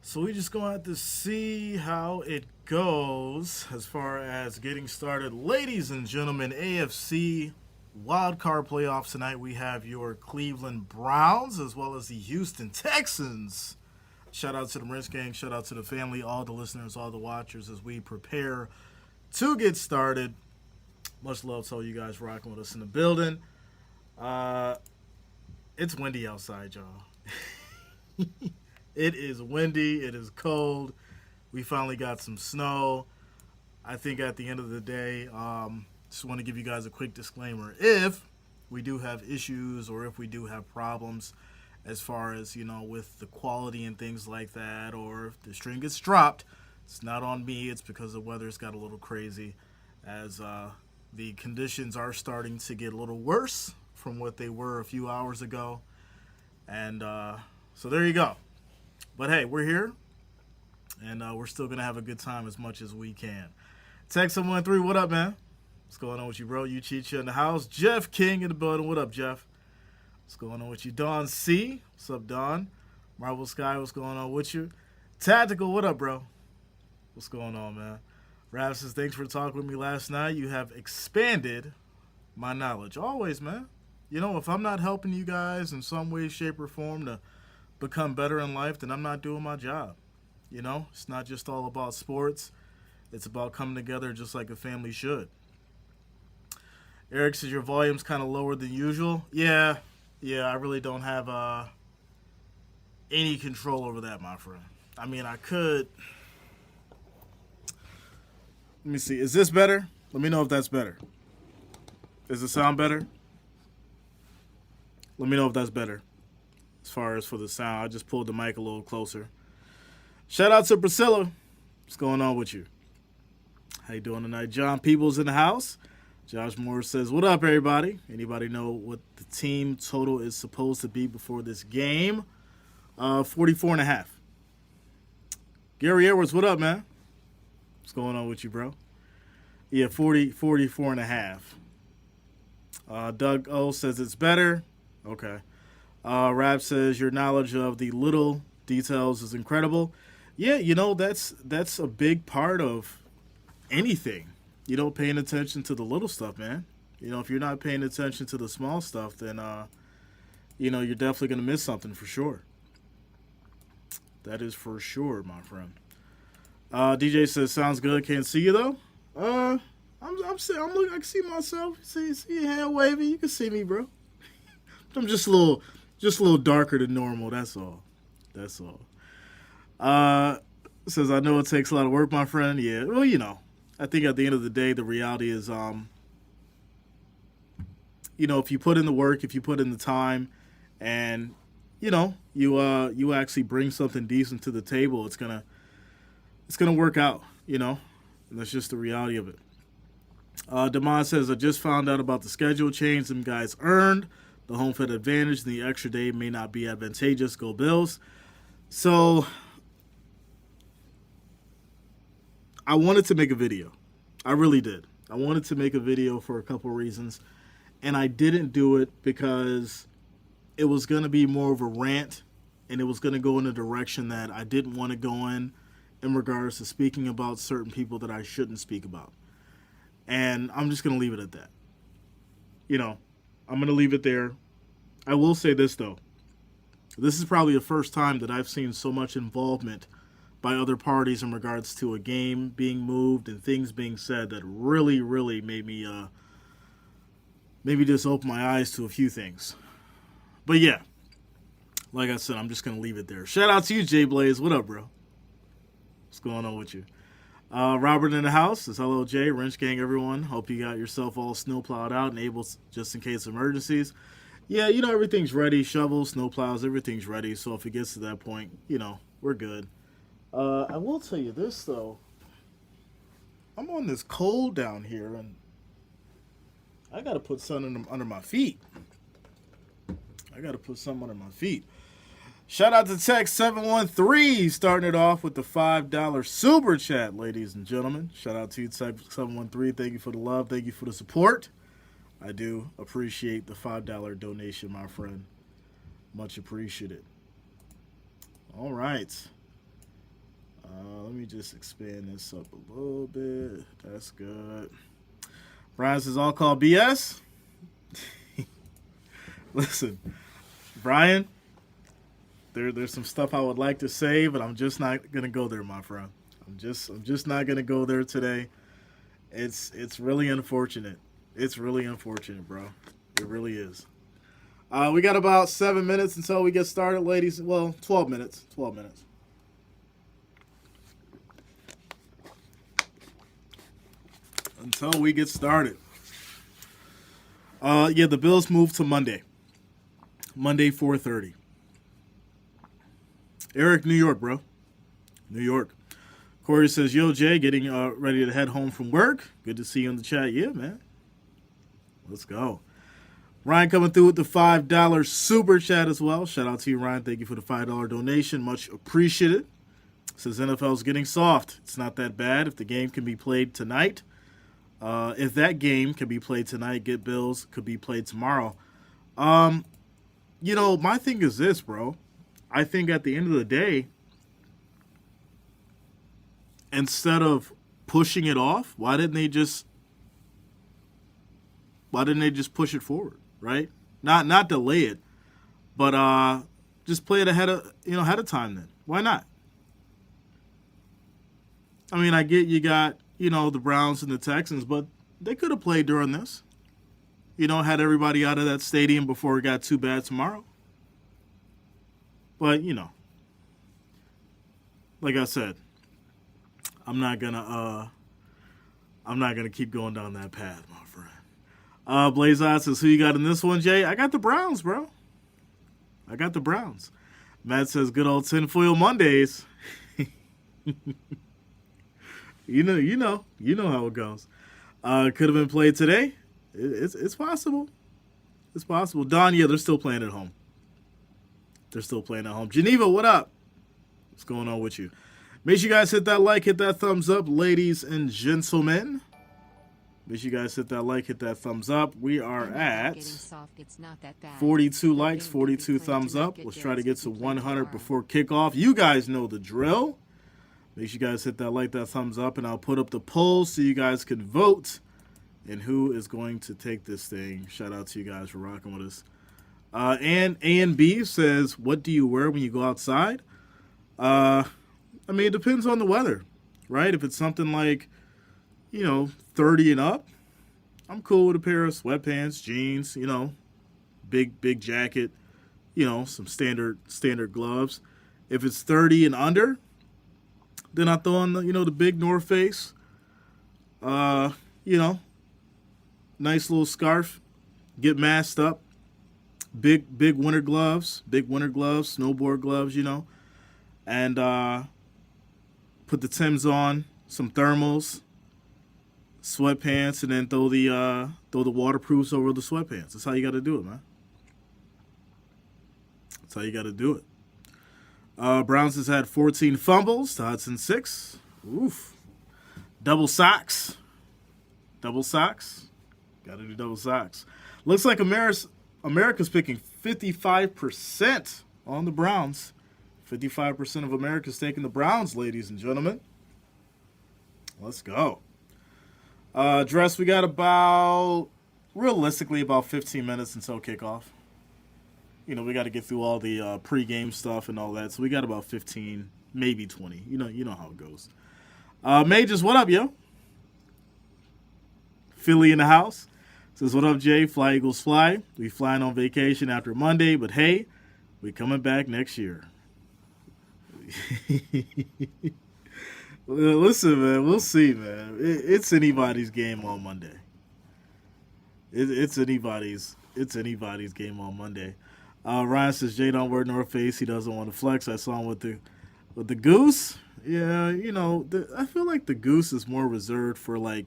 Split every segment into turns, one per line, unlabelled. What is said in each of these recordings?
So we just gonna have to see how it goes as far as getting started. Ladies and gentlemen, AFC Wildcard playoffs tonight. We have your Cleveland Browns as well as the Houston Texans. Shout out to the Rinse Gang, shout out to the family, all the listeners, all the watchers as we prepare to get started. Much love to all you guys rocking with us in the building. It's windy outside, y'all. It is windy. It is cold. We finally got some snow. I think at the end of the day, just want to give you guys a quick disclaimer. If we do have issues or if we do have problems as far as, with the quality and things like that, or if the stream gets dropped, it's not on me. It's because the weather's got a little crazy as the conditions are starting to get a little worse from what they were a few hours ago. And so there you go. But hey, we're here, and we're still going to have a good time as much as we can. Text 713, what up, man? What's going on with you, bro? You Cheech in the house. Jeff King in the building. What up, Jeff? What's going on with you? Don C. What's up, Don? Marvel Sky, what's going on with you? Tactical, what up, bro? What's going on, man? Rav says, thanks for talking with me last night. You have expanded my knowledge. Always, man. If I'm not helping you guys in some way, shape, or form to become better in life, then I'm not doing my job. It's not just all about sports. It's about coming together just like a family should. Eric says your volume's kind of lower than usual. Yeah, I really don't have any control over that, my friend. I mean, I could. Let me see. Is this better? Let me know if that's better. Does it sound better? Let me know if that's better. As far as for the sound, I just pulled the mic a little closer. Shout out to Priscilla. What's going on with you? How you doing tonight? John Peebles in the house. Josh Moore says, what up, everybody? Anybody know what the team total is supposed to be before this game? 44.5. Gary Edwards, what up, man? What's going on with you, bro? Yeah, 44.5. Doug O says it's better. Okay. Rap says your knowledge of the little details is incredible. Yeah, that's a big part of anything. Paying attention to the little stuff, man. If you're not paying attention to the small stuff, then you're definitely gonna miss something for sure. That is for sure, my friend. DJ says sounds good. Can't see you though. I'm looking. I can see myself. See your hand waving. You can see me, bro. I'm just a little darker than normal. That's all. Says I know it takes a lot of work, my friend. Yeah. Well, I think at the end of the day, the reality is, if you put in the work, if you put in the time, and you actually bring something decent to the table, it's gonna work out. And that's just the reality of it. Damon says I just found out about the schedule change them guys earned. The home field advantage and the extra day may not be advantageous. Go Bills. So I wanted to make a video. I really did. I wanted to make a video for a couple reasons. And I didn't do it because it was going to be more of a rant. And it was going to go in a direction that I didn't want to go in regards to speaking about certain people that I shouldn't speak about. And I'm just going to leave it at that. I'm going to leave it there. I will say this, though. This is probably the first time that I've seen so much involvement by other parties in regards to a game being moved and things being said that really, really made me maybe just open my eyes to a few things. But yeah, like I said, I'm just going to leave it there. Shout out to you, Jay Blaze. What up, bro? What's going on with you? Robert in the house says, hello, Jay. Wrench Gang, everyone. Hope you got yourself all snow plowed out and able just in case of emergencies. Yeah, everything's ready. Shovels, snow plows, everything's ready. So if it gets to that point, we're good. I will tell you this, though. I'm on this cold down here, and I got to put something under my feet. Shout out to Text 713, starting it off with the $5 super chat, ladies and gentlemen. Shout out to you, Text 713. Thank you for the love. Thank you for the support. I do appreciate the $5 donation, my friend. Much appreciated. All right. Let me just expand this up a little bit. That's good. Brian says all call BS. Listen, Brian, there's some stuff I would like to say, but I'm just not gonna go there, my friend. I'm just not gonna go there today. It's really unfortunate. It's really unfortunate, bro. It really is. We got about 7 minutes until we get started, ladies. Well, 12 minutes. 12 minutes. Until we get started. Yeah, the Bills moved to Monday. Monday, 4:30. Eric, New York, bro. New York. Corey says, yo, Jay, getting ready to head home from work. Good to see you in the chat. Yeah, man. Let's go. Ryan coming through with the $5 super chat as well. Shout out to you, Ryan. Thank you for the $5 donation. Much appreciated. Says NFL's getting soft. It's not that bad if the game can be played tonight. If that game can be played tonight, Get Bills could be played tomorrow. My thing is this, bro. I think at the end of the day, instead of pushing it off, why didn't they just push it forward, right? Not delay it, but just play it ahead of time then. Why not? I mean, I get you got, the Browns and the Texans, but they could have played during this. Had everybody out of that stadium before it got too bad tomorrow. But, like I said, I'm not gonna keep going down that path, my friend. Blaze Eye says, who you got in this one, Jay? I got the Browns, bro. I got the Browns. Matt says, good old tinfoil Mondays. You know how it goes. Could have been played today. It's possible. It's possible. Don, yeah, they're still playing at home. Geneva, what up? What's going on with you? Make sure you guys hit that like, hit that thumbs up, ladies and gentlemen. Make sure you guys hit that like, hit that thumbs up. We are at 42 likes, 42 thumbs up. Let's try to get to 100 before kickoff. You guys know the drill. Make sure you guys hit that like, that thumbs up, and I'll put up the poll so you guys can vote and who is going to take this thing. Shout out to you guys for rocking with us. And A and B says, what do you wear when you go outside? It depends on the weather, right? If it's something like, 30 and up, I'm cool with a pair of sweatpants, jeans, big jacket, some standard gloves. If it's 30 and under, then I throw on the big North Face, nice little scarf, get masked up, big winter gloves, snowboard gloves, and put the Timbs on, some thermals, sweatpants, and then throw the waterproofs over the sweatpants. That's how you got to do it, man. That's how you got to do it. Browns has had 14 fumbles to Hudson 6. Oof. Double socks. Got to do double socks. Looks like America's picking 55% on the Browns. 55% of America's taking the Browns, ladies and gentlemen. Let's go. Dress, we got realistically about 15 minutes until kickoff. We got to get through all the pregame stuff and all that. So we got about 15, maybe 20. You know how it goes. Majors, what up, yo? Philly in the house. Says, what up, Jay? Fly Eagles fly. We flying on vacation after Monday, but hey, we coming back next year. Listen, man, we'll see, man. It's anybody's game on Monday. It's anybody's game on Monday. Ryan says Jay don't wear North Face. He doesn't want to flex. I saw him with the goose. Yeah, I feel like the goose is more reserved for when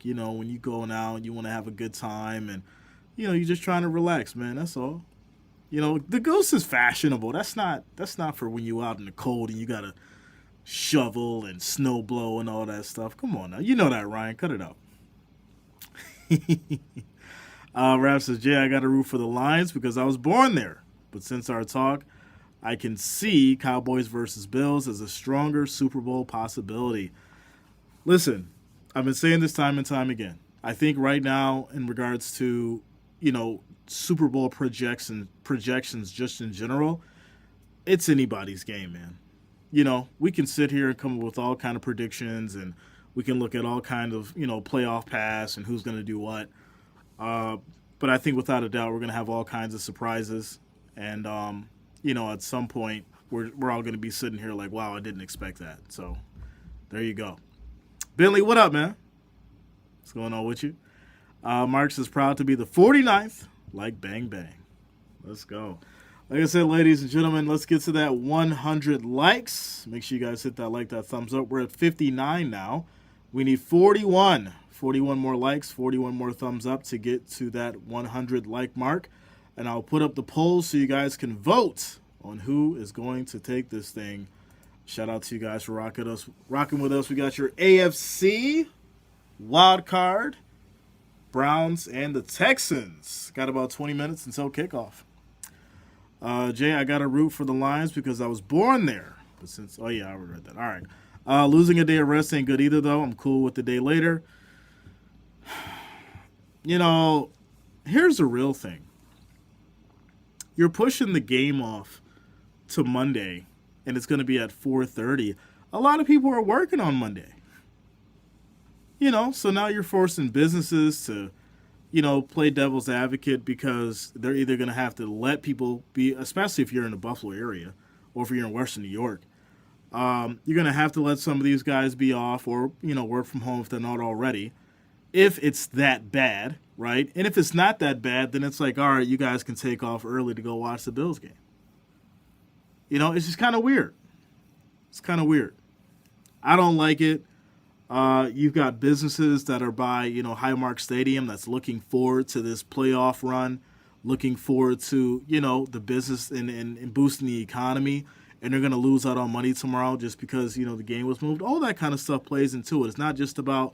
you going out and you want to have a good time and you're just trying to relax, man. That's all. The goose is fashionable. That's not for when you out in the cold and you gotta shovel and snow blow and all that stuff. Come on now, you know that, Ryan. Cut it out. Rap says Jay, I got to root for the Lions because I was born there. But since our talk, I can see Cowboys versus Bills as a stronger Super Bowl possibility. Listen, I've been saying this time and time again. I think right now, in regards to, Super Bowl projections just in general, it's anybody's game, man. We can sit here and come up with all kind of predictions, and we can look at all kind of, playoff paths and who's going to do what. But I think without a doubt, we're going to have all kinds of surprises. And, at some point, we're all going to be sitting here like, wow, I didn't expect that. So there you go. Bentley, what up, man? What's going on with you? Marks is proud to be the 49th, like bang, bang. Let's go. Like I said, ladies and gentlemen, let's get to that 100 likes. Make sure you guys hit that like, that thumbs up. We're at 59 now. We need 41 more likes, 41 more thumbs up to get to that 100 like mark. And I'll put up the poll so you guys can vote on who is going to take this thing. Shout out to you guys for rocking with us. We got your AFC Wildcard, Browns, and the Texans. Got about 20 minutes until kickoff. Jay, I got to root for the Lions because I was born there. But I already read that. All right. Losing a day of rest ain't good either, though. I'm cool with the day later. Here's the real thing. You're pushing the game off to Monday, and it's going to be at 4:30. A lot of people are working on Monday. So now you're forcing businesses to, play devil's advocate because they're either going to have to let people be, especially if you're in the Buffalo area or if you're in Western New York. You're going to have to let some of these guys be off or, work from home if they're not already, if it's that bad, right? And if it's not that bad, then it's like, all right, you guys can take off early to go watch the Bills game. It's just kind of weird. It's kind of weird. I don't like it. You've got businesses that are by, Highmark Stadium that's looking forward to this playoff run, looking forward to, the business and boosting the economy, and they're going to lose out on money tomorrow just because, the game was moved. All that kind of stuff plays into it. It's not just about,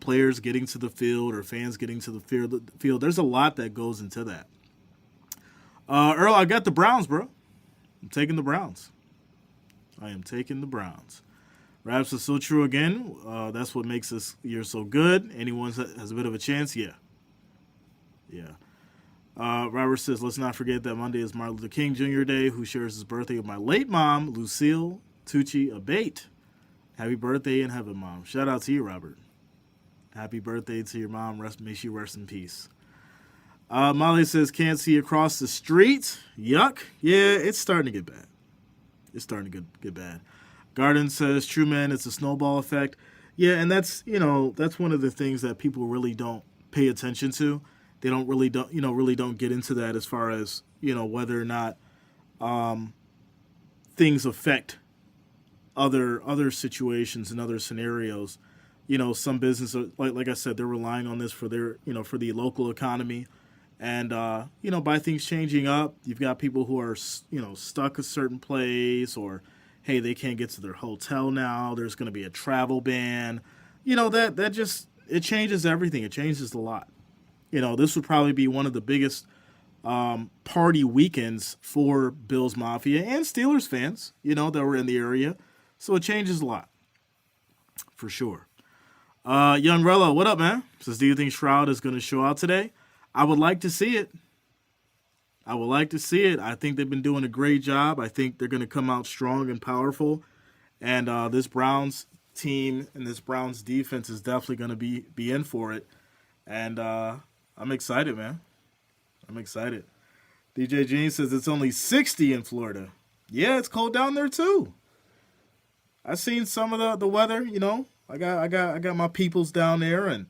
players getting to the field or fans getting to the field. There's a lot that goes into that. Earl, I got the Browns, bro. I'm taking the Browns. I am taking the Browns. Raps is so true again. That's what makes this year so good. Anyone that has a bit of a chance, yeah. Robert says, let's not forget that Monday is Martin Luther King Jr. Day, who shares his birthday with my late mom, Lucille Tucci Abate. Happy birthday in heaven, Mom. Shout out to you, Robert. Happy birthday to your mom. May she rest in peace. Molly says, can't see across the street. Yuck. Yeah, it's starting to get bad. It's starting to get bad. Garden says, true, man, it's a snowball effect. Yeah, and that's one of the things that people really don't pay attention to. They really don't get into that as far as, whether or not things affect other situations and other scenarios. Some businesses, like I said, they're relying on this for their, for the local economy. And, by things changing up, you've got people who are, stuck a certain place, or, hey, they can't get to their hotel now. There's going to be a travel ban. That just, it changes everything. It changes a lot. This would probably be one of the biggest party weekends for Bills Mafia and Steelers fans, that were in the area. So it changes a lot, for sure. Young Rello, what up, man? Says, do you think Shroud is going to show out today? I would like to see it. I think they've been doing a great job. I think they're going to come out strong and powerful. And this Browns team and this Browns defense is definitely going to be in for it. And I'm excited, man. I'm excited. DJ Jean says it's only 60 in Florida. Yeah, it's cold down there too. I've seen some of the weather, I got my peoples down there, and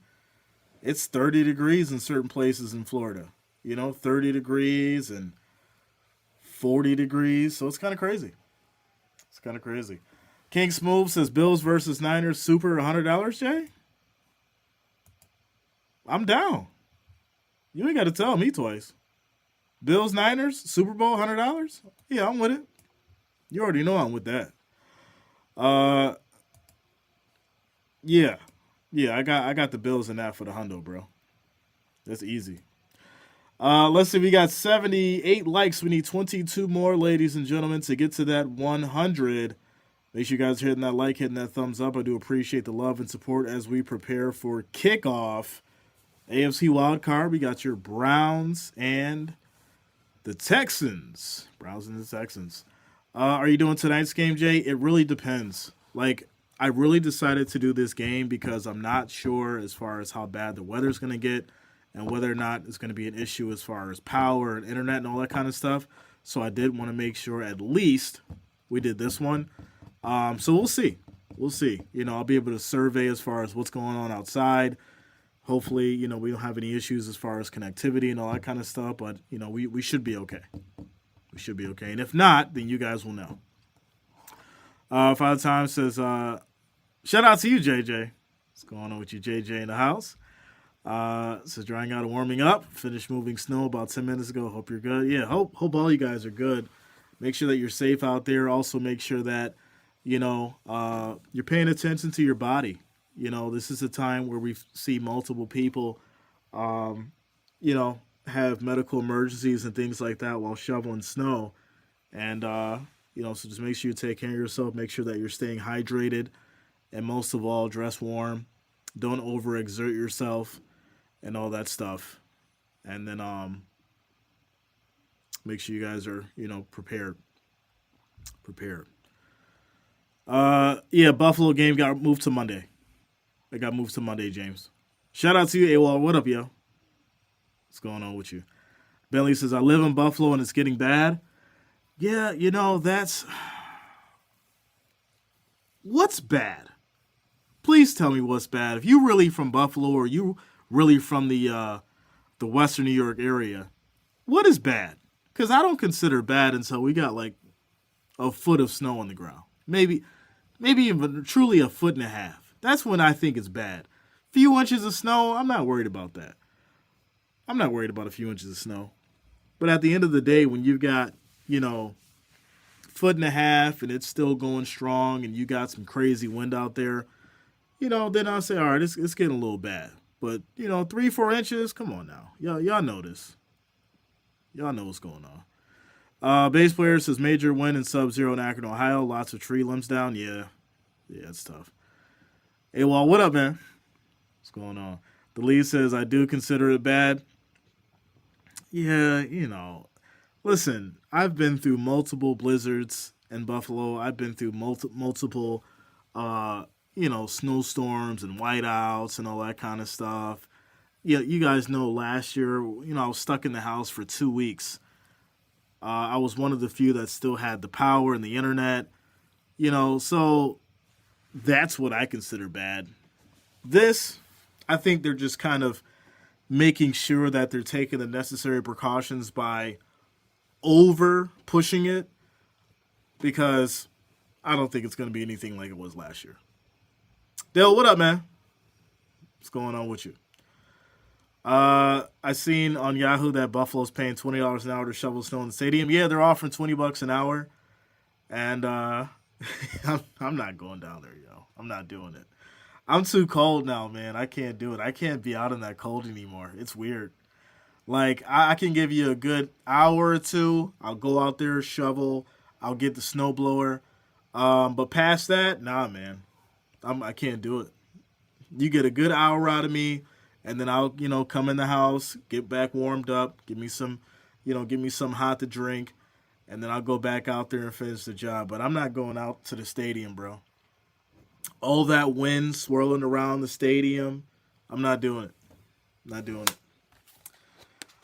it's 30 degrees in certain places in Florida. 30 degrees and 40 degrees. So it's kind of crazy. King Smooth says Bills versus Niners super $100, Jay? I'm down. You ain't got to tell me twice. Bills Niners Super Bowl $100? Yeah, I'm with it. You already know I'm with that. Yeah, I got the Bills in that for the hundo, bro. That's easy. Let's see. We got 78 likes. We need 22 more, ladies and gentlemen, to get to that 100. Make sure you guys are hitting that like, hitting that thumbs up. I do appreciate the love and support as we prepare for kickoff. AFC Wildcard, we got your Browns and the Texans. Browns and the Texans. Are you doing tonight's game, Jay? It really depends. Like, I really decided to do this game because I'm not sure as far as how bad the weather's going to get and whether or not it's going to be an issue as far as power and internet and all that kind of stuff. So I did want to make sure at least we did this one. So we'll see. We'll see. You know, I'll be able to survey as far as what's going on outside. Hopefully, you know, we don't have any issues as far as connectivity and all that kind of stuff. But, you know, we should be okay. We should be okay. And if not, then you guys will know. Father Time says, shout out to you, JJ. What's going on with you, JJ, in the house? Says drying out and warming up. Finished moving snow about 10 minutes ago. Hope you're good. Yeah, hope all you guys are good. Make sure that you're safe out there. Also make sure that, you know, you're paying attention to your body. You know, this is a time where we see multiple people, you know, have medical emergencies and things like that while shoveling snow. And, you know, so just make sure you take care of yourself. Make sure that you're staying hydrated. And most of all, dress warm. Don't overexert yourself and all that stuff. And then make sure you guys are, you know, prepared. Yeah, Buffalo game got moved to Monday. It got moved to Monday, James. Shout out to you, AWOL. What up, yo? What's going on with you? Bentley says, I live in Buffalo and it's getting bad. Yeah, you know, that's... What's bad? Please tell me what's bad. If you really from Buffalo or you really from the Western New York area, what is bad? Because I don't consider bad until we got like a foot of snow on the ground. Maybe even truly a foot and a half. That's when I think it's bad. Few inches of snow, I'm not worried about that. I'm not worried about a few inches of snow. But at the end of the day, when you've got, you know, foot and a half and it's still going strong and you got some crazy wind out there, you know, then I'll say, all right, it's getting a little bad. But, you know, 3-4 inches, come on now. Y'all know this. Y'all know what's going on. Bass player says major wind and sub-zero in Akron, Ohio. Lots of tree limbs down. Yeah, it's tough. Hey, well, what up, man? What's going on? The lead says, I do consider it bad. Yeah, you know. Listen, I've been through multiple blizzards in Buffalo. I've been through multiple, you know, snowstorms and whiteouts and all that kind of stuff. Yeah, you guys know last year, you know, I was stuck in the house for 2 weeks. I was one of the few that still had the power and the internet, you know, so that's what I consider bad. This, I think they're just kind of making sure that they're taking the necessary precautions by over pushing it, because I don't think it's going to be anything like it was last year. Dale, what up, man? What's going on with you? I seen on Yahoo that Buffalo's paying $20 an hour to shovel snow in the stadium. Yeah, they're offering $20 an hour. And I'm not going down there, yo. I'm not doing it. I'm too cold now, man. I can't do it. I can't be out in that cold anymore. It's weird. Like, I can give you a good hour or two. I'll go out there, shovel. I'll get the snowblower. But past that, nah, man. I can't do it. You get a good hour out of me, and then I'll, you know, come in the house, get back warmed up, give me some hot to drink, and then I'll go back out there and finish the job. But I'm not going out to the stadium, bro. All that wind swirling around the stadium, I'm not doing it. Not doing it.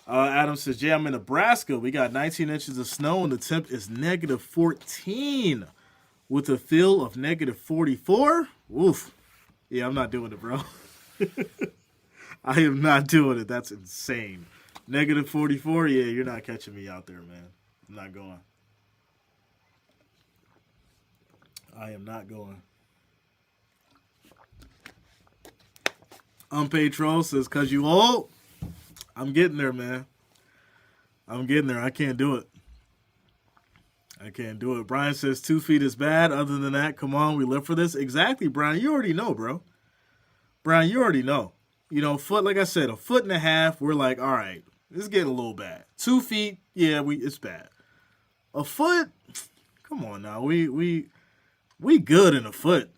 Adam says, yeah, I'm in Nebraska. We got 19 inches of snow, and the temp is negative 14 with a feel of negative 44. Oof. Yeah, I'm not doing it, bro. I am not doing it. That's insane. Negative 44? Yeah, you're not catching me out there, man. I'm not going. I am not going. Unpaid Troll says, cause you old. I'm getting there, man. I'm getting there. I can't do it. I can't do it. Brian says 2 feet is bad. Other than that, come on, we live for this. Exactly, Brian. You already know, bro. Brian, you already know. You know, like I said, a foot and a half, we're like, all right, It's getting a little bad. 2 feet, yeah, it's bad. A foot, come on now. We good in a foot.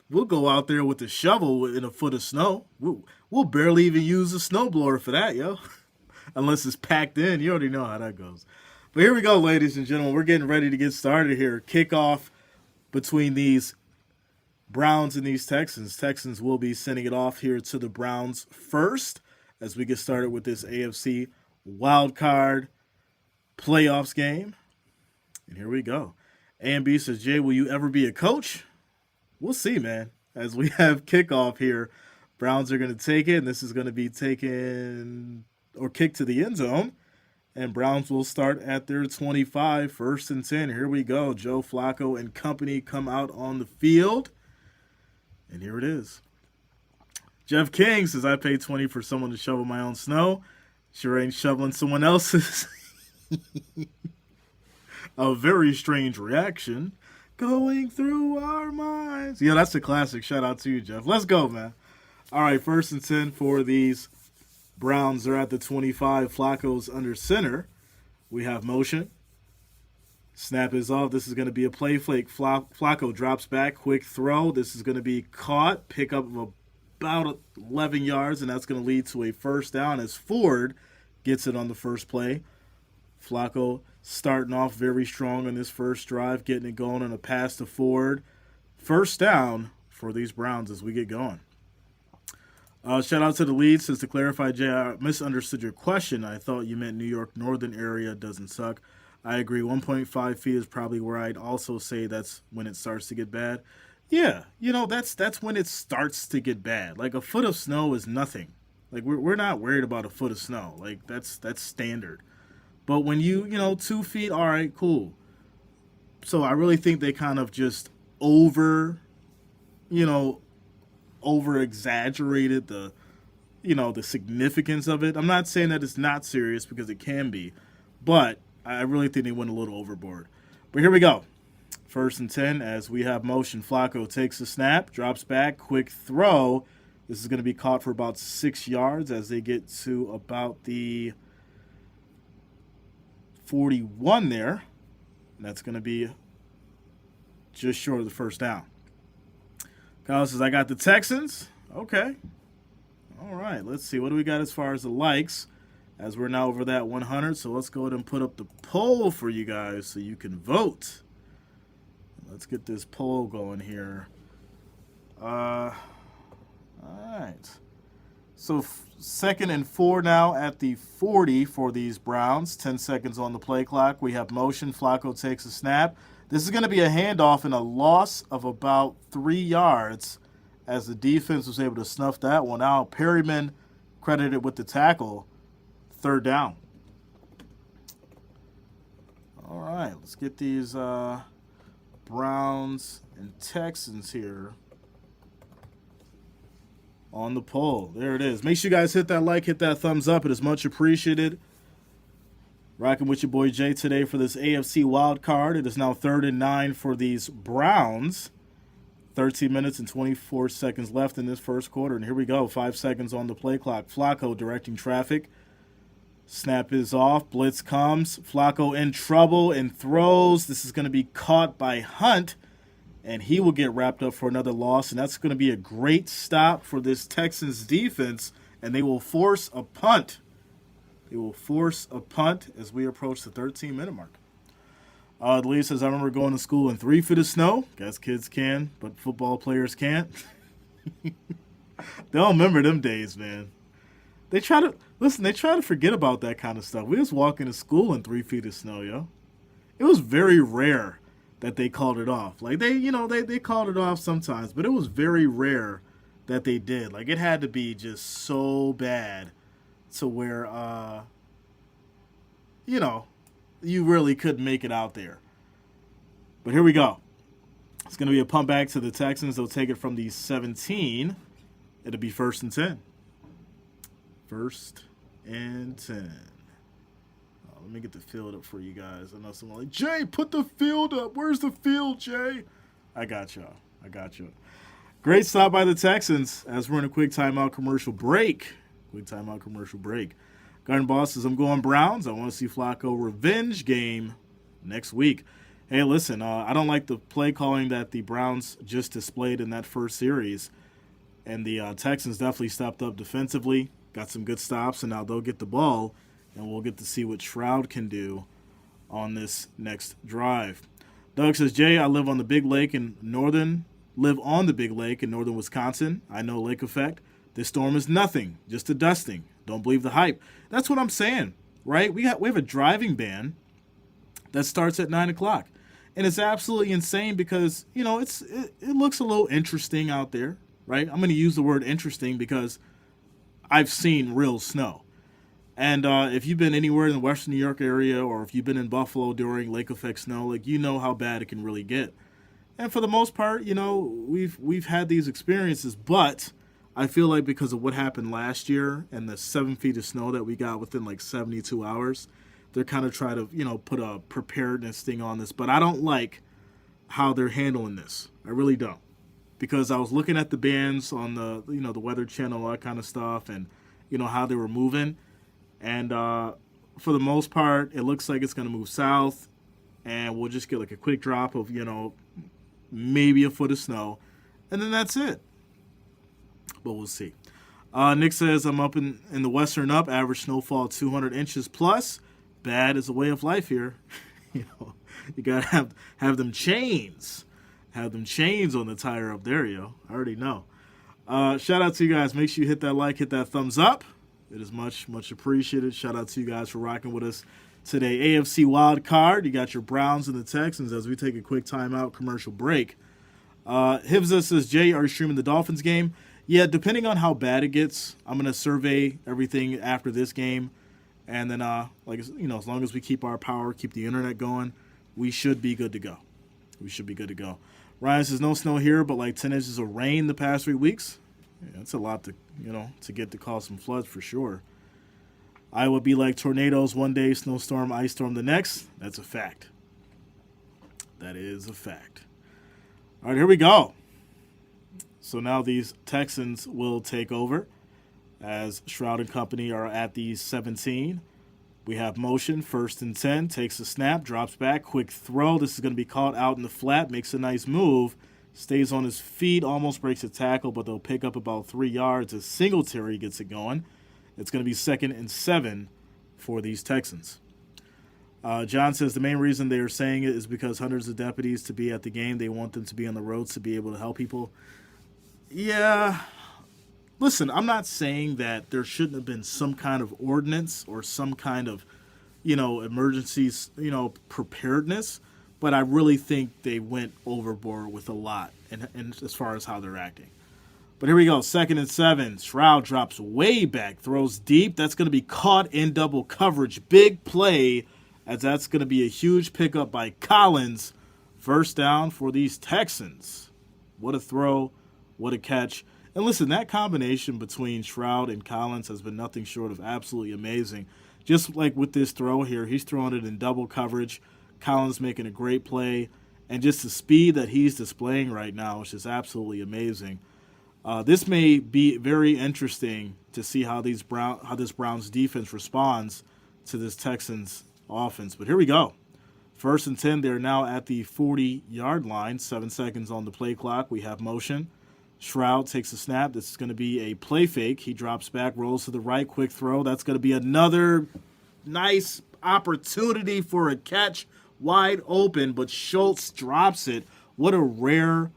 We'll go out there with a shovel in a foot of snow. We'll barely even use a snowblower for that, yo. Unless it's packed in. You already know how that goes. But here we go, ladies and gentlemen. We're getting ready to get started here. Kickoff between these Browns and these Texans. Texans will be sending it off here to the Browns first as we get started with this AFC Wildcard playoffs game. And here we go. A&B says, Jay, will you ever be a coach? We'll see, man. As we have kickoff here, Browns are going to take it, and this is going to be taken or kicked to the end zone. And Browns will start at their 25, 1st and 10. Here we go. Joe Flacco and company come out on the field. And here it is. Jeff King says, I paid $20 for someone to shovel my own snow. Sure ain't shoveling someone else's. A very strange reaction going through our minds. Yeah, that's a classic. Shout out to you, Jeff. Let's go, man. All right, 1st and 10 for these Browns. They're at the 25. Flacco's under center. We have motion. Snap is off. This is going to be a play fake. Flacco drops back. Quick throw. This is going to be caught. Pickup of about 11 yards, and that's going to lead to a 1st down as Ford gets it on the first play. Flacco starting off very strong on this first drive, getting it going on a pass to Ford. 1st down for these Browns as we get going. Shout out to the lead. Says, to clarify, Jay, I misunderstood your question. I thought you meant New York northern area doesn't suck. I agree. 1.5 feet is probably where I'd also say that's when it starts to get bad. Yeah, that's when it starts to get bad. Like, a foot of snow is nothing. Like, we're not worried about a foot of snow. Like, that's standard. But when 2 feet, all right, cool. So I really think they kind of just over-exaggerated the significance of it. I'm not saying that it's not serious, because it can be. But I really think they went a little overboard. But here we go. 1st and 10 as we have motion. Flacco takes the snap, drops back, quick throw. This is going to be caught for about 6 yards as they get to about the 41 there. And that's going to be just short of the 1st down. Kyle says, I got the Texans. Okay. All right. Let's see. What do we got as far as the likes? As we're now over that 100. So let's go ahead and put up the poll for you guys so you can vote. Let's get this poll going here. All right. So 2nd and 4 now at the 40 for these Browns. 10 seconds on the play clock. We have motion. Flacco takes a snap. This is going to be a handoff and a loss of about 3 yards as the defense was able to snuff that one out. Perryman credited with the tackle. 3rd down. All right. Let's get these Browns and Texans here on the poll. There it is. Make sure you guys hit that like, hit that thumbs up. It is much appreciated. Rocking with your boy Jay today for this AFC Wildcard. It is now 3rd and 9 for these Browns. 13 minutes and 24 seconds left in this first quarter. And here we go. 5 seconds on the play clock. Flacco directing traffic. Snap is off. Blitz comes. Flacco in trouble and throws. This is going to be caught by Hunt. And he will get wrapped up for another loss. And that's going to be a great stop for this Texans defense. And they will force a punt. They will force a punt as we approach the 13-minute mark. The lead says, I remember going to school in 3 feet of snow. Guess kids can, but football players can't. They don't remember them days, man. They try to forget about that kind of stuff. We was walking to school in 3 feet of snow, yo. It was very rare that they called it off. Like, they called it off sometimes, but it was very rare that they did. Like, it had to be just so bad to where, you really couldn't make it out there. But here we go. It's going to be a punt back to the Texans. They'll take it from the 17. It'll be 1st and 10. 1st and 10. Let me get the field up for you guys. I know someone like, Jay, put the field up. Where's the field, Jay? I got y'all. Great stop by the Texans as we're in a quick timeout commercial break. Garden Boss says, I'm going Browns. I want to see Flacco revenge game next week. Hey, listen, I don't like the play calling that the Browns just displayed in that first series. And the Texans definitely stepped up defensively, got some good stops, and now they'll get the ball, and we'll get to see what Shroud can do on this next drive. Doug says, Jay, I live on the Big Lake in northern Wisconsin. I know lake effect. This storm is nothing, just a dusting. Don't believe the hype. That's what I'm saying, right? We have a driving ban that starts at 9 o'clock. And it's absolutely insane because, you know, it looks a little interesting out there, right? I'm going to use the word interesting because I've seen real snow. And if you've been anywhere in the Western New York area or if you've been in Buffalo during lake effect snow, like, you know how bad it can really get. And for the most part, you know, we've had these experiences, but I feel like because of what happened last year and the 7 feet of snow that we got within like 72 hours, they're kind of trying to, you know, put a preparedness thing on this. But I don't like how they're handling this. I really don't. Because I was looking at the bands on the, you know, the Weather Channel, all that kind of stuff, and, you know, how they were moving. And for the most part, it looks like it's going to move south, and we'll just get like a quick drop of, you know, maybe a foot of snow, and then that's it. But we'll see. Nick says, I'm up in the western up, average snowfall 200 inches plus. Bad is a way of life here. You know, you got to have them chains. Have them chains on the tire up there, yo. I already know. Shout out to you guys. Make sure you hit that like, hit that thumbs up. It is much, much appreciated. Shout out to you guys for rocking with us today. AFC Wildcard. You got your Browns and the Texans as we take a quick timeout commercial break. Hibza says, Jay, are you streaming the Dolphins game? Yeah, depending on how bad it gets, I'm going to survey everything after this game. And then, like, you know, as long as we keep our power, keep the internet going, we should be good to go. We should be good to go. Ryan says, no snow here, but like 10 inches of rain the past 3 weeks. Yeah, that's a lot to, you know, to get to cause some floods for sure. I would be like tornadoes one day, snowstorm, ice storm the next. That's a fact. That is a fact. All right, here we go. So now these Texans will take over as Shroud and company are at the 17. We have motion, 1st and 10, takes a snap, drops back, quick throw. This is going to be caught out in the flat, makes a nice move, stays on his feet, almost breaks a tackle, but they'll pick up about 3 yards as Singletary gets it going. It's going to be 2nd and 7 for these Texans. John says the main reason they are saying it is because hundreds of deputies to be at the game. They want them to be on the roads to be able to help people. Yeah. Listen, I'm not saying that there shouldn't have been some kind of ordinance or some kind of, you know, emergencies, you know, preparedness, but I really think they went overboard with a lot and as far as how they're acting. But here we go, 2nd and 7. Shroud drops way back, throws deep. That's going to be caught in double coverage. Big play, as that's going to be a huge pickup by Collins. 1st down for these Texans. What a throw, what a catch. And listen, that combination between Shroud and Collins has been nothing short of absolutely amazing. Just like with this throw here, he's throwing it in double coverage. Collins making a great play. And just the speed that he's displaying right now is just absolutely amazing. This may be very interesting to see how this Browns defense responds to this Texans offense. But here we go. 1st and 10, they're now at the 40-yard line. 7 seconds on the play clock. We have motion. Shroud takes a snap. This is going to be a play fake. He drops back, rolls to the right, quick throw. That's going to be another nice opportunity for a catch, wide open, but Schultz drops it. What a rare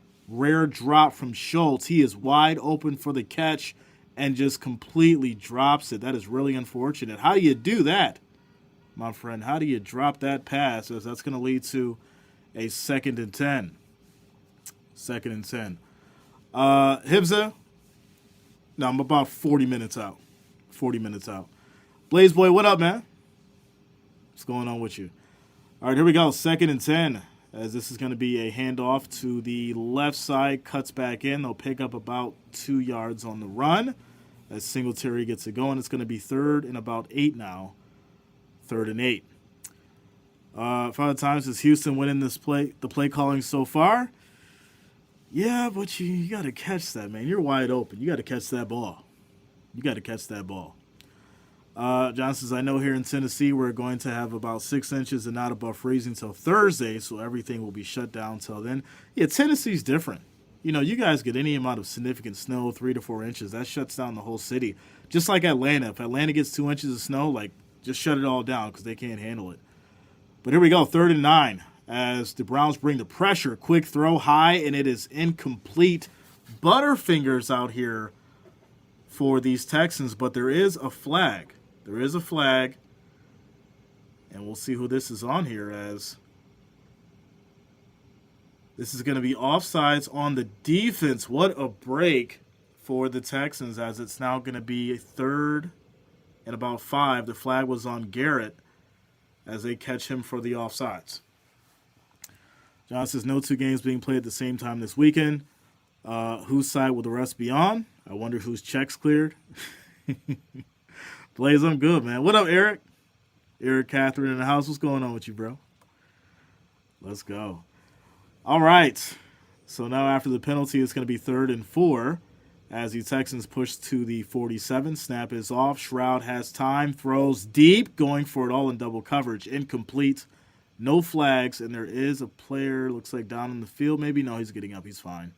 drop from Schultz. He is wide open for the catch and just completely drops it. That is really unfortunate. How do you do that, my friend? How do you drop that pass? As that's going to lead to a 2nd and 10. 2nd and 10. Hibza. No, I'm about 40 minutes out. 40 minutes out. Blaze Boy, what up, man? What's going on with you? All right, here we go. 2nd and 10. As this is going to be a handoff to the left side. Cuts back in. They'll pick up about 2 yards on the run. As Singletary gets it going, it's going to be 3rd and about 8 now. 3rd and 8. Father Times says Houston winning the play calling so far. Yeah, but you got to catch that, man. You're wide open. You got to catch that ball. John says, I know here in Tennessee we're going to have about 6 inches and not above freezing till Thursday, so everything will be shut down till then. Yeah, Tennessee's different. You know, you guys get any amount of significant snow, 3 to 4 inches, that shuts down the whole city. Just like Atlanta. If Atlanta gets 2 inches of snow, like, just shut it all down because they can't handle it. But here we go, 3rd and 9 as the Browns bring the pressure. Quick throw high, and it is incomplete. Butterfingers out here for these Texans, but there is a flag. There is a flag, and we'll see who this is on here as. This is going to be offsides on the defense. What a break for the Texans as it's now going to be 3rd and about 5. The flag was on Garrett as they catch him for the offsides. John says no 2 games being played at the same time this weekend. Whose side will the rest be on? I wonder whose checks cleared. Blaze, I'm good, man. What up, Eric? Eric Catherine in the house. What's going on with you, bro? Let's go. All right. So now after the penalty, it's going to be 3rd and 4 as the Texans push to the 47. Snap is off. Shroud has time. Throws deep. Going for it all in double coverage. Incomplete. No flags. And there is a player, looks like down in the field. Maybe. No, he's getting up. He's fine.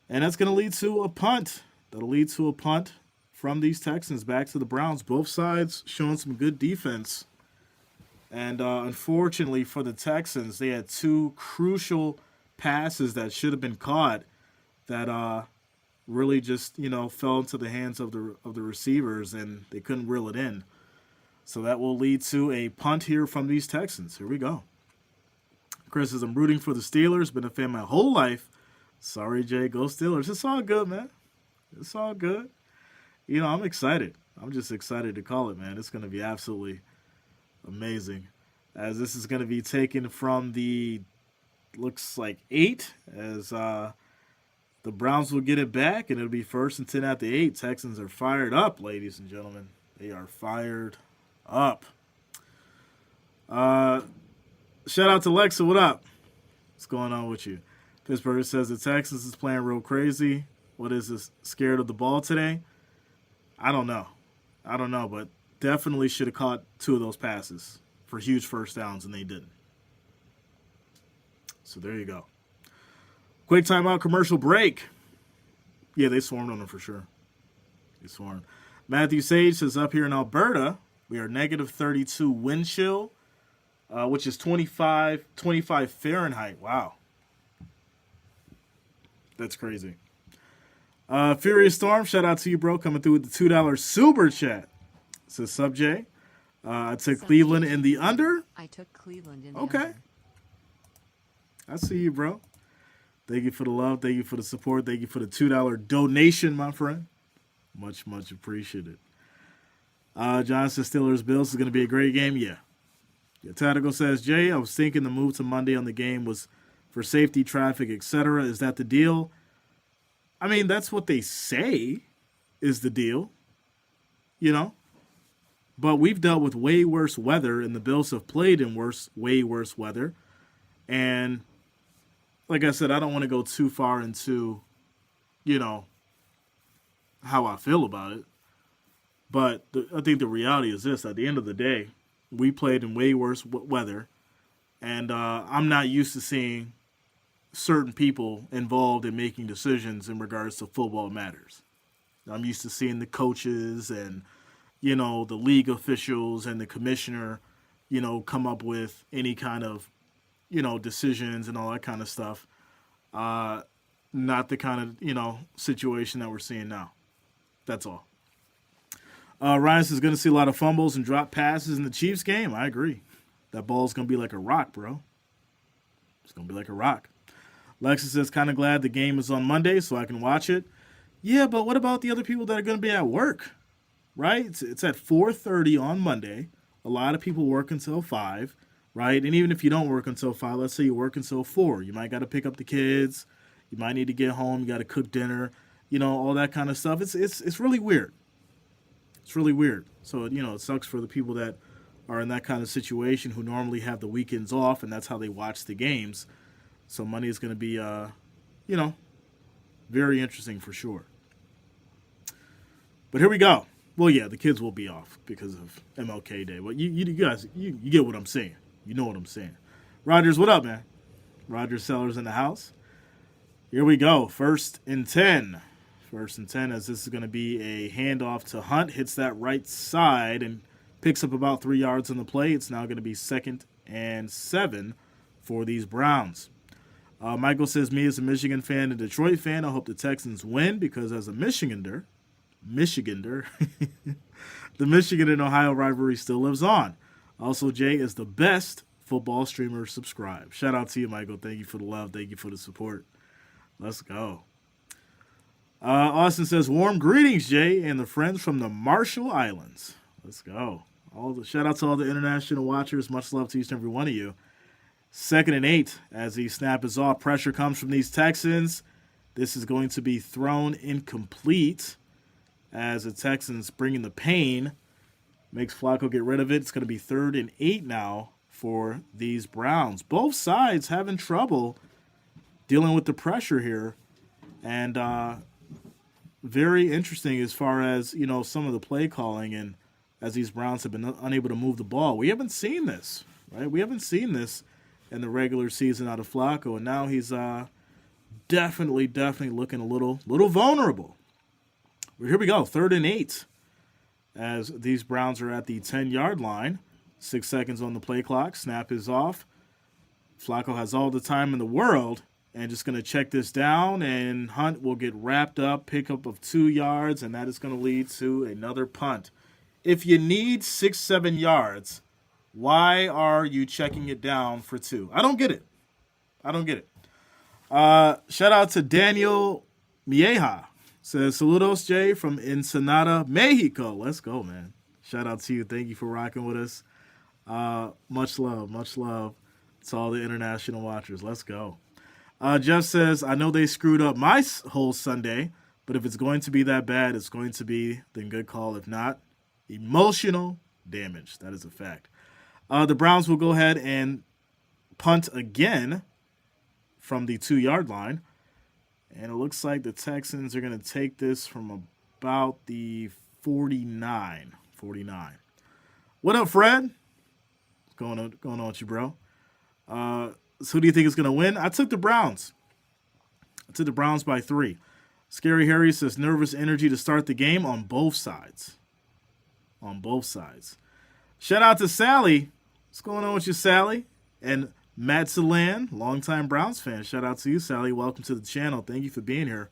And that's going to lead to a punt. That'll lead to a punt from these Texans back to the Browns. Both sides showing some good defense. And unfortunately for the Texans, they had 2 crucial passes that should have been caught that really just, fell into the hands of the receivers, and they couldn't reel it in. So that will lead to a punt here from these Texans. Here we go. Chris says, I'm rooting for the Steelers. Been a fan my whole life. Sorry, Jay. Go Steelers. It's all good, man. It's all good. I'm excited. I'm just excited to call it, man. It's going to be absolutely amazing. As this is going to be taken from the, looks like 8, as the Browns will get it back, and it'll be 1st and 10 at the 8. Texans are fired up, ladies and gentlemen. They are fired up. Shout out to Lexa. What up? What's going on with you? Pittsburgh says the Texans is playing real crazy. What is this? Scared of the ball today? I don't know, but definitely should have caught 2 of those passes for huge first downs, and they didn't. So there you go. Quick timeout, commercial break. Yeah, they swarmed on them for sure. They swarmed. Matthew Sage says up here in Alberta, we are negative 32 wind chill, which is 25 Fahrenheit. Wow. That's crazy. Furious Storm, shout out to you, bro, coming through with the $2 super chat. Says Sub J. I took Cleveland in the under.
I took Cleveland in the under.
Okay. I see you, bro. Thank you for the love. Thank you for the support. Thank you for the $2 donation, my friend. Much, much appreciated. John says Steelers Bills is going to be a great game. Yeah. Tactical says, Jay, I was thinking the move to Monday on the game was for safety, traffic, etc. Is that the deal? I mean, that's what they say is the deal, But we've dealt with way worse weather, and the Bills have played in way worse weather. And like I said, I don't want to go too far into, how I feel about it. But I think the reality is this. At the end of the day, we played in way worse weather. And I'm not used to seeing certain people involved in making decisions in regards to football matters. I'm used to seeing the coaches and, the league officials and the commissioner, come up with any kind of, decisions and all that kind of stuff. Not the kind of, situation that we're seeing now. That's all. Ryan says going to see a lot of fumbles and drop passes in the Chiefs game. I agree. That ball's going to be like a rock, bro. It's going to be like a rock. Lexus says, kind of glad the game is on Monday so I can watch it. Yeah, but what about the other people that are going to be at work, right? It's at 4:30 on Monday. A lot of people work until 5, right? And even if you don't work until 5, let's say you work until 4. You might got to pick up the kids. You might need to get home. You got to cook dinner, all that kind of stuff. It's really weird. It's really weird. So, it sucks for the people that are in that kind of situation who normally have the weekends off, and that's how they watch the games. So Monday is going to be, very interesting for sure. But here we go. Well, yeah, the kids will be off because of MLK Day. But you guys, you get what I'm saying. You know what I'm saying. Rogers, what up, man? Rogers Sellers in the house. Here we go. 1st and 10. 1st and 10 as this is going to be a handoff to Hunt. Hits that right side and picks up about 3 yards on the play. It's now going to be 2nd and 7 for these Browns. Michael says, me as a Michigan fan and Detroit fan, I hope the Texans win because as a Michigander, the Michigan and Ohio rivalry still lives on. Also, Jay is the best football streamer. Subscribe. Shout out to you, Michael. Thank you for the love. Thank you for the support. Let's go. Austin says, warm greetings, Jay, and the friends from the Marshall Islands. Let's go. Shout out to all the international watchers. Much love to each and every one of you. 2nd and 8 as the snap is off. Pressure comes from these Texans. This is going to be thrown incomplete as the Texans bring in the pain. Makes Flacco get rid of it. It's going to be 3rd and 8 now for these Browns. Both sides having trouble dealing with the pressure here. And very interesting as far as, some of the play calling and as these Browns have been unable to move the ball. We haven't seen this, right? We haven't seen this in the regular season out of Flacco, and now he's definitely looking a little vulnerable. But here we go, 3rd and 8 as these Browns are at the 10-yard line. 6 seconds on the play clock. Snap is off. Flacco has all the time in the world and just going to check this down, and Hunt will get wrapped up, pickup of 2 yards, and that is going to lead to another punt. If you need 6-7 yards, why are you checking it down for 2? I don't get it. Shout out to Daniel Mieja. Says, saludos, Jay, from Ensenada, Mexico. Let's go, man. Shout out to you. Thank you for rocking with us. Much love to all the international watchers. Let's go. Jeff says, I know they screwed up my whole Sunday, but if it's going to be that bad, it's going to be, then good call. If not, emotional damage. That is a fact. The Browns will go ahead and punt again from the 2-yard line. And it looks like the Texans are going to take this from about the 49. What up, Fred? What's going on with you, bro? So who do you think is going to win? I took the Browns. By 3. Scary Harry says nervous energy to start the game on both sides. Shout out to Sally. What's going on with you, Sally? And Matt Salan, longtime Browns fan. Shout out to you, Sally. Welcome to the channel. Thank you for being here.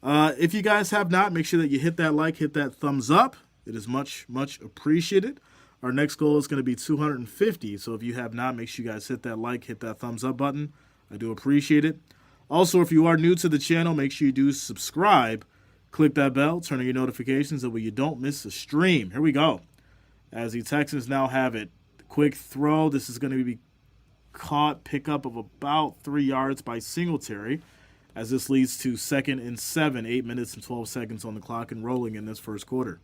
If you guys have not, make sure that you hit that like, hit that thumbs up. It is much appreciated. Our next goal is going to be 250. So if you have not, make sure you guys hit that like, hit that thumbs up button. I do appreciate it. Also, if you are new to the channel, make sure you do subscribe. Click that bell, turn on your notifications so you don't miss a stream. Here we go. As the Texans now have it. Quick throw. This is going to be caught, pickup of about 3 yards by Singletary, as this leads to 2nd and 7, 8 minutes and 12 seconds on the clock and rolling in this first quarter.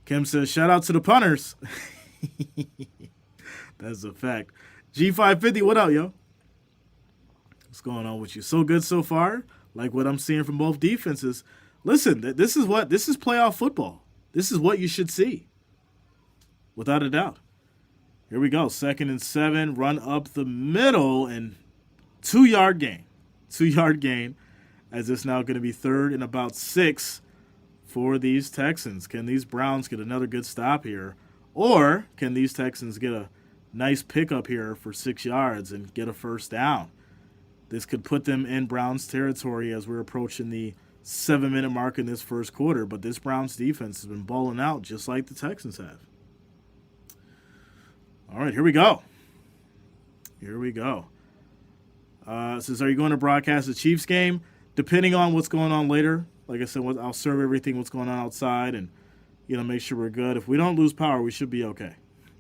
Kim says, shout out to the punters. That's a fact. G550, what up, yo? What's going on with you? So good so far. Like what I'm seeing from both defenses. Listen, this is playoff football. This is what you should see. Without a doubt. Here we go. 2nd and 7. Run up the middle and 2-yard gain. 2-yard gain as it's now going to be 3rd and about 6 for these Texans. Can these Browns get another good stop here? Or can these Texans get a nice pickup here for 6 yards and get a first down? This could put them in Browns territory as we're approaching the 7-minute mark in this first quarter. But this Browns defense has been balling out just like the Texans have. All right, here we go. Says, are you going to broadcast the Chiefs game? Depending on what's going on later. Like I said, I'll serve everything what's going on outside and, make sure we're good. If we don't lose power, we should be okay.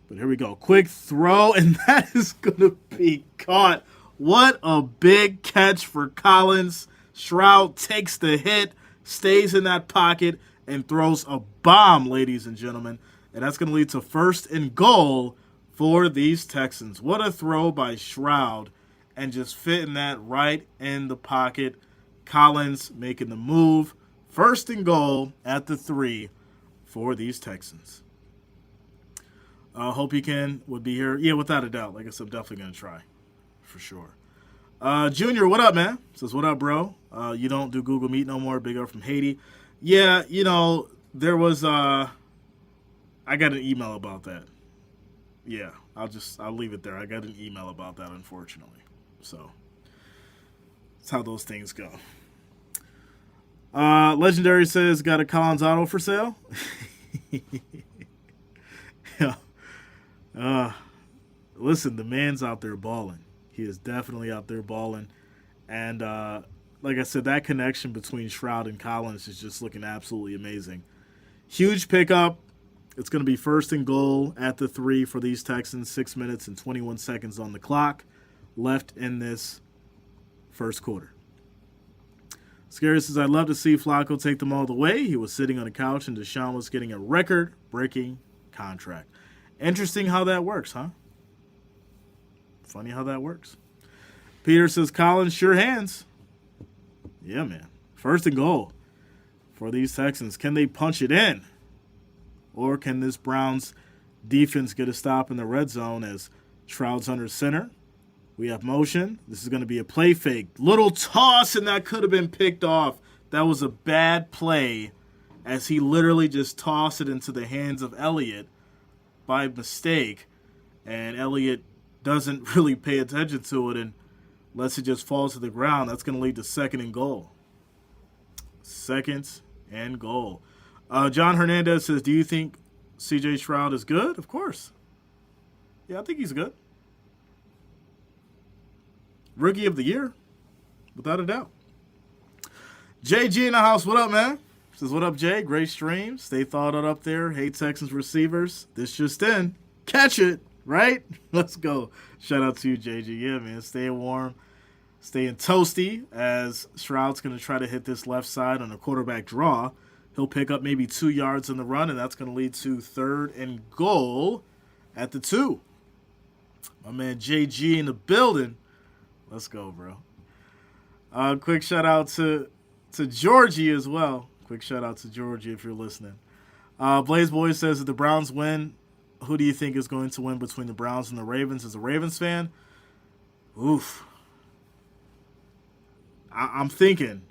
But here we go. Quick throw, and that is going to be caught. What a big catch for Collins. Stroud takes the hit, stays in that pocket, and throws a bomb, ladies and gentlemen. And that's going to lead to 1st and goal for these Texans. What a throw by Stroud, and just fitting that right in the pocket. Collins making the move. 1st and goal at the 3 for these Texans. Hope you would be here. Yeah, without a doubt. Like I said, I'm definitely going to try. For sure. Junior, what up, man? Says, what up, bro? You don't do Google Meet no more. Big up from Haiti. Yeah, there was, I got an email about that. Yeah, I'll leave it there. I got an email about that, unfortunately. So, that's how those things go. Legendary says, got a Collins auto for sale? Yeah. Listen, the man's out there balling. He is definitely out there balling. And like I said, that connection between Stroud and Collins is just looking absolutely amazing. Huge pickup. It's going to be 1st and goal at the 3 for these Texans. 6 minutes and 21 seconds on the clock left in this first quarter. Scary says, I'd love to see Flacco take them all the way. He was sitting on the couch and Deshaun was getting a record-breaking contract. Interesting how that works, huh? Funny how that works. Peter says, Collins, sure hands. Yeah, man. 1st and goal for these Texans. Can they punch it in? Or can this Browns defense get a stop in the red zone as Stroud's under center? We have motion. This is going to be a play fake. Little toss, and that could have been picked off. That was a bad play as he literally just tossed it into the hands of Elliott by mistake. And Elliott doesn't really pay attention to it and lets it just fall to the ground. That's going to lead to 2nd and goal. 2nd and goal. John Hernandez says, do you think C.J. Stroud is good? Of course. Yeah, I think he's good. Rookie of the year, without a doubt. JG in the house, what up, man? Says, what up, Jay? Great stream. Stay thawed out up there. Hey, Texans receivers. This just in. Catch it. Right? Let's go. Shout out to you, JG. Yeah, man. Staying warm. Staying toasty as Stroud's going to try to hit this left side on a quarterback draw. He'll pick up maybe 2 yards in the run, and that's going to lead to 3rd and goal at the 2. My man JG in the building. Let's go, bro. Quick shout out to Georgie as well. Quick shout out to Georgie if you're listening. Blaze Boy says, if the Browns win, who do you think is going to win between the Browns and the Ravens? As a Ravens fan, oof. I'm thinking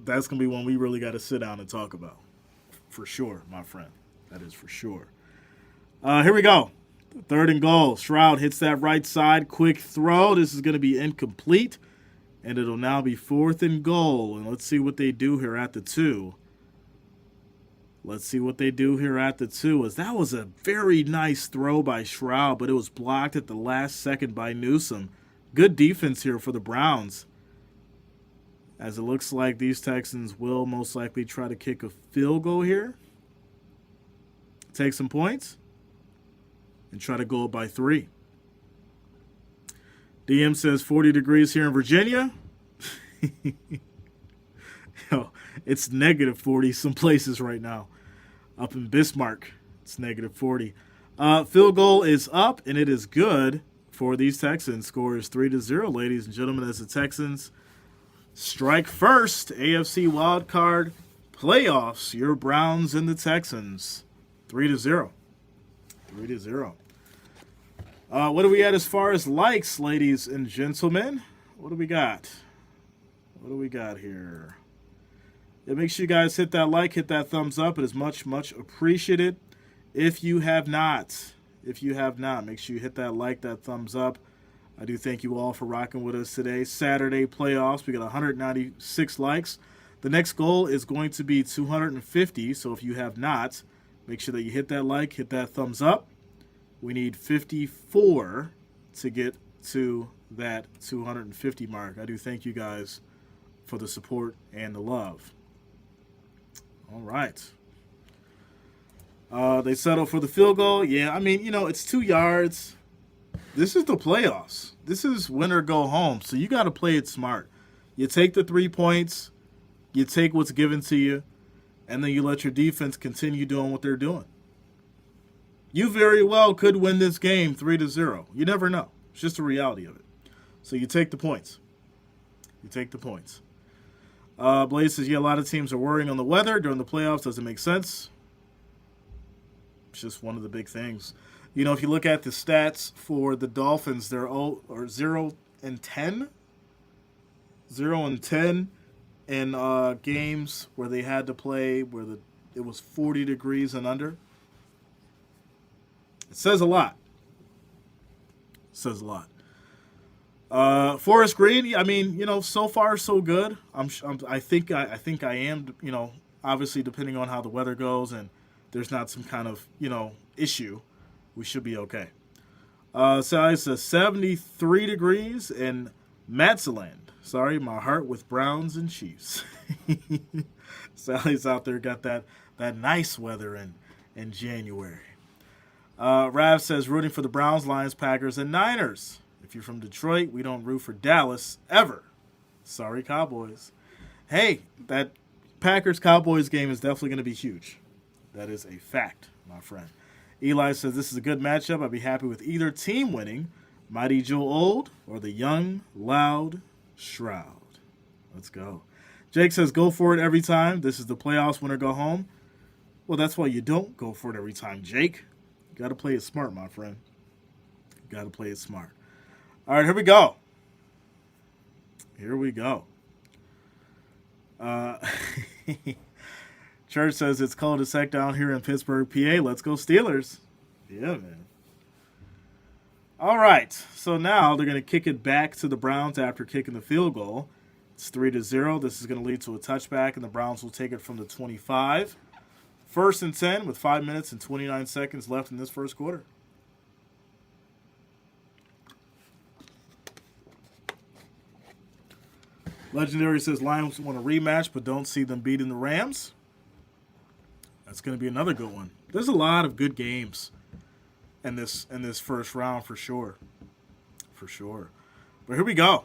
that's going to be one we really got to sit down and talk about. For sure, my friend. That is for sure. Here we go. 3rd and goal. Stroud hits that right side. Quick throw. This is going to be incomplete. And it'll now be 4th and goal. And let's see what they do here at the 2. As that was a very nice throw by Stroud, but it was blocked at the last second by Newsome. Good defense here for the Browns. As it looks like these Texans will most likely try to kick a field goal here. Take some points. And try to go up by 3. DM says 40 degrees here in Virginia. Yo, it's negative 40 some places right now. Up in Bismarck, it's negative 40. Field goal is up, and it is good for these Texans. Score is 3-0, ladies and gentlemen, as the Texans strike first. AFC Wildcard playoffs. Your Browns and the Texans. 3-0. 3-0. What do we got as far as likes, ladies and gentlemen? What do we got? Here? Yeah, make sure you guys hit that like, hit that thumbs up. It is much, much appreciated. If you have not, make sure you hit that like, that thumbs up. I do thank you all for rocking with us today. Saturday playoffs, we got 196 likes. The next goal is going to be 250, so if you have not, make sure that you hit that like, hit that thumbs up. We need 54 to get to that 250 mark. I do thank you guys for the support and the love. All right. They settle for the field goal. Yeah, I mean, it's 2 yards. This is the playoffs. This is win or go home, so you got to play it smart. You take the 3 points, you take what's given to you, and then you let your defense continue doing what they're doing. You very well could win this game 3-0. You never know. It's just the reality of it. So you take the points. Blaze says, yeah, a lot of teams are worrying on the weather during the playoffs. Doesn't make sense. It's just one of the big things. You know, if you look at the stats for the Dolphins, they're 0-10. 0-10 in games where they had to play where it was 40 degrees and under. It says a lot. It says a lot. Forest Green, I mean, you know, so far so good. I think I am, you know, obviously depending on how the weather goes and there's not some kind of, you know, issue, we should be okay. So it's 73 degrees in Matzeland. Sorry, my heart with Browns and Chiefs. Sally's out there got that nice weather in January. Rav says rooting for the Browns, Lions, Packers, and Niners. If you're from Detroit, we don't root for Dallas ever. Sorry, Cowboys. Hey, that Packers-Cowboys game is definitely going to be huge. That is a fact, my friend. Eli says this is a good matchup. I'd be happy with either team winning. Mighty Joe Old or the young, loud Shroud. Let's go. Jake says go for it every time. This is the playoffs, win or go home. Well, that's why you don't go for it every time, Jake. You got to play it smart, my friend. You got to play it smart. All right, here we go. Here we go. Church says it's cold as heck down here in Pittsburgh, PA. Let's go Steelers. Yeah, man. All right, so now they're going to kick it back to the Browns after kicking the field goal. It's 3-0. This is going to lead to a touchback, and the Browns will take it from the 25. 1st and 10 with 5 minutes and 29 seconds left in this first quarter. Legendary says Lions want a rematch, but don't see them beating the Rams. That's going to be another good one. There's a lot of good games in this first round for sure. For sure. But here we go.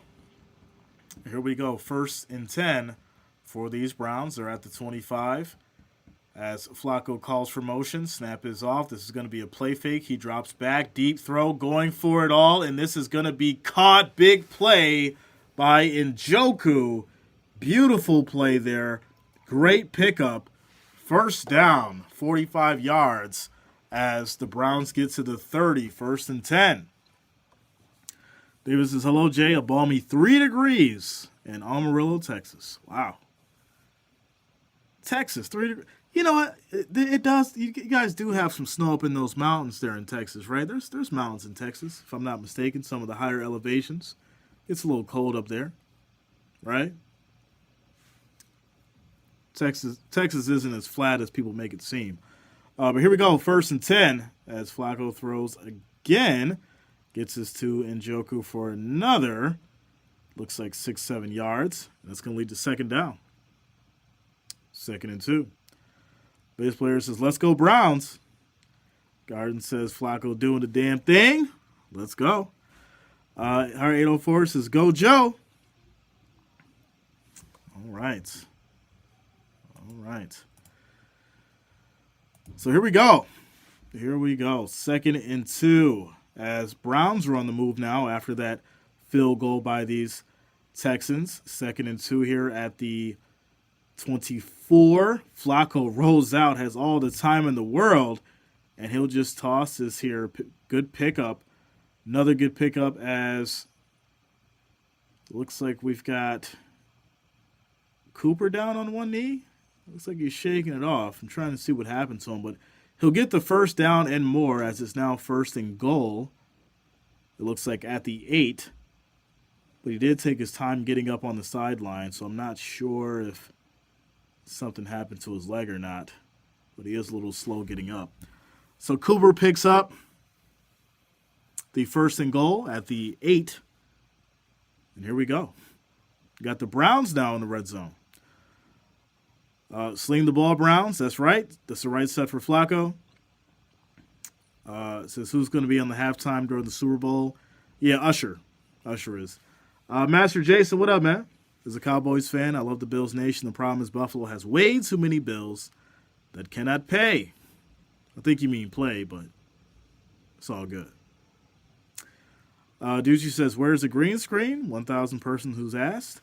Here we go. 1st and 10 for these Browns. They're at the 25. As Flacco calls for motion, snap is off. This is going to be a play fake. He drops back, deep throw, going for it all, and this is going to be caught. Big play by Njoku. Beautiful play there. Great pickup. First down, 45 yards as the Browns get to the 30, 1st and 10. Davis says, hello, Jay. A balmy 3 degrees in Amarillo, Texas. Wow. Texas, 3 degrees. You know what? It does. You guys do have some snow up in those mountains there in Texas, right? There's mountains in Texas, if I'm not mistaken. Some of the higher elevations. It's a little cold up there, right? Texas isn't as flat as people make it seem. But here we go. 1st and 10 as Flacco throws again. Gets us to Njoku for another. Looks like 6-7 yards. That's going to lead to 2nd down. 2nd and 2. Base player says, let's go Browns. Garden says, Flacco doing the damn thing. Let's go. Our 804 says, go Joe. All right. All right. So here we go. Here we go. 2nd and 2 as Browns are on the move now after that field goal by these Texans. 2nd and 2 here at the 24. Flacco rolls out, has all the time in the world, and he'll just toss this here. Good pickup. Another good pickup as looks like we've got Cooper down on one knee. Looks like he's shaking it off. I'm trying to see what happened to him, but he'll get the 1st down and more as it's now 1st and goal. It looks like at the 8, but he did take his time getting up on the sideline, so I'm not sure if something happened to his leg or not, but he is a little slow getting up. So Cooper picks up the 1st and goal at the 8, and here we go. Got the Browns now in the red zone. Sling the ball, Browns. That's right. That's the right set for Flacco. It says who's going to be on the halftime during the Super Bowl. Yeah, Usher. Usher is. Master Jason, what up, man? As a Cowboys fan, I love the Bills Nation. The problem is Buffalo has way too many bills that cannot pay. I think you mean play, but it's all good. Ducey says, where's the green screen? 1,000 person who's asked.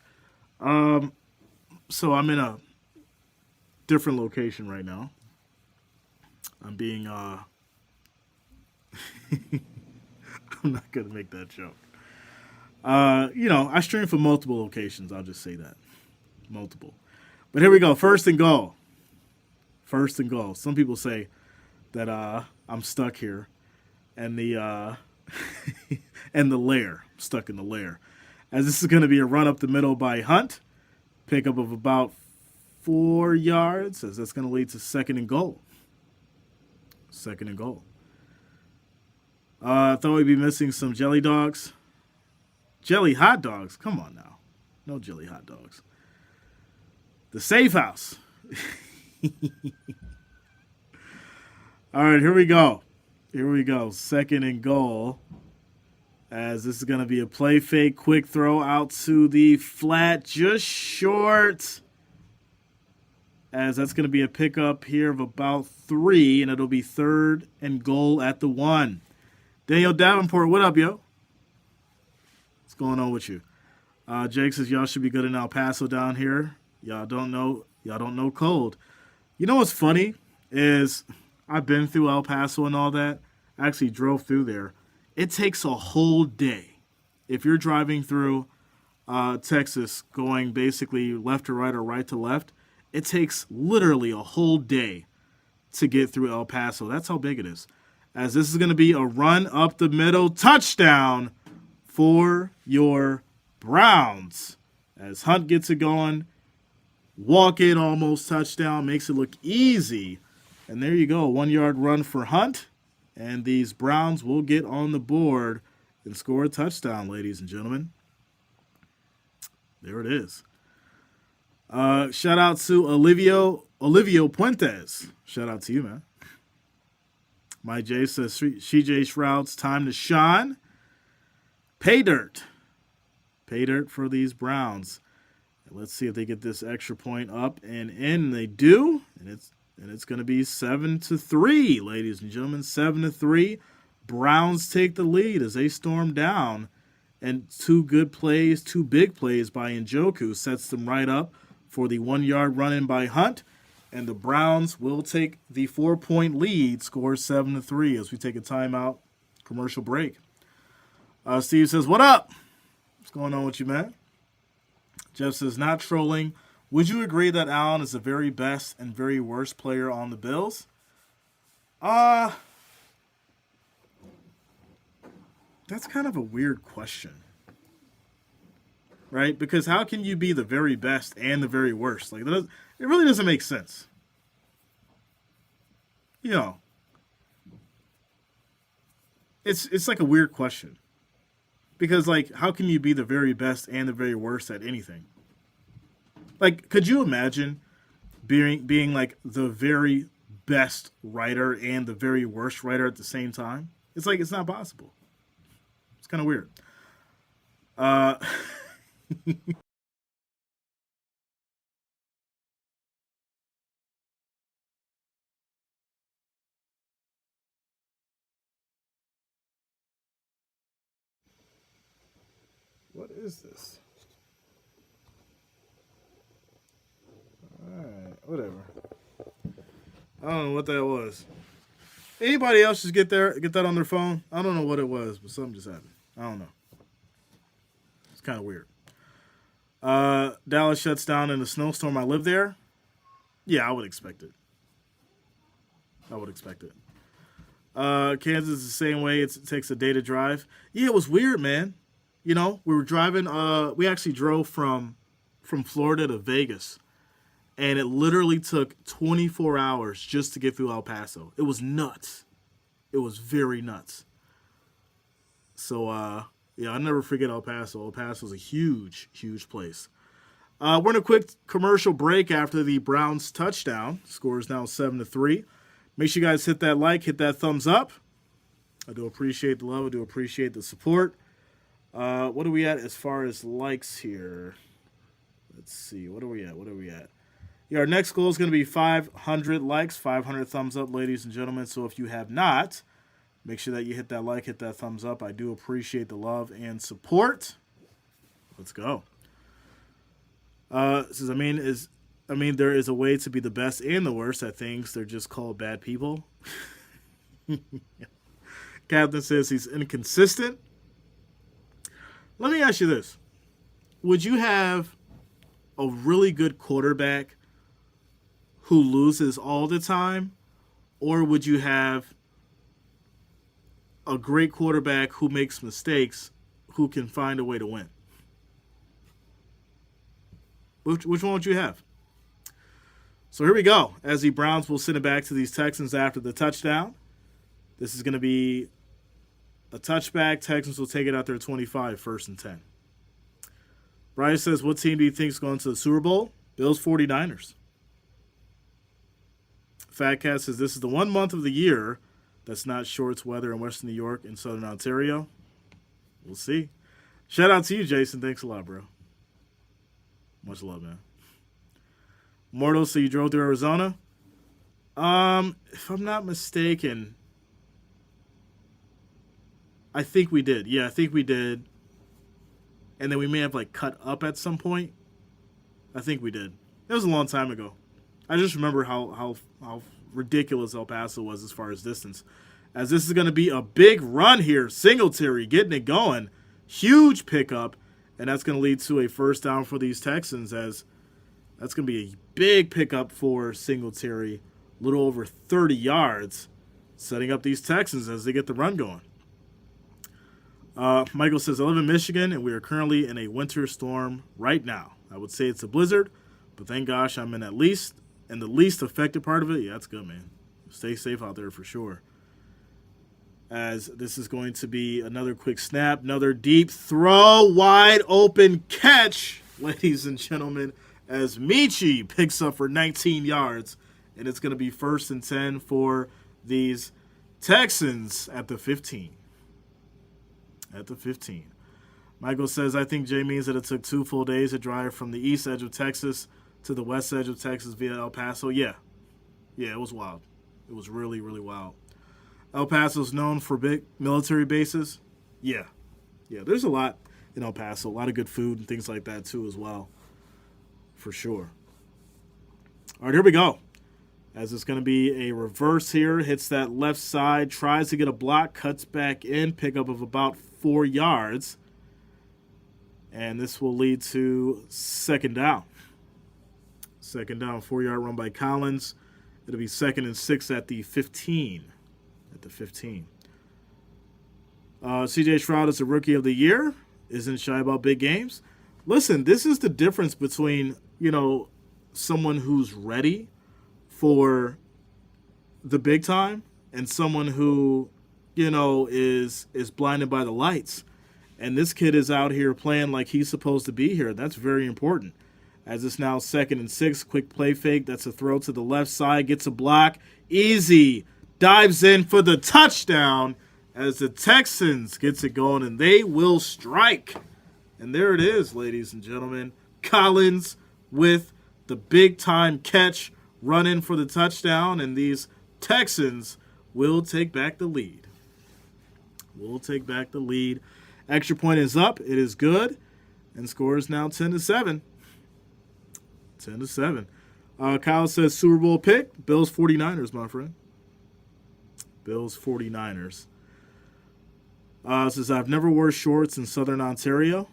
So I'm in a different location right now. I'm being I'm not gonna make that joke. I stream from multiple locations. I'll just say that. Multiple. But here we go. First and goal. First and goal. Some people say that I'm stuck here. And the and the lair. I'm stuck in the lair. As this is going to be a run up the middle by Hunt. Pickup of about 4 yards. As that's going to lead to second and goal. Second and goal. I thought we'd be missing some jelly dogs. Jelly hot dogs? Come on now. No jelly hot dogs. The safe house. All right, here we go. Here we go. Second and goal. As this is going to be a play fake, quick throw out to the flat, just short. As that's going to be a pickup here of about 3, and it'll be third and goal at the 1. Daniel Davenport, what up, yo? What's going on with you? Jake says y'all should be good in El Paso down here. Y'all don't know cold. You know what's funny is I've been through El Paso and all that. I actually drove through there. It takes a whole day. If you're driving through Texas going basically left to right or right to left, it takes literally a whole day to get through El Paso. That's how big it is. As this is going to be a run up the middle touchdown for your Browns. As Hunt gets it going, walk in almost touchdown, makes it look easy. And there you go, 1 yard run for Hunt. And these Browns will get on the board and score a touchdown, ladies and gentlemen. There it is. Shout out to Olivio Puentes. Shout out to you, man. My J says, CJ Shroud's time to shine. Pay dirt. Pay dirt for these Browns. Let's see if they get this extra point up and in. They do, and it's going to be 7-3, ladies and gentlemen. 7-3. Browns take the lead as they storm down, and 2 good plays, 2 big plays by Njoku sets them right up for the 1 yard run in by Hunt, and the Browns will take the 4-point lead, score 7-3 as we take a timeout, commercial break. Steve says, "What up? What's going on with you, man?" Jeff says, "Not trolling. Would you agree that Allen is the very best and very worst player on the Bills?" That's kind of a weird question. Right? Because how can you be the very best and the very worst? Like, it really doesn't make sense. You know. It's like a weird question. Because, like, how can you be the very best and the very worst at anything? Like, could you imagine being like the very best writer and the very worst writer at the same time? It's like, it's not possible. It's kind of weird. What is this? Alright, whatever. I don't know what that was. Anybody else just get that on their phone? I don't know what it was, but something just happened. I don't know. It's kind of weird. Dallas shuts down in a snowstorm. I live there. Yeah, I would expect it. Kansas is the same way. It takes a day to drive. Yeah, it was weird, man. You know, we were driving. We actually drove from Florida to Vegas, and it literally took 24 hours just to get through El Paso. It was nuts. It was very nuts. So, yeah, I'll never forget El Paso. El Paso is a huge, huge place. We're in a quick commercial break after the Browns touchdown. Score is now 7-3. Make sure you guys hit that like, hit that thumbs up. I do appreciate the love. I do appreciate the support. What are we at as far as likes here? Let's see. What are we at? Yeah, our next goal is going to be 500 likes, 500 thumbs up, ladies and gentlemen. So if you have not, make sure that you hit that like, hit that thumbs up. I do appreciate the love and support. Let's go. Says, there is a way to be the best and the worst at things. They're just called bad people. Captain says he's inconsistent. Let me ask you this. Would you have a really good quarterback who loses all the time? Or would you have a great quarterback who makes mistakes who can find a way to win? Which one would you have? So here we go. As the Browns will send it back to these Texans after the touchdown. This is going to be a touchback. Texans will take it out there 25, 1st and 10. Bryce says, what team do you think is going to the Super Bowl? Bills 49ers. Fat Cat says, this is the 1 month of the year that's not shorts weather in Western New York and Southern Ontario. We'll see. Shout out to you, Jason. Thanks a lot, bro. Much love, man. Mortal, so you drove to Arizona? If I'm not mistaken, I think we did. Yeah, I think we did. And then we may have cut up at some point. I think we did. It was a long time ago. I just remember how ridiculous El Paso was as far as distance. As this is going to be a big run here. Singletary getting it going. Huge pickup. And that's going to lead to a first down for these Texans, as that's going to be a big pickup for Singletary. A little over 30 yards, setting up these Texans as they get the run going. Michael says, I live in Michigan, and we are currently in a winter storm right now. I would say it's a blizzard, but thank gosh I'm in the least affected part of it. Yeah, that's good, man. Stay safe out there for sure. As this is going to be another quick snap, another deep throw, wide open catch, ladies and gentlemen, as Michi picks up for 19 yards, and it's going to be 1st and 10 for these Texans at the 15. At the 15. Michael says, I think Jay means that it took 2 full days to drive from the east edge of Texas to the west edge of Texas via El Paso. Yeah, it was wild. It was really, really wild. El Paso is known for big military bases. Yeah, there's a lot in El Paso. A lot of good food and things like that, too, as well. For sure. All right, here we go. As it's going to be a reverse here. Hits that left side. Tries to get a block. Cuts back in. Pickup of about 4 yards. And this will lead to 2nd down. 2nd down, 4-yard run by Collins. It'll be 2nd and 6 at the 15. At the 15. CJ Stroud is the rookie of the year. Isn't shy about big games. Listen, this is the difference between, someone who's ready for the big time and someone who, is blinded by the lights. And this kid is out here playing like he's supposed to be here. That's very important. As it's now 2nd and 6, quick play fake. That's a throw to the left side. Gets a block. Easy. Dives in for the touchdown as the Texans gets it going, and they will strike. And there it is, ladies and gentlemen. Collins with the big-time catch, running for the touchdown, and these Texans will take back the lead. Extra point is up. It is good. And score is now 10-7. 10-7. Kyle says Super Bowl pick. Bills 49ers, my friend. Bills 49ers. Says, I've never wore shorts in Southern Ontario.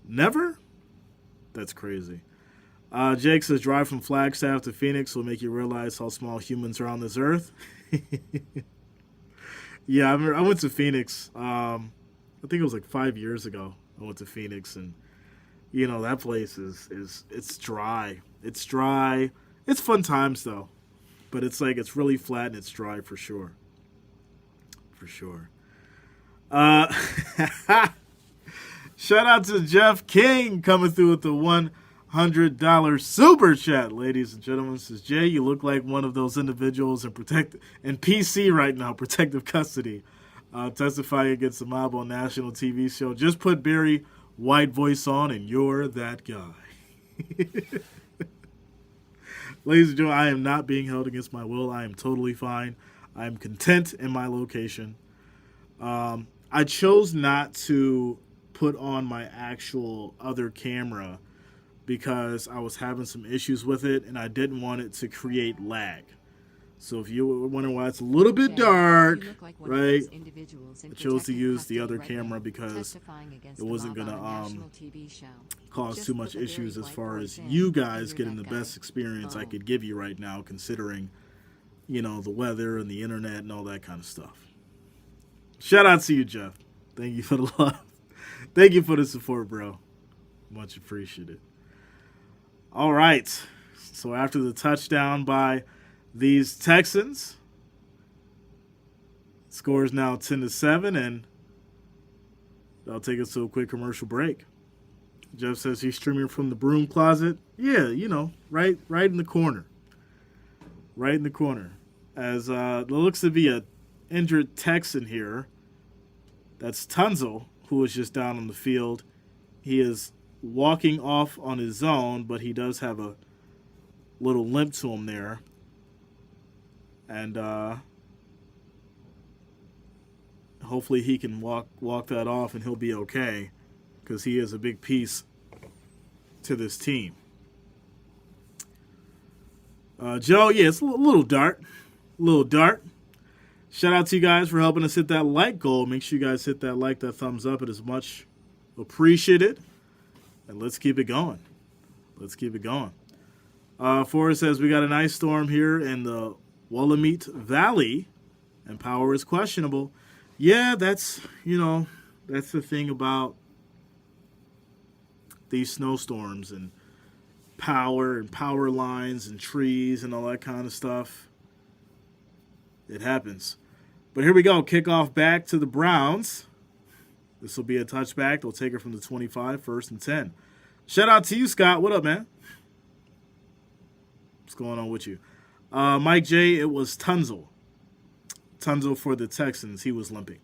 Never? That's crazy. Jake says, drive from Flagstaff to Phoenix will make you realize how small humans are on this earth. Yeah, I went to Phoenix. I think it was 5 years ago. I went to Phoenix, and that place it's dry. It's dry. It's fun times though, but it's really flat and it's dry for sure. For sure. Shout out to Jeff King coming through with the $100 super chat, ladies and gentlemen. Says, Jay, you look like one of those individuals in PC right now, protective custody, testifying against the mob on national TV show. Just put Barry White voice on and you're that guy. Ladies and gentlemen, I am not being held against my will. I am totally fine. I am content in my location. I chose not to put on my actual other camera because I was having some issues with it, and I didn't want it to create lag. So if you were wondering why it's a little bit dark, right, I chose to use the other camera because it wasn't going to cause too much issues as far as you guys getting the best experience I could give you right now, considering, you know, the weather and the internet and all that kind of stuff. Shout out to you, Jeff. Thank you for the love. Thank you for the support, bro. Much appreciated. All right. So after the touchdown by these Texans, score is now 10-7, and that'll take us to a quick commercial break. Jeff says he's streaming from the broom closet. Yeah, you know, right in the corner. Right in the corner. As there looks to be a injured Texan here. That's Tunzel, who is just down on the field. He is walking off on his own, but he does have a little limp to him there. And hopefully he can walk that off and he'll be okay, because he is a big piece to this team. Joe, yeah, it's a little dark. A little dark. Shout out to you guys for helping us hit that like goal. Make sure you guys hit that like, that thumbs up. It is much appreciated. And let's keep it going. Let's keep it going. Forrest says we got an ice storm here in the Willamette Valley, and power is questionable. Yeah, that's the thing about these snowstorms and power lines and trees and all that kind of stuff. It happens. But here we go. Kickoff back to the Browns. This will be a touchback. They'll take it from the 25, 1st and 10. Shout out to you, Scott. What up, man? What's going on with you? Mike J, it was Tunzel. Tunzel for the Texans. He was limping.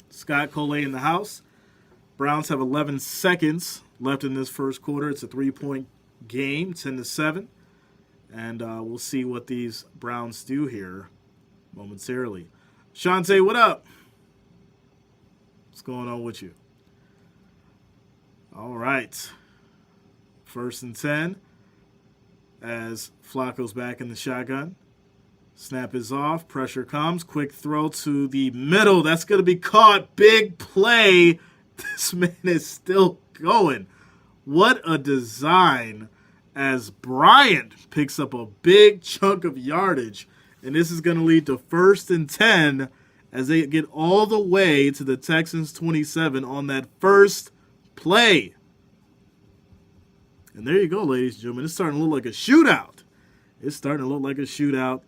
Scott Coley in the house. Browns have 11 seconds left in this first quarter. It's a 3-point game, 10-7. And we'll see what these Browns do here momentarily. Shante, what up? What's going on with you? All right. 1st and 10 as Flacco's back in the shotgun. Snap is off. Pressure comes. Quick throw to the middle. That's going to be caught. Big play. This man is still going. What a design, as Bryant picks up a big chunk of yardage. And this is going to lead to 1st and 10 as they get all the way to the Texans 27 on that first play. And there you go, ladies and gentlemen. It's starting to look like a shootout. It's starting to look like a shootout.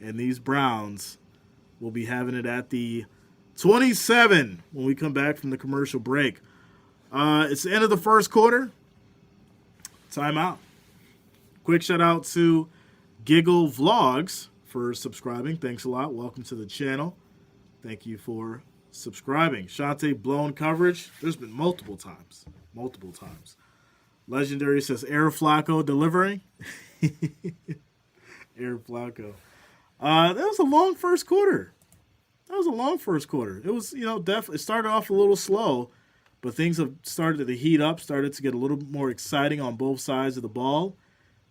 And these Browns will be having it at the 27 when we come back from the commercial break. It's the end of the first quarter. Timeout. Quick shout out to Giggle Vlogs for subscribing. Thanks a lot. Welcome to the channel. Thank you for subscribing. Shante, blown coverage. There's been multiple times. Multiple times. Legendary says Air Flacco delivering. Air Flacco. That was a long first quarter. It was, definitely, it started off a little slow, but things have started to heat up, started to get a little more exciting on both sides of the ball.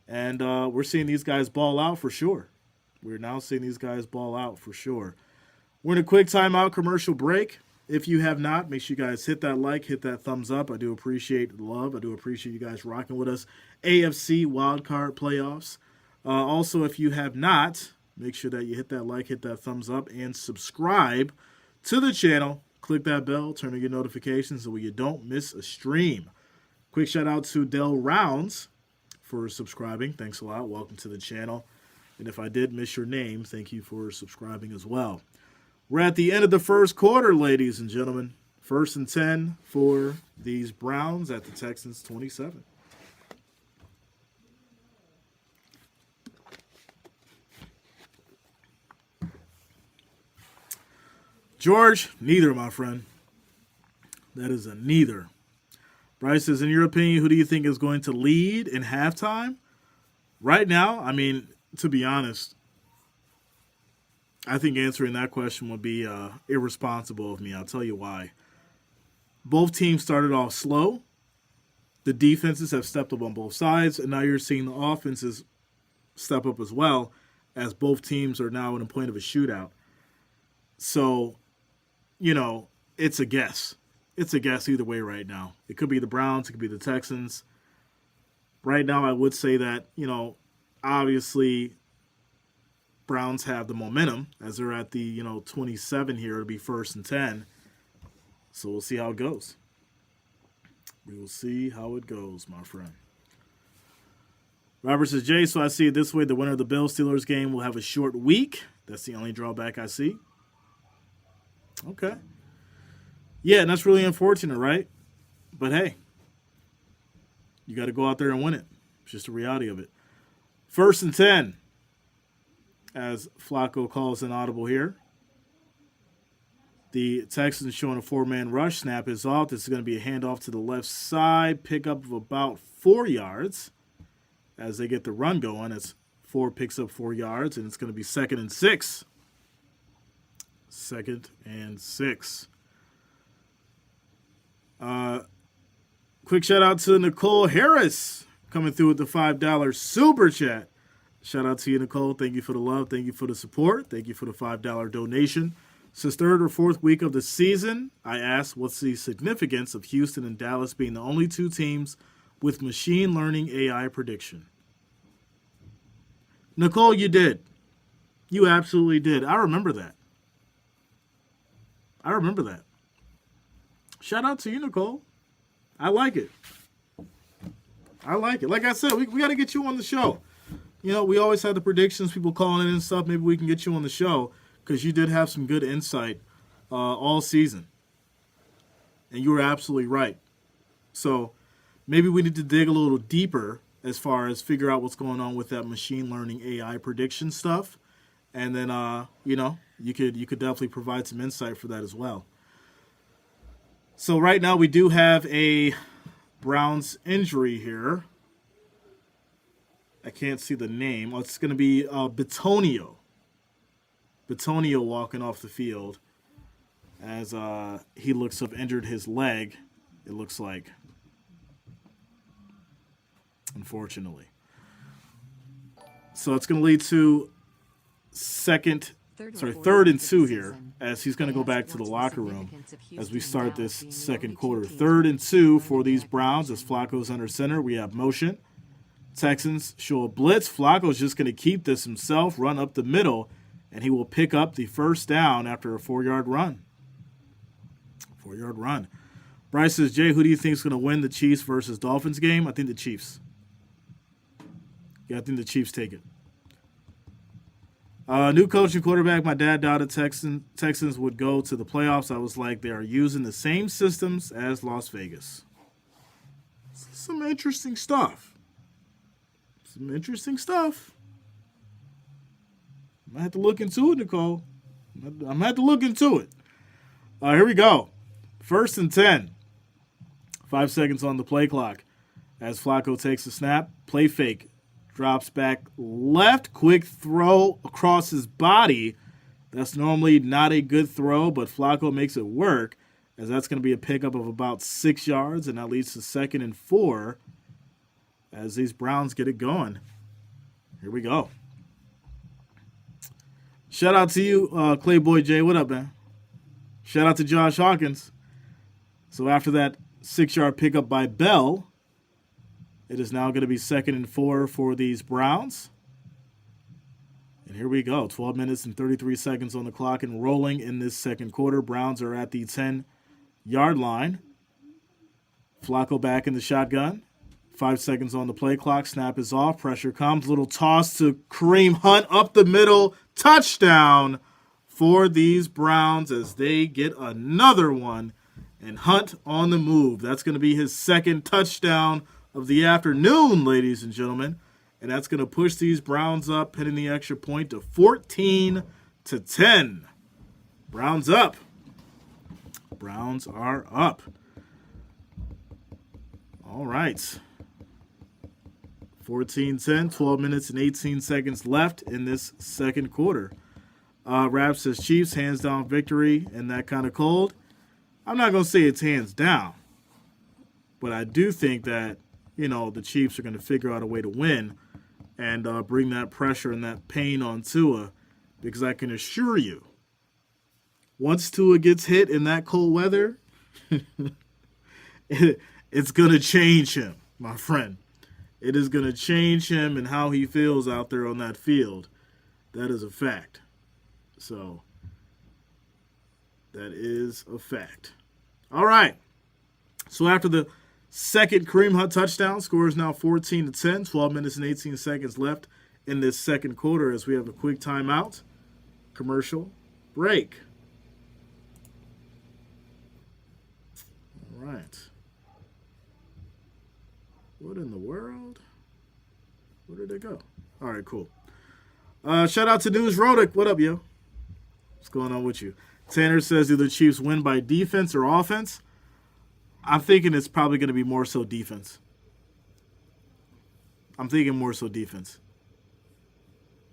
And we're seeing these guys ball out for sure. We're now seeing these guys ball out for sure. We're in a quick timeout commercial break. If you have not, make sure you guys hit that like, hit that thumbs up. I do appreciate the love. I do appreciate you guys rocking with us. AFC Wildcard playoffs. Also, if you have not, make sure that you hit that like, hit that thumbs up, and subscribe to the channel. Click that bell, turn on your notifications so you don't miss a stream. Quick shout out to Del Rounds for subscribing. Thanks a lot. Welcome to the channel. And if I did miss your name, thank you for subscribing as well. We're at the end of the first quarter, ladies and gentlemen. 1st and 10 for these Browns at the Texans 27. George, neither, my friend. That is a neither. Bryce says, in your opinion, who do you think is going to lead in halftime? Right now, I mean, to be honest, I think answering that question would be irresponsible of me. I'll tell you why. Both teams started off slow, the defenses have stepped up on both sides, and now you're seeing the offenses step up as well, as both teams are now at a point of a shootout. So, it's a guess. It's a guess either way right now. It could be the Browns. It could be the Texans. Right now, I would say that, obviously Browns have the momentum as they're at the, 27 here. It'll be 1st and 10. So we'll see how it goes. We will see how it goes, my friend. Robert says, Jay, so I see it this way. The winner of the Bills-Steelers game will have a short week. That's the only drawback I see. Okay. Yeah, and that's really unfortunate, right? But hey, you got to go out there and win it. It's just the reality of it. 1st and 10, as Flacco calls an audible here. The Texans showing a 4-man rush. Snap is off. This is going to be a handoff to the left side. Pickup of about 4 yards as they get the run going. It's 4 picks up 4 yards, and it's going to be 2nd and 6. 2nd and 6. Quick shout out to Nicole Harris coming through with the $5 super chat. Shout out to you, Nicole. Thank you for the love. Thank you for the support. Thank you for the $5 donation. Since 3rd or 4th week of the season, I asked what's the significance of Houston and Dallas being the only 2 teams with machine learning AI prediction. Nicole, you did. You absolutely did. I remember that. Shout out to you, Nicole. I like it. Like I said, we got to get you on the show. We always have the predictions, people calling in and stuff. Maybe we can get you on the show because you did have some good insight all season. And you were absolutely right. So maybe we need to dig a little deeper as far as figure out what's going on with that machine learning AI prediction stuff. And then, you could definitely provide some insight for that as well. So right now we do have a Browns injury here. I can't see the name. Oh, it's going to be Bitonio. Bitonio walking off the field as he looks to have injured his leg, it looks like. Unfortunately. So it's going to lead to 3rd and 2 here, as he's going to go back to the locker room as we start this second quarter. 3rd and 2 for these Browns as Flacco's under center. We have motion. Texans show a blitz. Flacco's just going to keep this himself, run up the middle, and he will pick up the 1st down after a 4-yard run. 4-yard run. Bryce says, Jay, who do you think is going to win the Chiefs versus Dolphins game? I think the Chiefs. Yeah, I think the Chiefs take it. New coach and quarterback. My dad doubted Texans would go to the playoffs. I was like, they are using the same systems as Las Vegas. Some interesting stuff. I'm going to have to look into it, Nicole. I'm going to have to look into it. Here we go. 1st and 10. 5 seconds on the play clock as Flacco takes the snap. Play fake. Drops back left. Quick throw across his body. That's normally not a good throw, but Flacco makes it work as that's going to be a pickup of about 6 yards, and that leads to 2nd and 4 as these Browns get it going. Here we go. Shout out to you, Clayboy J. What up, man? Shout out to Josh Hawkins. So after that 6-yard pickup by Bell, it is now going to be 2nd and 4 for these Browns. And here we go. 12 minutes and 33 seconds on the clock and rolling in this second quarter. Browns are at the 10-yard line. Flacco back in the shotgun. 5 seconds on the play clock. Snap is off. Pressure comes. Little toss to Kareem Hunt up the middle. Touchdown for these Browns as they get another one. And Hunt on the move. That's going to be his 2nd touchdown of the afternoon, ladies and gentlemen. And that's going to push these Browns up, hitting the extra point to 14-10. Browns up. Browns are up. All right. 14-10, 12 minutes and 18 seconds left in this second quarter. Rap says Chiefs, hands down victory in that kind of cold. I'm not going to say it's hands down, But I do think that, the Chiefs are going to figure out a way to win and bring that pressure and that pain on Tua, because I can assure you, once Tua gets hit in that cold weather, it's going to change him, my friend. It is going to change him and how he feels out there on that field. That is a fact. So, that is a fact. All right. So, after the second Kareem Hunt touchdown, score is now 14-10, 12 minutes and 18 seconds left in this second quarter as we have a quick timeout, commercial break. All right. What in the world? Where did it go? All right, cool. Shout out to News Rodick. What up, yo? What's going on with you? Tanner says, do the Chiefs win by defense or offense? I'm thinking it's probably going to be more so defense. I'm thinking more so defense.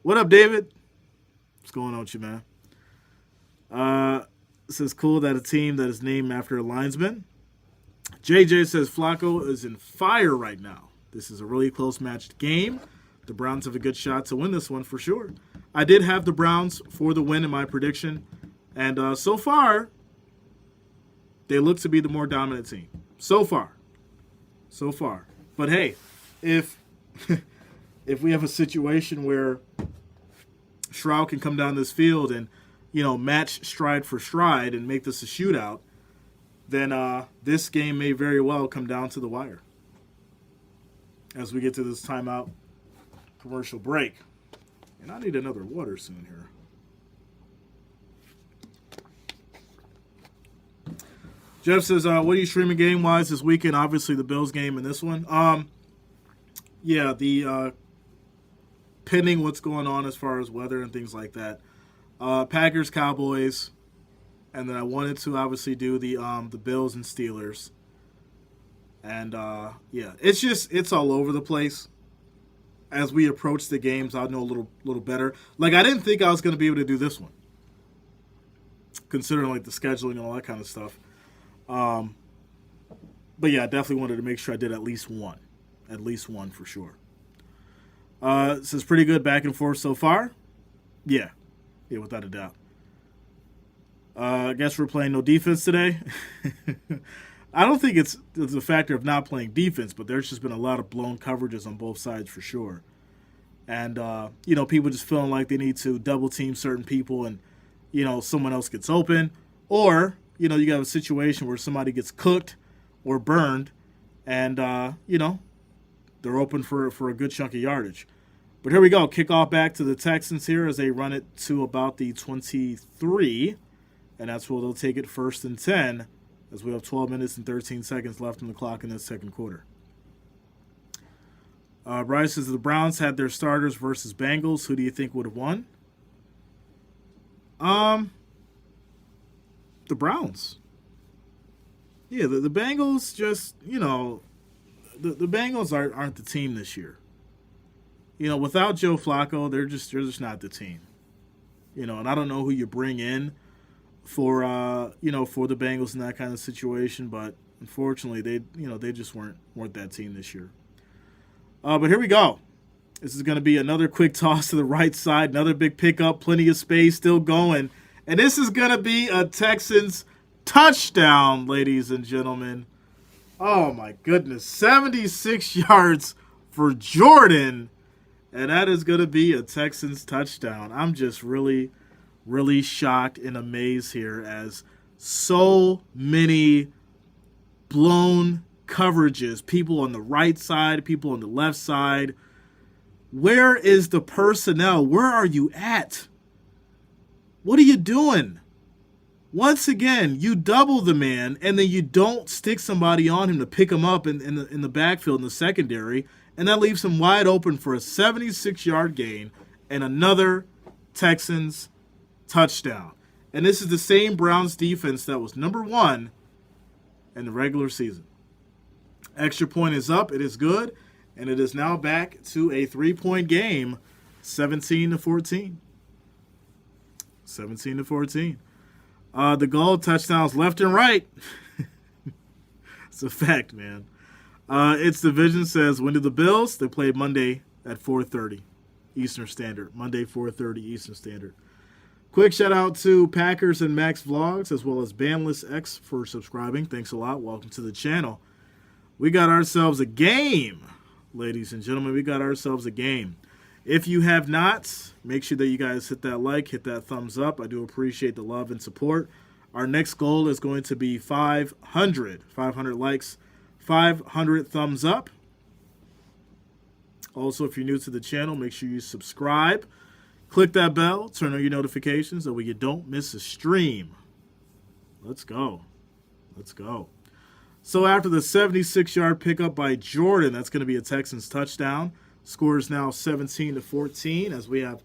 What up, David? What's going on with you, man? It says, cool that a team that is named after a linesman. JJ says, Flacco is in fire right now. This is a really close matched game. The Browns have a good shot to win this one for sure. I did have the Browns for the win in my prediction. And so far, they look to be the more dominant team. So far. But hey, if if we have a situation where Stroud can come down this field and, match stride for stride and make this a shootout, then this game may very well come down to the wire as we get to this timeout commercial break. And I need another water soon here. Jeff says, what are you streaming game-wise this weekend? Obviously, the Bills game and this one. Pending what's going on as far as weather and things like that. Packers, Cowboys, and then I wanted to obviously do the Bills and Steelers. And, it's all over the place. As we approach the games, I'll know a little better. Like, I didn't think I was going to be able to do this one, considering, like, the scheduling and all that kind of stuff. But yeah, I definitely wanted to make sure I did at least one for sure. It says pretty good back and forth so far. Yeah, without a doubt. I guess we're playing no defense today. I don't think it's a factor of not playing defense, but there's just been a lot of blown coverages on both sides for sure. And, people just feeling like they need to double team certain people and, someone else gets open. Or, you have a situation where somebody gets cooked or burned and, they're open for a good chunk of yardage. But here we go. Kickoff back to the Texans here as they run it to about the 23. And that's where they'll take it 1st and 10 as we have 12 minutes and 13 seconds left on the clock in this second quarter. Bryce says the Browns had their starters versus Bengals. Who do you think would have won? The Browns. Yeah, the Bengals just, the Bengals aren't the team this year. Without Joe Flacco, they're just not the team. And I don't know who you bring in for the Bengals in that kind of situation, but unfortunately they just weren't that team this year. But here we go. This is going to be another quick toss to the right side, another big pickup, plenty of space still going. And this is going to be a Texans touchdown, ladies and gentlemen. Oh my goodness, 76 yards for Jordan. And that is going to be a Texans touchdown. I'm just really, really shocked and amazed here as so many blown coverages. People on the right side, people on the left side. Where is the personnel? Where are you at? What are you doing? Once again, you double the man, and then you don't stick somebody on him to pick him up in the backfield in the secondary, and that leaves him wide open for a 76-yard gain and another Texans touchdown. And this is the same Browns defense that was number 1 in the regular season. Extra point is up. It is good. And it is now back to a 3-point game, 17-14. 17-14. The goal touchdowns left and right. It's a fact, man. Its Division says, when do the Bills? They play Monday at 4:30 Eastern Standard. Monday, 4:30 Eastern Standard. Quick shout out to Packers and Max Vlogs, as well as Bandless X for subscribing. Thanks a lot. Welcome to the channel. We got ourselves a game, ladies and gentlemen. We got ourselves a game. If you have not, make sure that you guys hit that like, hit that thumbs up. I do appreciate the love and support. Our next goal is going to be 500 likes, 500 thumbs up. Also, if you're new to the channel, make sure you subscribe. Click that bell, turn on your notifications so you don't miss a stream. Let's go. Let's go. So after the 76-yard pickup by Jordan, that's going to be a Texans touchdown. Score is now 17-14 as we have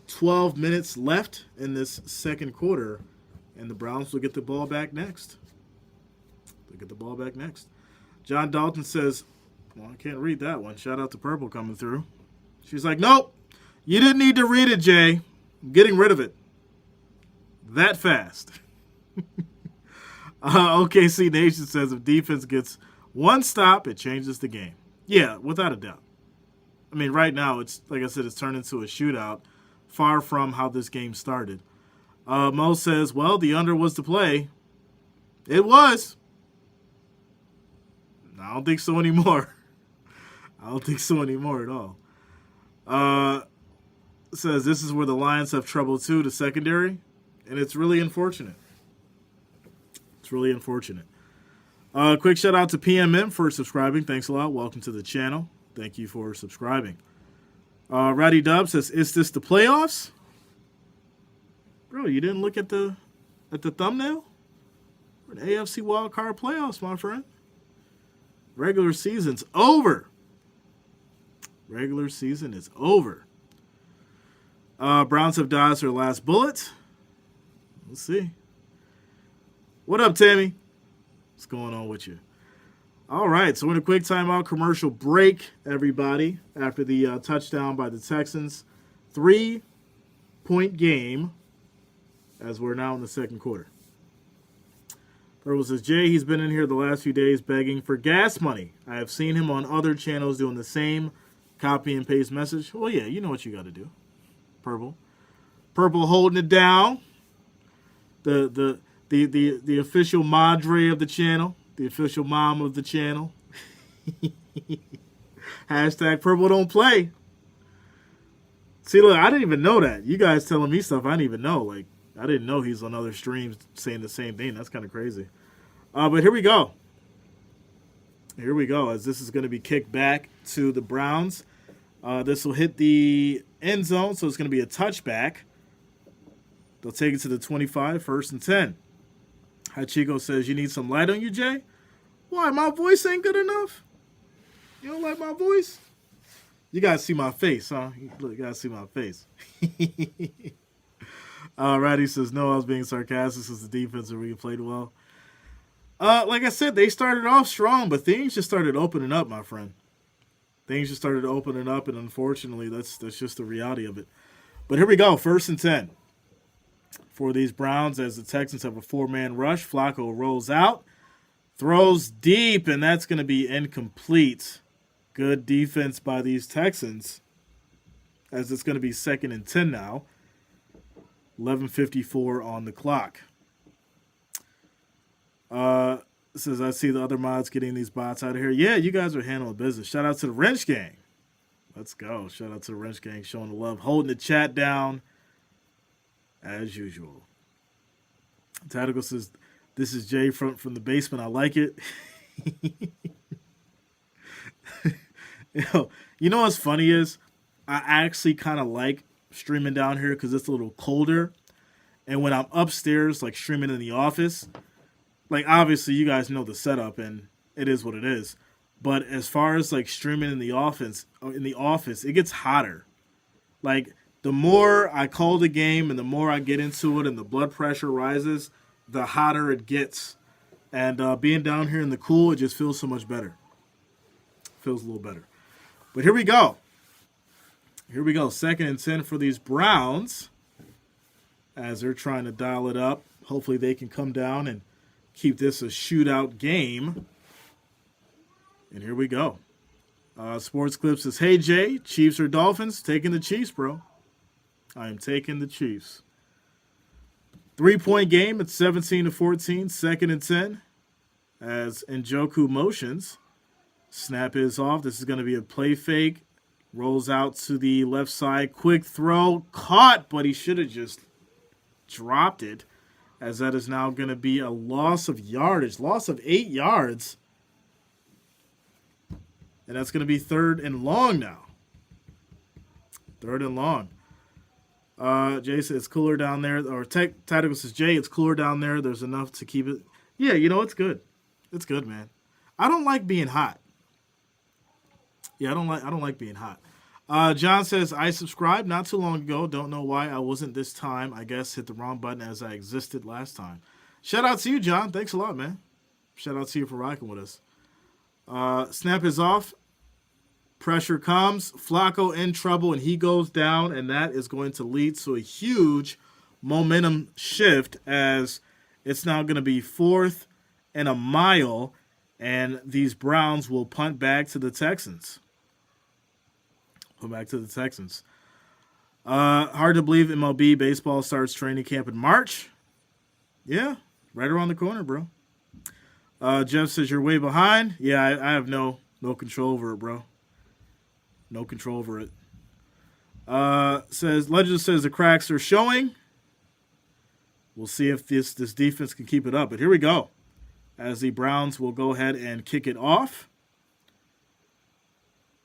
12 minutes left in this second quarter. And the Browns will get the ball back next. They'll get the ball back next. John Dalton says, well, I can't read that one. Shout out to Purple coming through. She's like, nope, you didn't need to read it, Jay. I'm getting rid of it. That fast. OKC Nation says if defense gets one stop, it changes the game. Yeah, without a doubt. I mean, right now, it's like I said, it's turned into a shootout, far from how this game started. Mo says, well, the under was the play. It was. I don't think so anymore. I don't think so anymore at all. Says this is where the Lions have trouble too, the secondary, and it's really unfortunate. It's really unfortunate. Quick shout out to PMM for subscribing. Thanks a lot. Welcome to the channel. Thank you for subscribing. Ratty Dub says, is this the playoffs? Bro, you didn't look at the thumbnail? We're in AFC Wildcard playoffs, my friend. Regular season's over. Regular season is over. Browns have dodged their last bullet. Let's see. What up, Tammy? What's going on with you? All right, so we're in a quick timeout commercial break, everybody, after the touchdown by the Texans. 3-point game as we're now in the second quarter. Purple says, Jay, he's been in here the last few days begging for gas money. I have seen him on other channels doing the same copy and paste message. Well, yeah, you know what you got to do. Purple holding it down. The official madre of the channel. The official mom of the channel. Hashtag Purple don't play. See, look, I didn't even know that. You guys telling me stuff I didn't even know. Like, I didn't know he's on other streams saying the same thing. That's kind of crazy. But here we go. Here we go, as this is going to be kicked back to the Browns. This will hit the end zone, so it's going to be a touchback. They'll take it to the 25, 1st and 10. Hachiko says, you need some light on you, Jay? Why, my voice ain't good enough? You don't like my voice? You got to see my face, huh? Look, you got to see my face. Ratty says, no, I was being sarcastic since the defense really played well. Like I said, they started off strong, but things just started opening up, my friend. Things just started opening up, and unfortunately, that's just the reality of it. But here we go, 1st and 10 for these Browns as the Texans have a 4-man rush. Flacco rolls out, throws deep, and that's going to be incomplete. Good defense by these Texans as it's going to be 2nd and 10 now. 11:54 on the clock. Says, I see the other mods getting these bots out of here. Yeah, you guys are handling business. Shout out to the Wrench Gang. Let's go. Shout out to the Wrench Gang showing the love. Holding the chat down as usual. Tactical says, this is Jay from the basement. I like it. You know what's funny is I actually kind of like streaming down here because it's a little colder. And when I'm upstairs, like streaming in the office, like obviously you guys know the setup and it is what it is. But as far as like streaming in the office, it gets hotter. Like the more I call the game and the more I get into it and the blood pressure rises, the hotter it gets. And being down here in the cool, it just feels so much better. Feels a little better. But here we go. Here we go. 2nd and 10 for these Browns as they're trying to dial it up. Hopefully they can come down and keep this a shootout game. And here we go. Sports Clip says, hey, Jay, Chiefs or Dolphins? Taking the Chiefs, bro. I am taking the Chiefs. 3-point game at 17-14, second and 10. As Njoku motions. Snap is off. This is going to be a play fake. Rolls out to the left side. Quick throw. Caught, but he should have just dropped it. As that is now going to be a loss of yardage. Loss of 8 yards. And that's going to be 3rd and long now. 3rd and long. Jay says it's cooler down there. Or Tactical says, Jay, it's cooler down there. There's enough to keep it. Yeah, it's good. It's good, man. I don't like being hot. Yeah, I don't like being hot. John says, I subscribed not too long ago. Don't know why I wasn't this time. I guess hit the wrong button as I existed last time. Shout out to you, John. Thanks a lot, man. Shout out to you for rocking with us. Snap is off. Pressure comes. Flacco in trouble, and he goes down, and that is going to lead to a huge momentum shift as it's now going to be 4th and a mile, and these Browns will punt back to the Texans. Hard to believe MLB baseball starts training camp in March. Yeah, right around the corner, bro. Jeff says you're way behind. Yeah, I have no control over it, bro. No control over it. Legend says the cracks are showing. We'll see if this defense can keep it up. But here we go. As the Browns will go ahead and kick it off.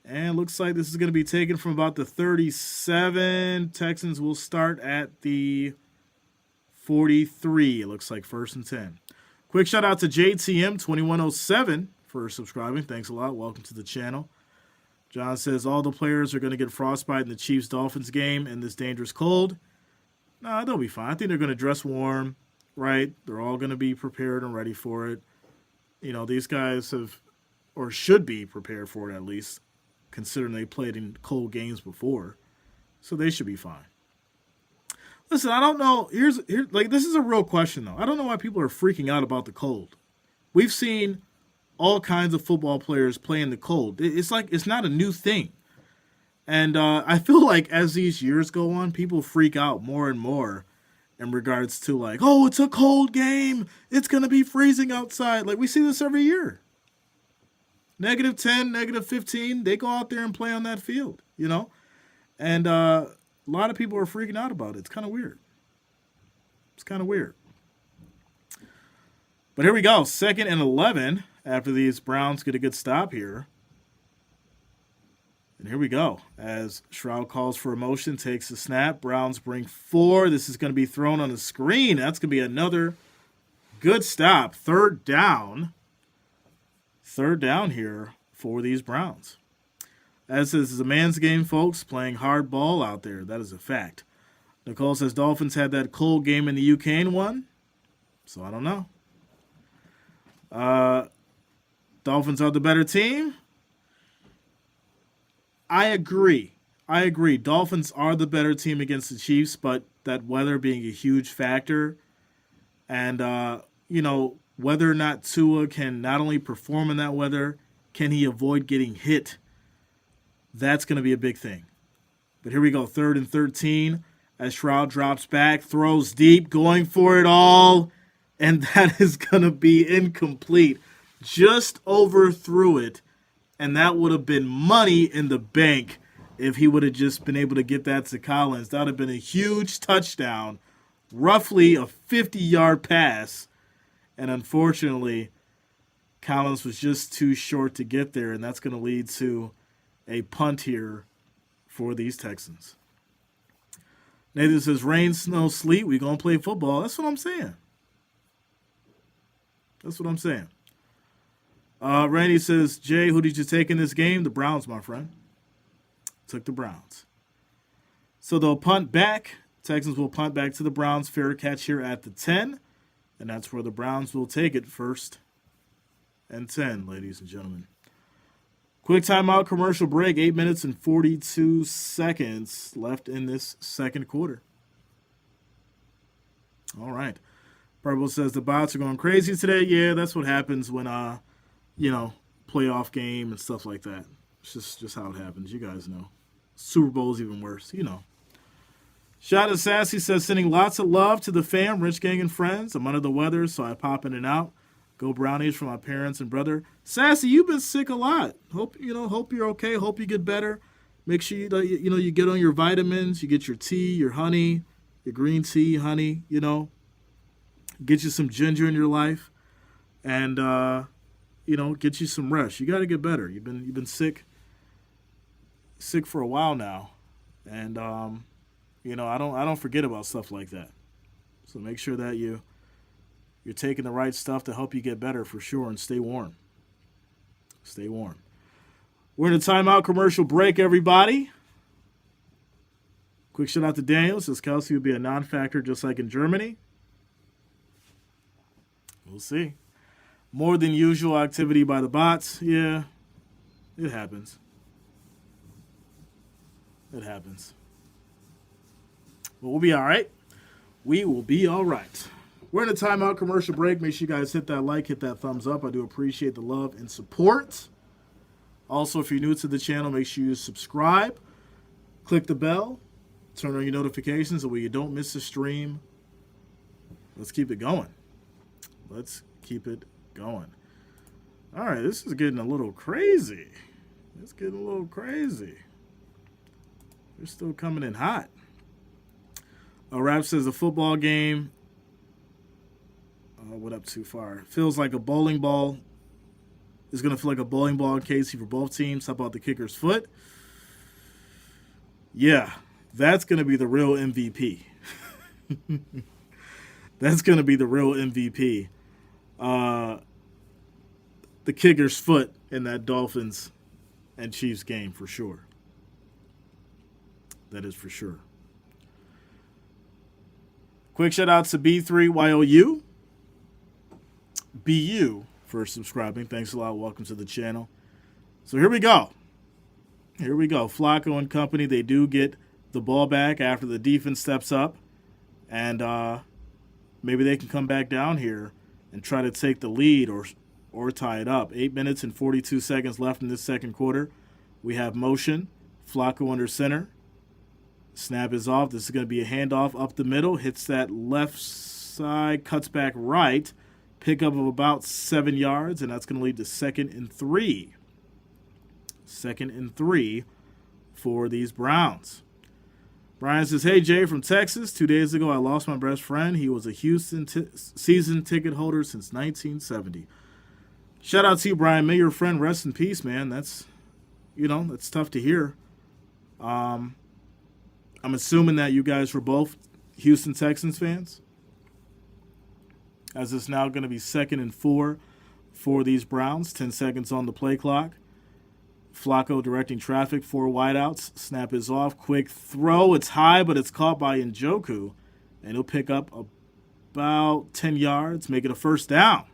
And looks like this is going to be taken from about the 37. Texans will start at the 43. It looks like 1st and 10. Quick shout out to JTM2107 for subscribing. Thanks a lot. Welcome to the channel. John says all the players are going to get frostbite in the Chiefs-Dolphins game in this dangerous cold. No, they'll be fine. I think they're going to dress warm, right? They're all going to be prepared and ready for it. These guys have, or should be prepared for it at least, considering they played in cold games before. So they should be fine. Listen, I don't know. This is a real question, though. I don't know why people are freaking out about the cold. We've seen all kinds of football players play in the cold. It's like it's not a new thing. And I feel like as these years go on, people freak out more and more in regards to like, oh, it's a cold game. It's going to be freezing outside. Like we see this every year. -10, -15, they go out there and play on that field, And a lot of people are freaking out about it. It's kind of weird. But here we go. 2nd and 11 after these Browns get a good stop here. And here we go. As Shroud calls for a motion, takes the snap. Browns bring 4. This is going to be thrown on the screen. That's going to be another good stop. 3rd down. 3rd down here for these Browns. As this is a man's game, folks, playing hard ball out there. That is a fact. Nicole says Dolphins had that cold game in the UK and won. So I don't know. Dolphins are the better team. I agree. Dolphins are the better team against the Chiefs, but that weather being a huge factor. And, whether or not Tua can not only perform in that weather, can he avoid getting hit? That's going to be a big thing. But here we go, 3rd and 13, as Shroud drops back, throws deep, going for it all, and that is going to be incomplete. Just overthrew it, and that would have been money in the bank if he would have just been able to get that to Collins. That would have been a huge touchdown, roughly a 50-yard pass. And unfortunately, Collins was just too short to get there, and that's going to lead to a punt here for these Texans. Nathan says, rain, snow, sleet, we going to play football. That's what I'm saying. Randy says, Jay, who did you take in this game? The Browns, my friend. Took the Browns. So they'll punt back. Texans will punt back to the Browns. Fair catch here at the 10. And that's where the Browns will take it, 1st and 10, ladies and gentlemen. Quick timeout, commercial break, 8 minutes and 42 seconds left in this second quarter. All right. Purple says the bots are going crazy today. Yeah, that's what happens when, playoff game and stuff like that. It's just how it happens. You guys know. Super Bowl's even worse, you know. Shout out to Sassy says, sending lots of love to the fam, Rich Gang and friends. I'm under the weather, so I pop in and out. Go Brownies for my parents and brother. Sassy, you've been sick a lot. Hope you're okay. Hope you get better. Make sure you get on your vitamins. You get your tea, your honey, your green tea, honey. Get you some ginger in your life, and get you some rest. You got to get better. You've been sick for a while now, and I don't forget about stuff like that. So make sure that you're taking the right stuff to help you get better for sure, and stay warm. Stay warm. We're in a timeout commercial break, everybody. Quick shout out to Daniel. Says Kelsey would be a non-factor just like in Germany. We'll see. More than usual activity by the bots. Yeah, it happens. It happens. But we'll be all right. We will be all right. We're in a timeout commercial break. Make sure you guys hit that like, hit that thumbs up. I do appreciate the love and support. Also, if you're new to the channel, make sure you subscribe. Click the bell. Turn on your notifications so you don't miss a stream. Let's keep it going. Let's keep it going. All right, this is getting a little crazy. It's getting a little crazy. They're still coming in hot. Rap says the football game went up too far. Feels like a bowling ball. Is going to feel like a bowling ball in Casey for both teams. How about the kicker's foot? Yeah, that's going to be the real MVP. That's going to be the real MVP. The kicker's foot in that Dolphins and Chiefs game for sure. That is for sure. Quick shout out to B3YOU. BU for subscribing. Thanks a lot. Welcome to the channel. So here we go. Here we go. Flacco and company, they do get the ball back after the defense steps up. And maybe they can come back down here and try to take the lead or tie it up. 8 minutes and 42 seconds left in this second quarter. We have motion. Flacco under center. Snap is off. This is going to be a handoff up the middle. Hits that left side. Cuts back right. Pickup of about 7 yards. And that's going to lead to 2nd and 3. 2nd and 3 for these Browns. Brian says, hey, Jay from Texas. 2 days ago, I lost my best friend. He was a Houston season ticket holder since 1970. Shout out to you, Brian. May your friend rest in peace, man. That's tough to hear. I'm assuming that you guys were both Houston Texans fans, as it's now going to be 2nd and 4 for these Browns. 10 seconds on the play clock. Flacco directing traffic, 4 wideouts. Snap is off. Quick throw. It's high, but it's caught by Njoku. And he'll pick up about 10 yards. Make it a first down.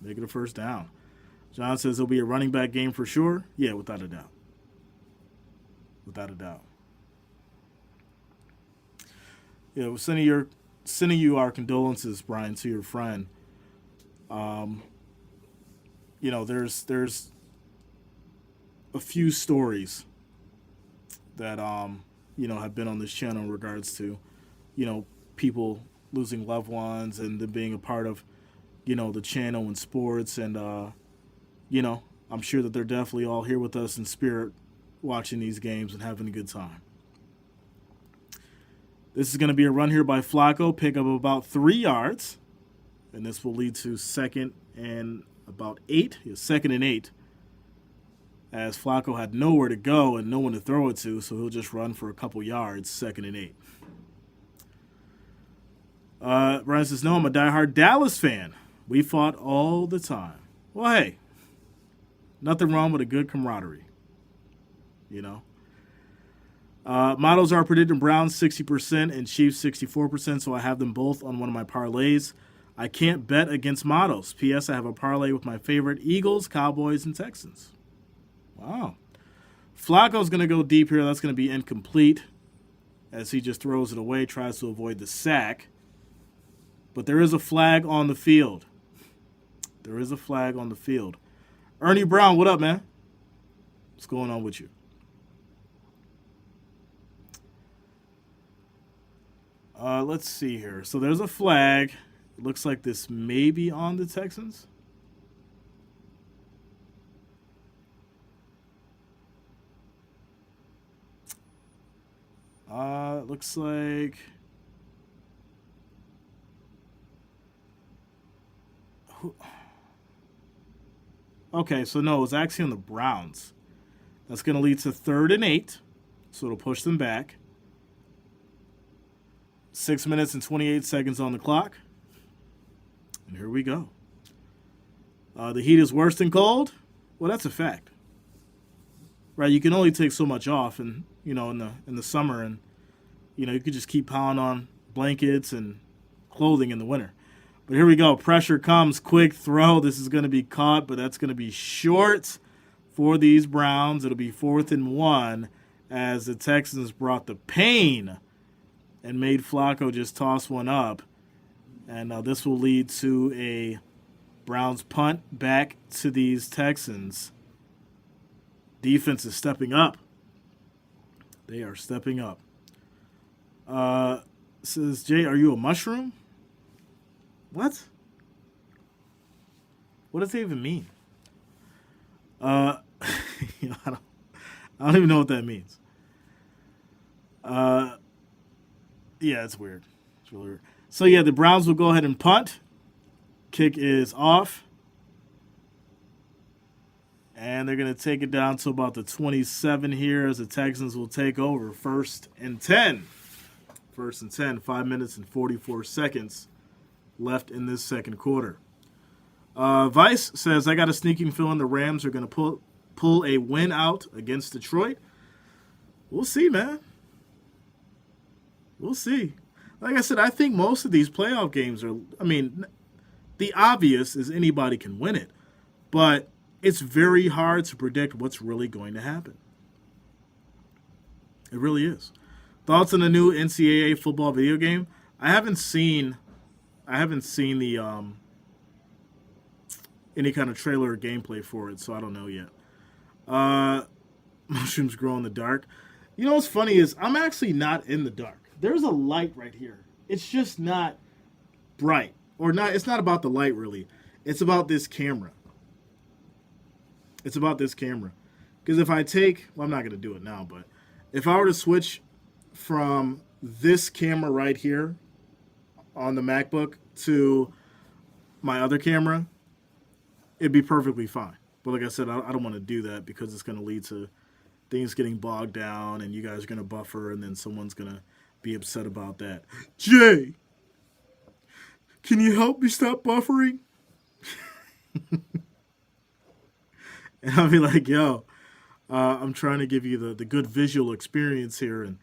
Make it a first down. John says it'll be a running back game for sure. Yeah, without a doubt. Without a doubt. Yeah, we're sending you our condolences, Brian, to your friend. There's a few stories that have been on this channel in regards to people losing loved ones and them being a part of the channel and sports, and I'm sure that they're definitely all here with us in spirit watching these games and having a good time. This is going to be a run here by Flacco, pick up about 3 yards, and this will lead to 2nd and about 8. 2nd and 8, as Flacco had nowhere to go and no one to throw it to, so he'll just run for a couple yards. 2nd and 8. Brian says, no, I'm a diehard Dallas fan. We fought all the time. Well, hey, nothing wrong with a good camaraderie, Models are predicting Browns 60% and Chiefs 64%, so I have them both on one of my parlays. I can't bet against models. P.S. I have a parlay with my favorite Eagles, Cowboys, and Texans. Wow. Flacco's going to go deep here. That's going to be incomplete as he just throws it away, tries to avoid the sack. But there is a flag on the field. There is a flag on the field. Ernie Brown, what up, man? What's going on with you? Let's see here. So there's a flag. It looks like this may be on the Texans. Looks like. Okay, so no, it's actually on the Browns. That's going to lead to 3rd and 8. So it'll push them back. 6 minutes and 28 seconds on the clock. And here we go. The heat is worse than cold. Well, that's a fact. Right, you can only take so much off, and in the summer, and you could just keep piling on blankets and clothing in the winter. But here we go. Pressure comes, quick throw. This is going to be caught, but that's going to be short for these Browns. It'll be 4th and 1 as the Texans brought the pain and made Flacco just toss one up. And this will lead to a Browns punt back to these Texans. Defense is stepping up. They are stepping up. Says, Jay, are you a mushroom? What? What does that even mean? I don't even know what that means. Yeah, it's weird. It's really weird. So, yeah, the Browns will go ahead and punt. Kick is off. And they're going to take it down to about the 27 here as the Texans will take over. 1st and 10. 1st and 10. 5 minutes and 44 seconds left in this second quarter. Vice says, I got a sneaking feeling the Rams are going to pull a win out against Detroit. We'll see, man. We'll see. Like I said, I think most of these playoff games are, the obvious is anybody can win it. But it's very hard to predict what's really going to happen. It really is. Thoughts on the new NCAA football video game? I haven't seen the any kind of trailer or gameplay for it, so I don't know yet. Mushrooms grow in the dark. You know what's funny is I'm actually not in the dark. There's a light right here. It's just not bright. Or not. It's not about the light, really. It's about this camera. It's about this camera. Because if I I'm not going to do it now, but if I were to switch from this camera right here on the MacBook to my other camera, it'd be perfectly fine. But like I said, I don't want to do that because it's going to lead to things getting bogged down and you guys are going to buffer and then someone's going to be upset about that. Jay, can you help me stop buffering? And I'll be like, yo, I'm trying to give you the good visual experience here and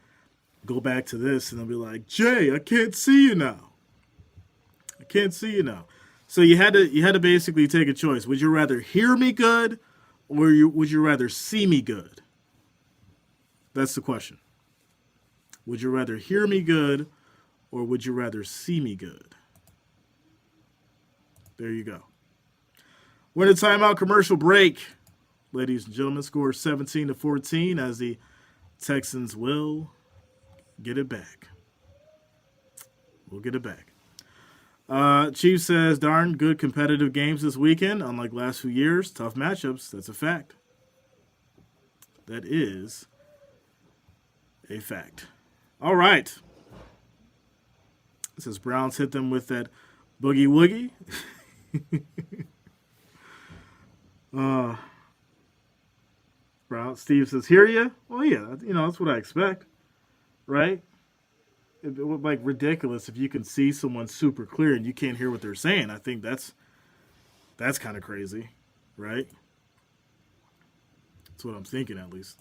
go back to this. And I'll be like, Jay, I can't see you now. I can't see you now. So you had to basically take a choice. Would you rather hear me good or would you rather see me good? That's the question. Would you rather hear me good or would you rather see me good? There you go. We're in a timeout commercial break. Ladies and gentlemen, score 17-14 as the Texans will get it back. We'll get it back. Chief says, darn good competitive games this weekend. Unlike last few years, tough matchups. That's a fact. That is a fact. All right. It says Browns hit them with that boogie woogie. Brown Steve says, hear ya? Well, yeah, that's what I expect, right? It would be ridiculous if you can see someone super clear and you can't hear what they're saying. I think that's kind of crazy, right? That's what I'm thinking, at least.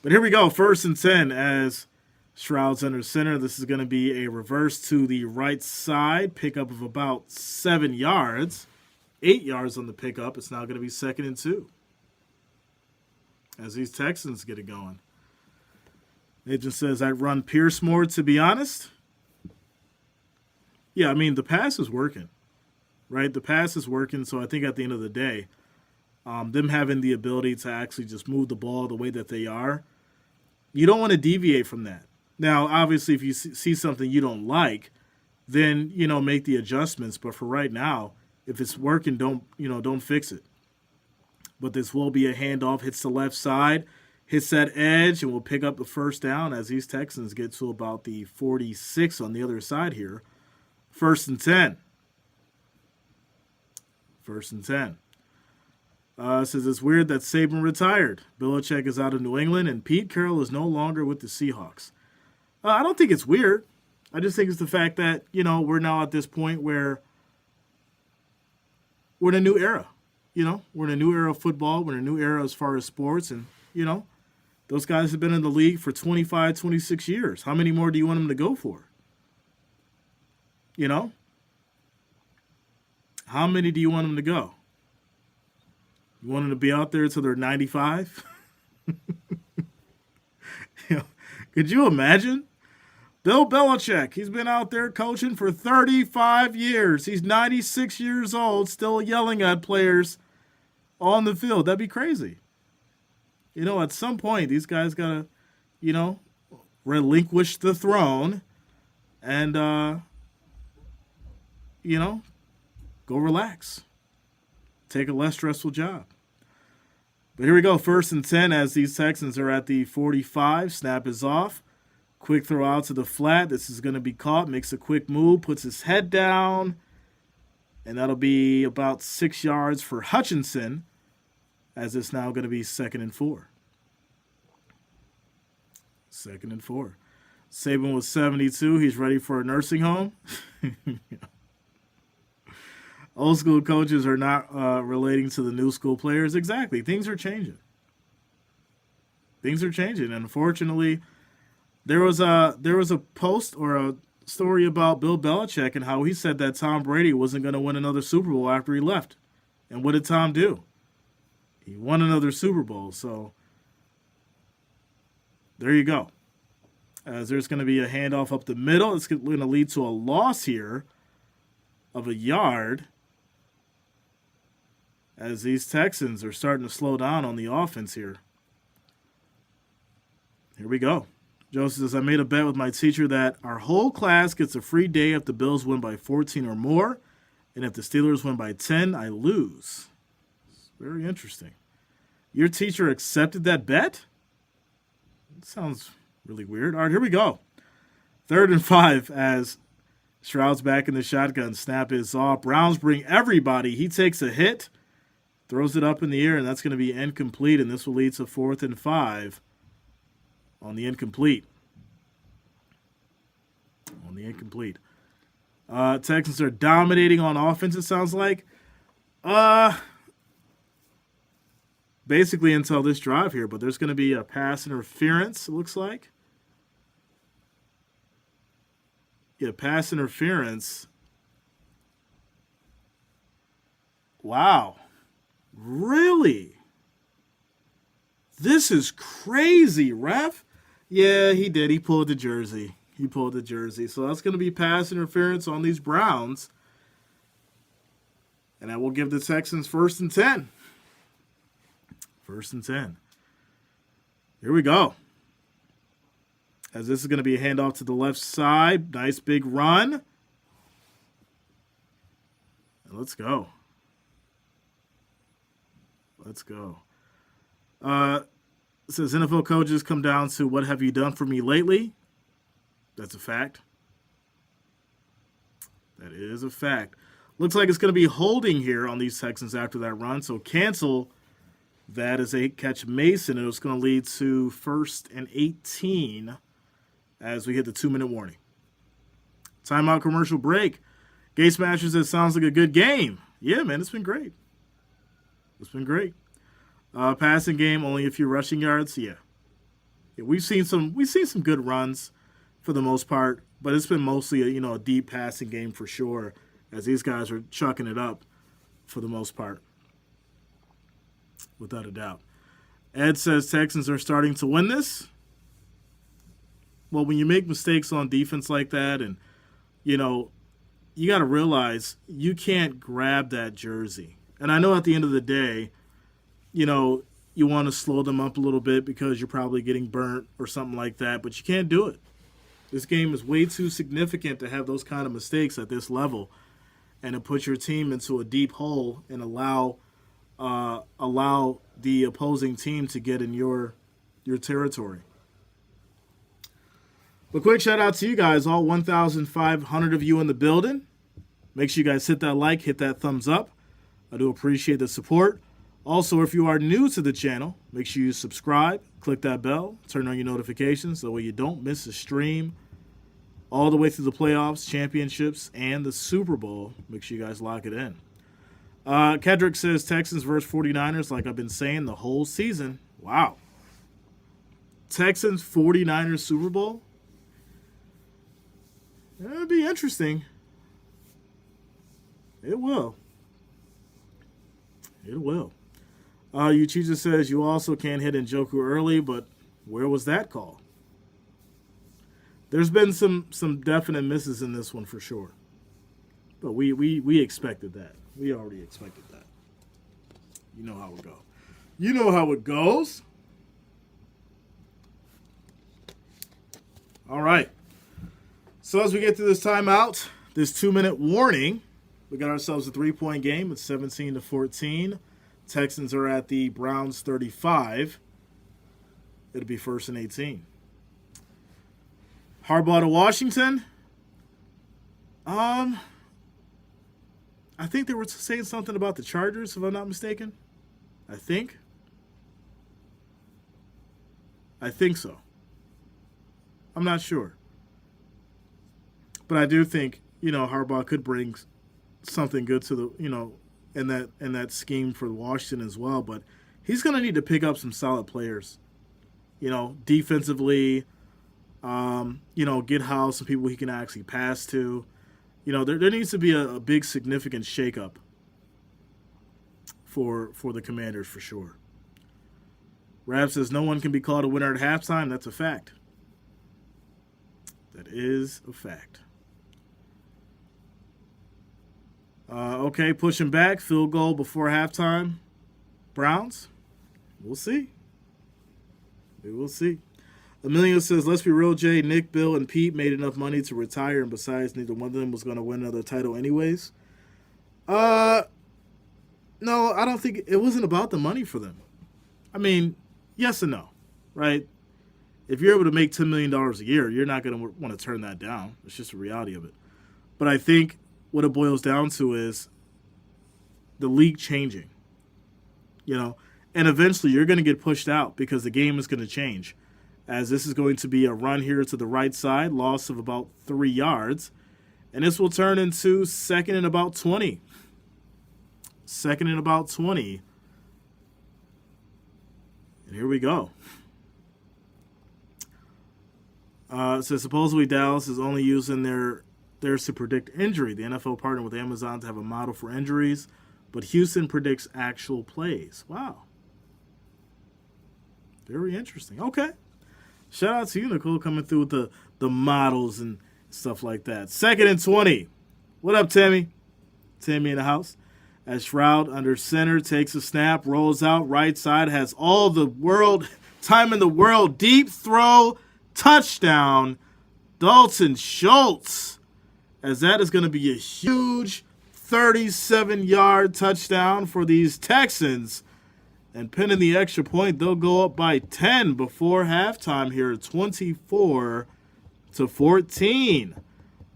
But here we go, 1st and 10 as Stroud's under center. This is going to be a reverse to the right side, pickup of about 7 yards. 8 yards on the pickup. It's now going to be 2nd and 2 as these Texans get it going. Agent says, I'd run Pierce more, to be honest. Yeah, the pass is working, right? The pass is working, so I think at the end of the day, them having the ability to actually just move the ball the way that they are, you don't want to deviate from that. Now, obviously, if you see something you don't like, then, make the adjustments. But for right now, if it's working, don't fix it. But this will be a handoff, hits the left side, hits that edge, and will pick up the first down as these Texans get to about the 46 on the other side here. 1st and 10. 1st and 10. Says it's weird that Saban retired. Belichick is out of New England, and Pete Carroll is no longer with the Seahawks. I don't think it's weird. I just think it's the fact that, we're now at this point where we're in a new era. We're in a new era of football. We're in a new era as far as sports. And, those guys have been in the league for 25, 26 years. How many more do you want them to go for? How many do you want them to go? You want them to be out there until they're 95? Could you imagine? Bill Belichick, he's been out there coaching for 35 years. He's 96 years old, still yelling at players on the field. That'd be crazy. At some point, these guys got to, relinquish the throne and, go relax. Take a less stressful job. But here we go, 1st and 10 as these Texans are at the 45. Snap is off. Quick throw out to the flat. This is going to be caught. Makes a quick move. Puts his head down. And that'll be about 6 yards for Hutchinson as it's now going to be 2nd and 4. 2nd and 4. Saban was 72. He's ready for a nursing home. Old school coaches are not relating to the new school players. Exactly. Things are changing. Things are changing. And unfortunately, there was a post or a story about Bill Belichick and how he said that Tom Brady wasn't going to win another Super Bowl after he left. And what did Tom do? He won another Super Bowl. So there you go. As there's going to be a handoff up the middle. It's going to lead to a loss here of a yard, as these Texans are starting to slow down on the offense here. Here we go. Joseph says, I made a bet with my teacher that our whole class gets a free day if the Bills win by 14 or more, and if the Steelers win by 10, I lose. It's very interesting. Your teacher accepted that bet? It sounds really weird. All right, here we go. 3rd and 5 as Stroud's back in the shotgun. Snap is off. Browns bring everybody. He takes a hit, throws it up in the air, and that's going to be incomplete, and this will lead to 4th and 5 on the incomplete. Texans are dominating on offense, it sounds like. Basically until this drive here, but there's going to be a pass interference, it looks like. Yeah, pass interference. Wow. Really? This is crazy, ref. Yeah, he did. He pulled the jersey. So that's going to be pass interference on these Browns. And that will give the Texans 1st and 10. 1st and 10. Here we go. As this is going to be a handoff to the left side. Nice big run. And let's go. It says NFL coaches come down to what have you done for me lately? That's a fact. That is a fact. Looks like it's going to be holding here on these Texans after that run. So cancel that as they catch Mason. And it's going to lead to 1st and 18 as we hit the 2-minute warning. Timeout commercial break. Gay Smashers, it sounds like a good game. Yeah, man, it's been great. Passing game, only a few rushing yards. Yeah, we've seen some good runs for the most part, but it's been mostly a deep passing game for sure, as these guys are chucking it up for the most part, without a doubt. Ed says Texans are starting to win this. Well, when you make mistakes on defense like that, and you got to realize you can't grab that jersey. And I know at the end of the day, you want to slow them up a little bit because you're probably getting burnt or something like that, but you can't do it. This game is way too significant to have those kind of mistakes at this level and to put your team into a deep hole and allow the opposing team to get in your territory. But quick shout out to you guys, all 1,500 of you in the building. Make sure you guys hit that like, hit that thumbs up. I do appreciate the support. Also, if you are new to the channel, make sure you subscribe, click that bell, turn on your notifications so that way you don't miss a stream all the way through the playoffs, championships, and the Super Bowl. Make sure you guys lock it in. Kedrick says Texans versus 49ers, like I've been saying the whole season. Wow. Texans 49ers Super Bowl? It'll be interesting. It will. It will. Uchicha says you also can't hit Njoku early, but where was that call? There's been some definite misses in this one for sure. But we expected that. We already expected that. You know how it goes. You know how it goes. All right. So as we get to this timeout, this 2-minute warning, we got ourselves a 3-point game. It's 17-14. Texans are at the Browns 35. It'll be 1st and 18. Harbaugh to Washington. I think they were saying something about the Chargers, if I'm not mistaken. I think so. I'm not sure. But I do think, Harbaugh could bring something good to the, in that scheme for Washington as well. But he's going to need to pick up some solid players, defensively, get House some people he can actually pass to. There needs to be a big significant shakeup for the Commanders for sure. Rab says no one can be called a winner at halftime. That's a fact. That is a fact. Okay, pushing back, field goal before halftime. Browns, we'll see. We will see. Emilio says, let's be real, Jay. Nick, Bill, and Pete made enough money to retire, and besides, neither one of them was going to win another title anyways. No, I don't think it wasn't about the money for them. I mean, yes and no, right? If you're able to make $10 million a year, you're not going to want to turn that down. It's just the reality of it. But I think what it boils down to is the league changing, and eventually you're going to get pushed out because the game is going to change, as this is going to be a run here to the right side, loss of about 3 yards, and this will turn into 2nd and about 20. 2nd and about 20. And here we go. It says supposedly Dallas is only using theirs to predict injury. The NFL partnered with Amazon to have a model for injuries, but Houston predicts actual plays. Wow. Very interesting. Okay. Shout out to you, Nicole, coming through with the models and stuff like that. 2nd and 20. What up, Timmy? Timmy in the house. As Shroud under center takes a snap, rolls out right side, has all the world time in the world. Deep throw, touchdown, Dalton Schultz. As that is going to be a huge 37-yard touchdown for these Texans. And pinning the extra point, they'll go up by 10 before halftime here, 24-14.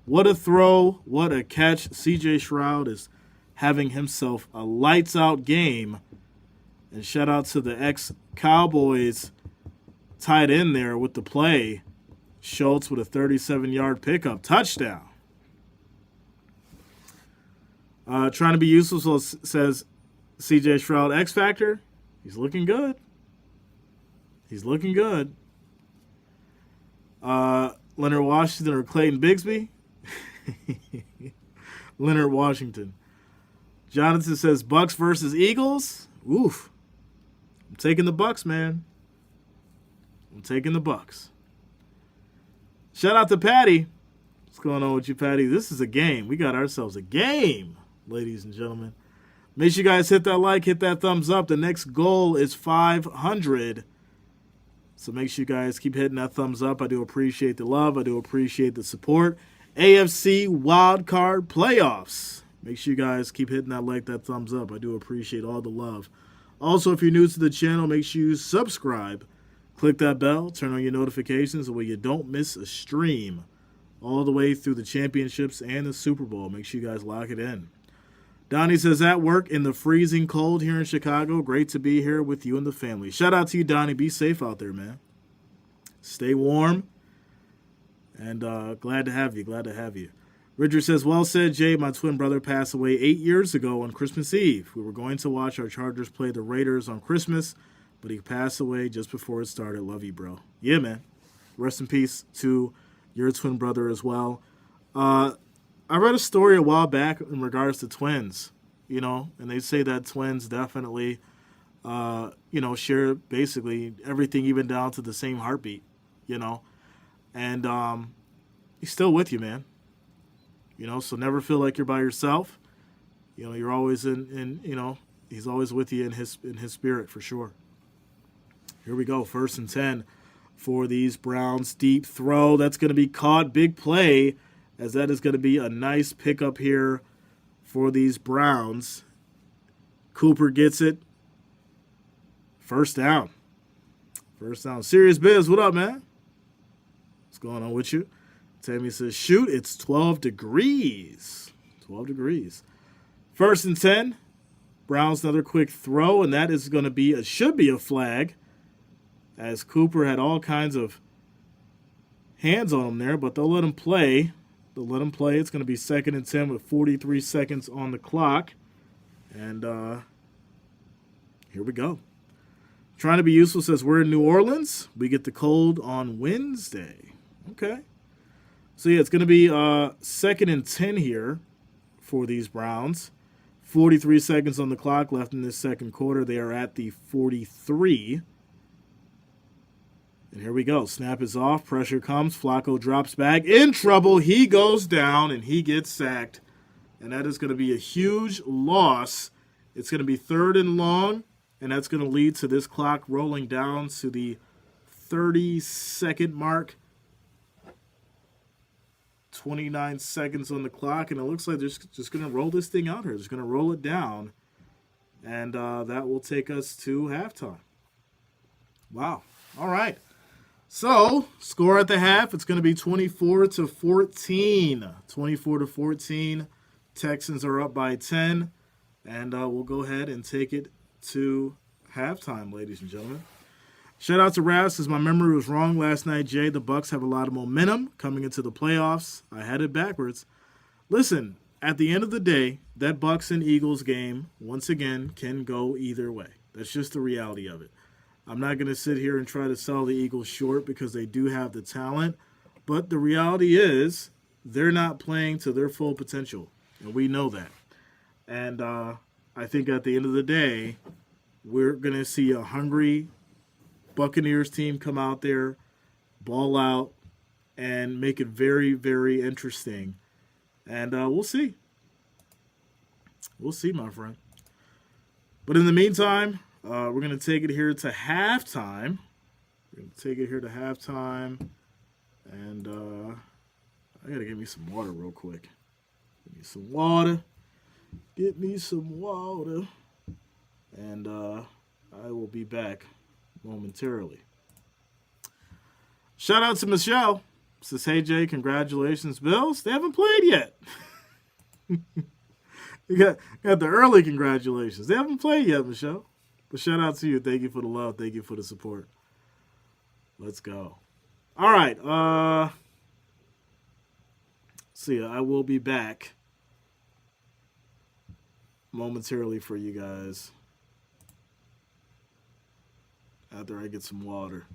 What a throw, what a catch. C.J. Shroud is having himself a lights-out game. And shout out to the ex-Cowboys tight end there with the play. Schultz with a 37-yard pickup touchdown. Trying to be useful, says C.J. Shroud. X Factor, he's looking good. He's looking good. Leonard Washington or Clayton Bigsby? Leonard Washington. Jonathan says Bucks versus Eagles. Oof. I'm taking the Bucks, man. I'm taking the Bucks. Shout out to Patty. What's going on with you, Patty? This is a game. We got ourselves a game, ladies and gentlemen. Make sure you guys hit that like, hit that thumbs up. The next goal is 500. So make sure you guys keep hitting that thumbs up. I do appreciate the love. I do appreciate the support. AFC Wildcard playoffs. Make sure you guys keep hitting that like, that thumbs up. I do appreciate all the love. Also, if you're new to the channel, make sure you subscribe. Click that bell. Turn on your notifications so that you don't miss a stream all the way through the championships and the Super Bowl. Make sure you guys lock it in. Donnie says, at work in the freezing cold here in Chicago. Great to be here with you and the family. Shout out to you, Donnie. Be safe out there, man. Stay warm. And glad to have you. Glad to have you. Richard says, well said, Jay. My twin brother passed away 8 years ago on Christmas Eve. We were going to watch our Chargers play the Raiders on Christmas, but he passed away just before it started. Love you, bro. Yeah, man. Rest in peace to your twin brother as well. I read a story a while back in regards to twins, and they say that twins definitely, share basically everything, even down to the same heartbeat, and he's still with you, man. So never feel like you're by yourself. You're always he's always with you in his spirit for sure. Here we go. 1st and 10 for these Browns. Deep throw. That's going to be caught. Big play, as that is going to be a nice pickup here for these Browns. Cooper gets it. First down. Serious Biz, what up, man? What's going on with you? Tammy says, shoot, it's 12 degrees. 12 degrees. 1st and 10. Browns another quick throw, and that is going to be should be a flag, as Cooper had all kinds of hands on him there, but they'll let him play. It's going to be 2nd and 10 with 43 seconds on the clock. And here we go. Trying to be useful says, we're in New Orleans. We get the cold on Wednesday. Okay. So, yeah, it's going to be 2nd and 10 here for these Browns. 43 seconds on the clock left in this second quarter. They are at the 43. And here we go. Snap is off. Pressure comes. Flacco drops back. In trouble. He goes down, and he gets sacked. And that is going to be a huge loss. It's going to be 3rd and long, and that's going to lead to this clock rolling down to the 30-second mark. 29 seconds on the clock, and it looks like they're just going to roll this thing out here. Just going to roll it down, and that will take us to halftime. Wow. All right. So, score at the half, it's going to be 24-14. 24-14. Texans are up by 10, and we'll go ahead and take it to halftime, ladies and gentlemen. Shout out to Raz, because my memory was wrong last night, Jay. The Bucs have a lot of momentum coming into the playoffs. I had it backwards. Listen, at the end of the day, that Bucs and Eagles game, once again, can go either way. That's just the reality of it. I'm not going to sit here and try to sell the Eagles short, because they do have the talent. But the reality is, they're not playing to their full potential, and we know that. And I think at the end of the day, we're going to see a hungry Buccaneers team come out there, ball out, and make it very, very interesting. And we'll see. We'll see, my friend. But in the meantime, we're going to take it here to halftime. And I got to get me some water real quick. Get me some water. And I will be back momentarily. Shout out to Michelle. Says, hey, Jay, congratulations. Bills, they haven't played yet. You got the early congratulations. They haven't played yet, Michelle. But shout out to you. Thank you for the love. Thank you for the support. Let's go. All right. See ya. I will be back momentarily for you guys after I get some water.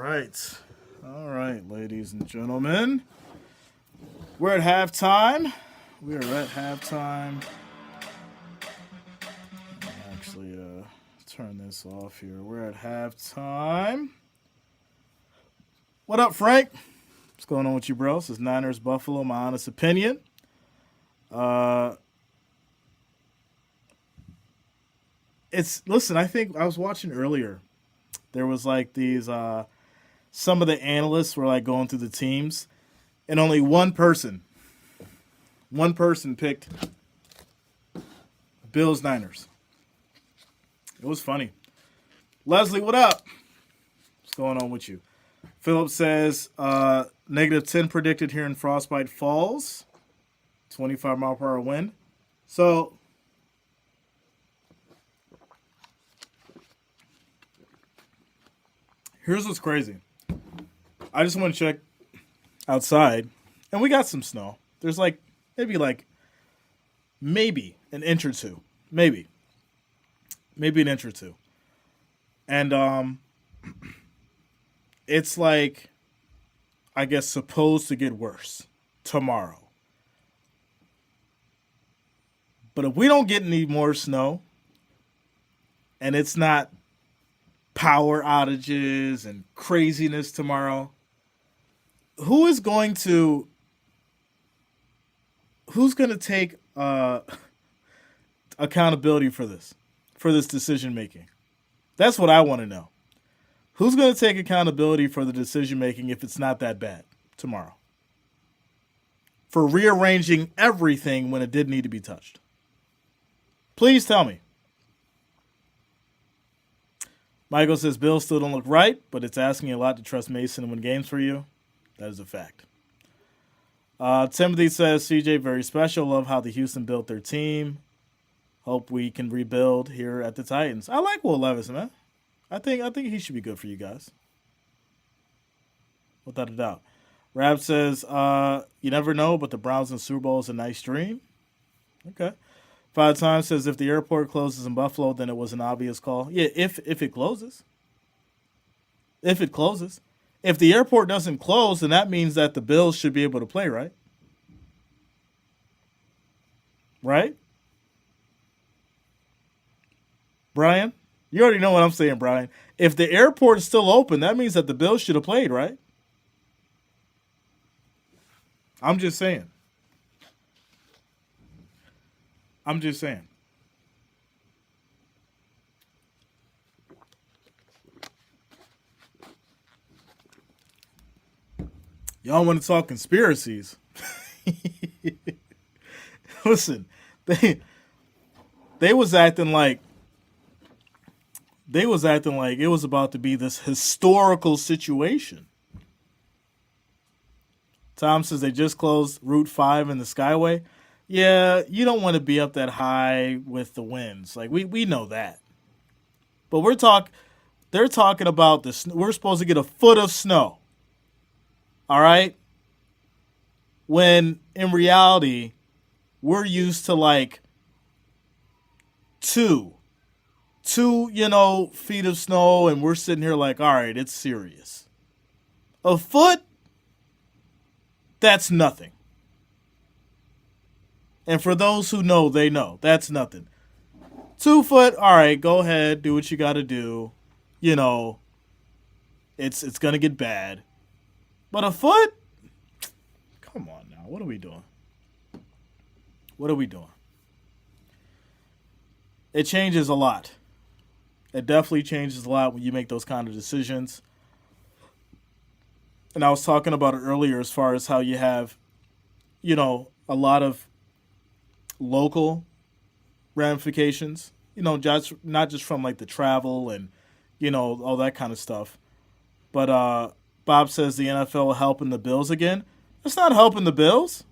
right. All right, ladies and gentlemen. We're at halftime. We are at halftime. Actually, turn this off here. We're at halftime. What up, Frank? What's going on with you, bro? This is Niners Buffalo, my honest opinion. Listen, I think I was watching earlier. There was like these some of the analysts were like going through the teams, and only one person picked Bills Niners. It was funny. Leslie, what up? What's going on with you? Philip says -10 predicted here in Frostbite Falls. 25-mile-per-hour wind. So here's what's crazy. I just want to check outside, and we got some snow. There's maybe an inch or two. Maybe an inch or two. And it's like, I guess, supposed to get worse tomorrow. But if we don't get any more snow, and it's not power outages and craziness tomorrow, who's going to take accountability for this decision making? That's what I want to know. Who's going to take accountability for the decision making if it's not that bad tomorrow? For rearranging everything when it did need to be touched. Please tell me. Michael says, Bills still don't look right, but it's asking a lot to trust Mason to win games for you. That is a fact. Timothy says, CJ, very special. Love how the Houston built their team. Hope we can rebuild here at the Titans. I like Will Levis, man. I think he should be good for you guys. Without a doubt. Rab says, you never know, but the Browns in Super Bowl is a nice dream. Okay. 5 Times says, if the airport closes in Buffalo, then it was an obvious call. Yeah, if it closes. If it closes. If the airport doesn't close, then that means that the Bills should be able to play, right? Right? Brian? You already know what I'm saying, Brian. If the airport is still open, that means that the Bills should have played, right? I'm just saying. Y'all want to talk conspiracies? Listen, they was acting like it was about to be this historical situation. Tom says they just closed Route 5 in the Skyway. Yeah, you don't want to be up that high with the winds. Like we know that. But they're talking about this. We're supposed to get a foot of snow. All right? When in reality, we're used to like two, feet of snow, and we're sitting here like, all right, it's serious. A foot? That's nothing. And for those who know, they know. That's nothing. 2 foot, all right, go ahead, do what you got to do. It's going to get bad. But a foot? Come on now. What are we doing? It changes a lot. It definitely changes a lot when you make those kind of decisions. And I was talking about it earlier as far as how you have, a lot of local ramifications, not just from like the travel and, all that kind of stuff. But Bob says the NFL helping the Bills again. It's not helping the Bills.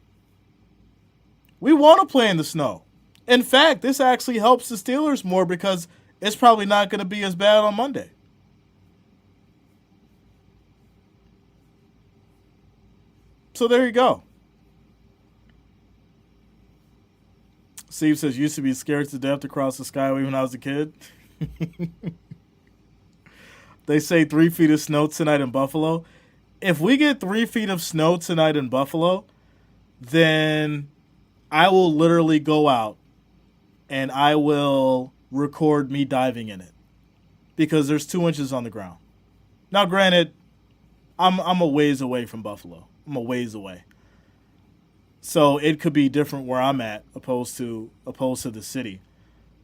We want to play in the snow. In fact, this actually helps the Steelers more because it's probably not going to be as bad on Monday. So there you go. Steve says, used to be scared to death to cross the skyway when I was a kid. They say 3 feet of snow tonight in Buffalo. If we get 3 feet of snow tonight in Buffalo, then I will literally go out and I will record me diving in it because there's 2 inches on the ground. Now, granted, I'm a ways away from Buffalo. I'm a ways away. So it could be different where I'm at opposed to the city.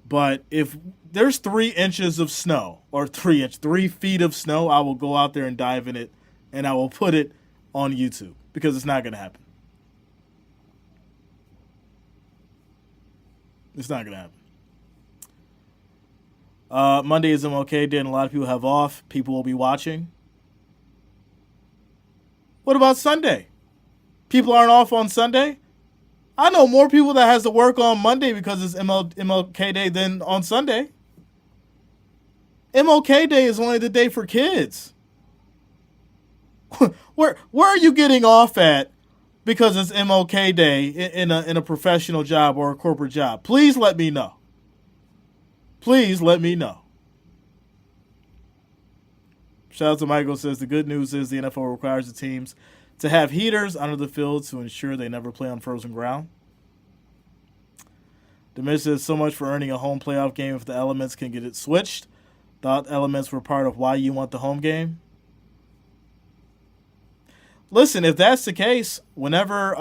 But if there's 3 inches of snow or 3 feet of snow, I will go out there and dive in it and I will put it on YouTube because it's not going to happen. It's not going to happen. Monday is MLK Day and a lot of people have off. People will be watching. What about Sunday? People aren't off on Sunday? I know more people that has to work on Monday because it's MLK Day than on Sunday. MLK Day is only the day for kids. Where are you getting off at because it's MLK Day in a professional job or a corporate job? Please let me know. Please let me know. Shout out to Michael says the good news is the NFL requires the teams to have heaters under the field to ensure they never play on frozen ground. Dimish says so much for earning a home playoff game if the elements can get it switched. Thought elements were part of why you want the home game. Listen, if that's the case, whenever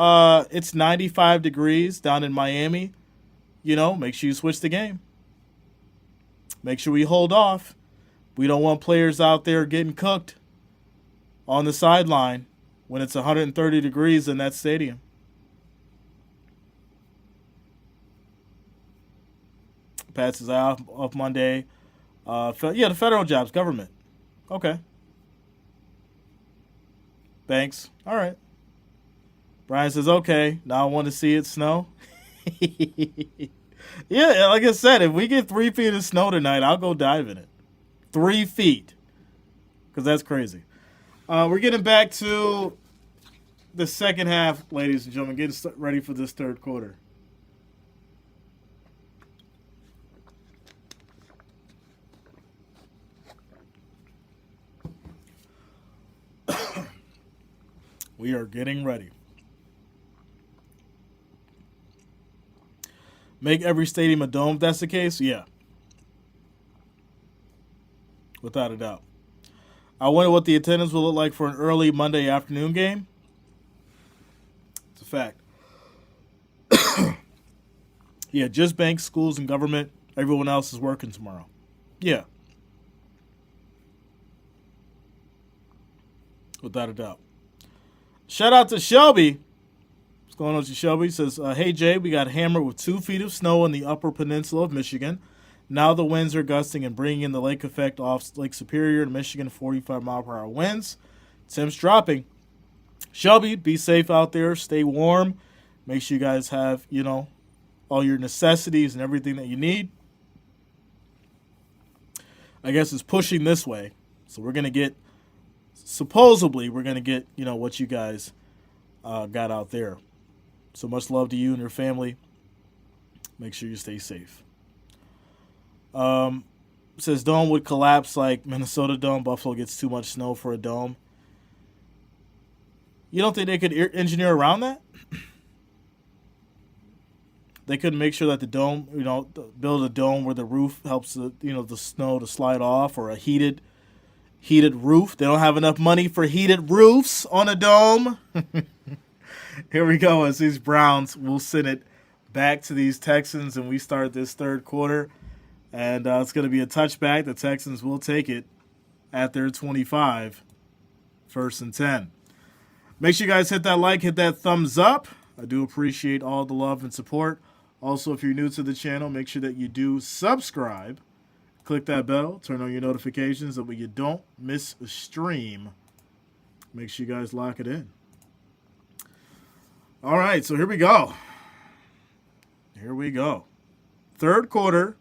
it's 95 degrees down in Miami, make sure you switch the game. Make sure we hold off. We don't want players out there getting cooked on the sideline when it's 130 degrees in that stadium. Pat says off Monday. The federal jobs, government. Okay. Thanks. All right. Brian says, okay, now I want to see it snow. Yeah, like I said, if we get 3 feet of snow tonight, I'll go dive in it. 3 feet. Because that's crazy. We're getting back to the second half, ladies and gentlemen. Getting ready for this third quarter. We are getting ready. Make every stadium a dome if that's the case? Yeah. Without a doubt. I wonder what the attendance will look like for an early Monday afternoon game. It's a fact. Yeah, just banks, schools, and government. Everyone else is working tomorrow. Yeah. Without a doubt. Shout out to Shelby. What's going on to Shelby? Says, hey, Jay, we got hammered with 2 feet of snow in the upper peninsula of Michigan. Now the winds are gusting and bringing in the lake effect off Lake Superior to Michigan, 45-mile-per-hour winds. Temps dropping. Shelby, be safe out there. Stay warm. Make sure you guys have, all your necessities and everything that you need. I guess it's pushing this way. So we're going to get, supposedly, what you guys got out there. So much love to you and your family. Make sure you stay safe. Says dome would collapse like Minnesota Dome. Buffalo gets too much snow for a dome. You don't think they could engineer around that? They could make sure that the dome, build a dome where the roof helps the snow to slide off, or a heated roof. They don't have enough money for heated roofs on a dome. Here we go. As these Browns will send it back to these Texans, and we start this third quarter. And it's going to be a touchback. The Texans will take it at their 25, 1st and 10. Make sure you guys hit that like, hit that thumbs up. I do appreciate all the love and support. Also, if you're new to the channel, make sure that you do subscribe. Click that bell. Turn on your notifications so that you don't miss a stream. Make sure you guys lock it in. All right, so here we go. Here we go. Third quarter.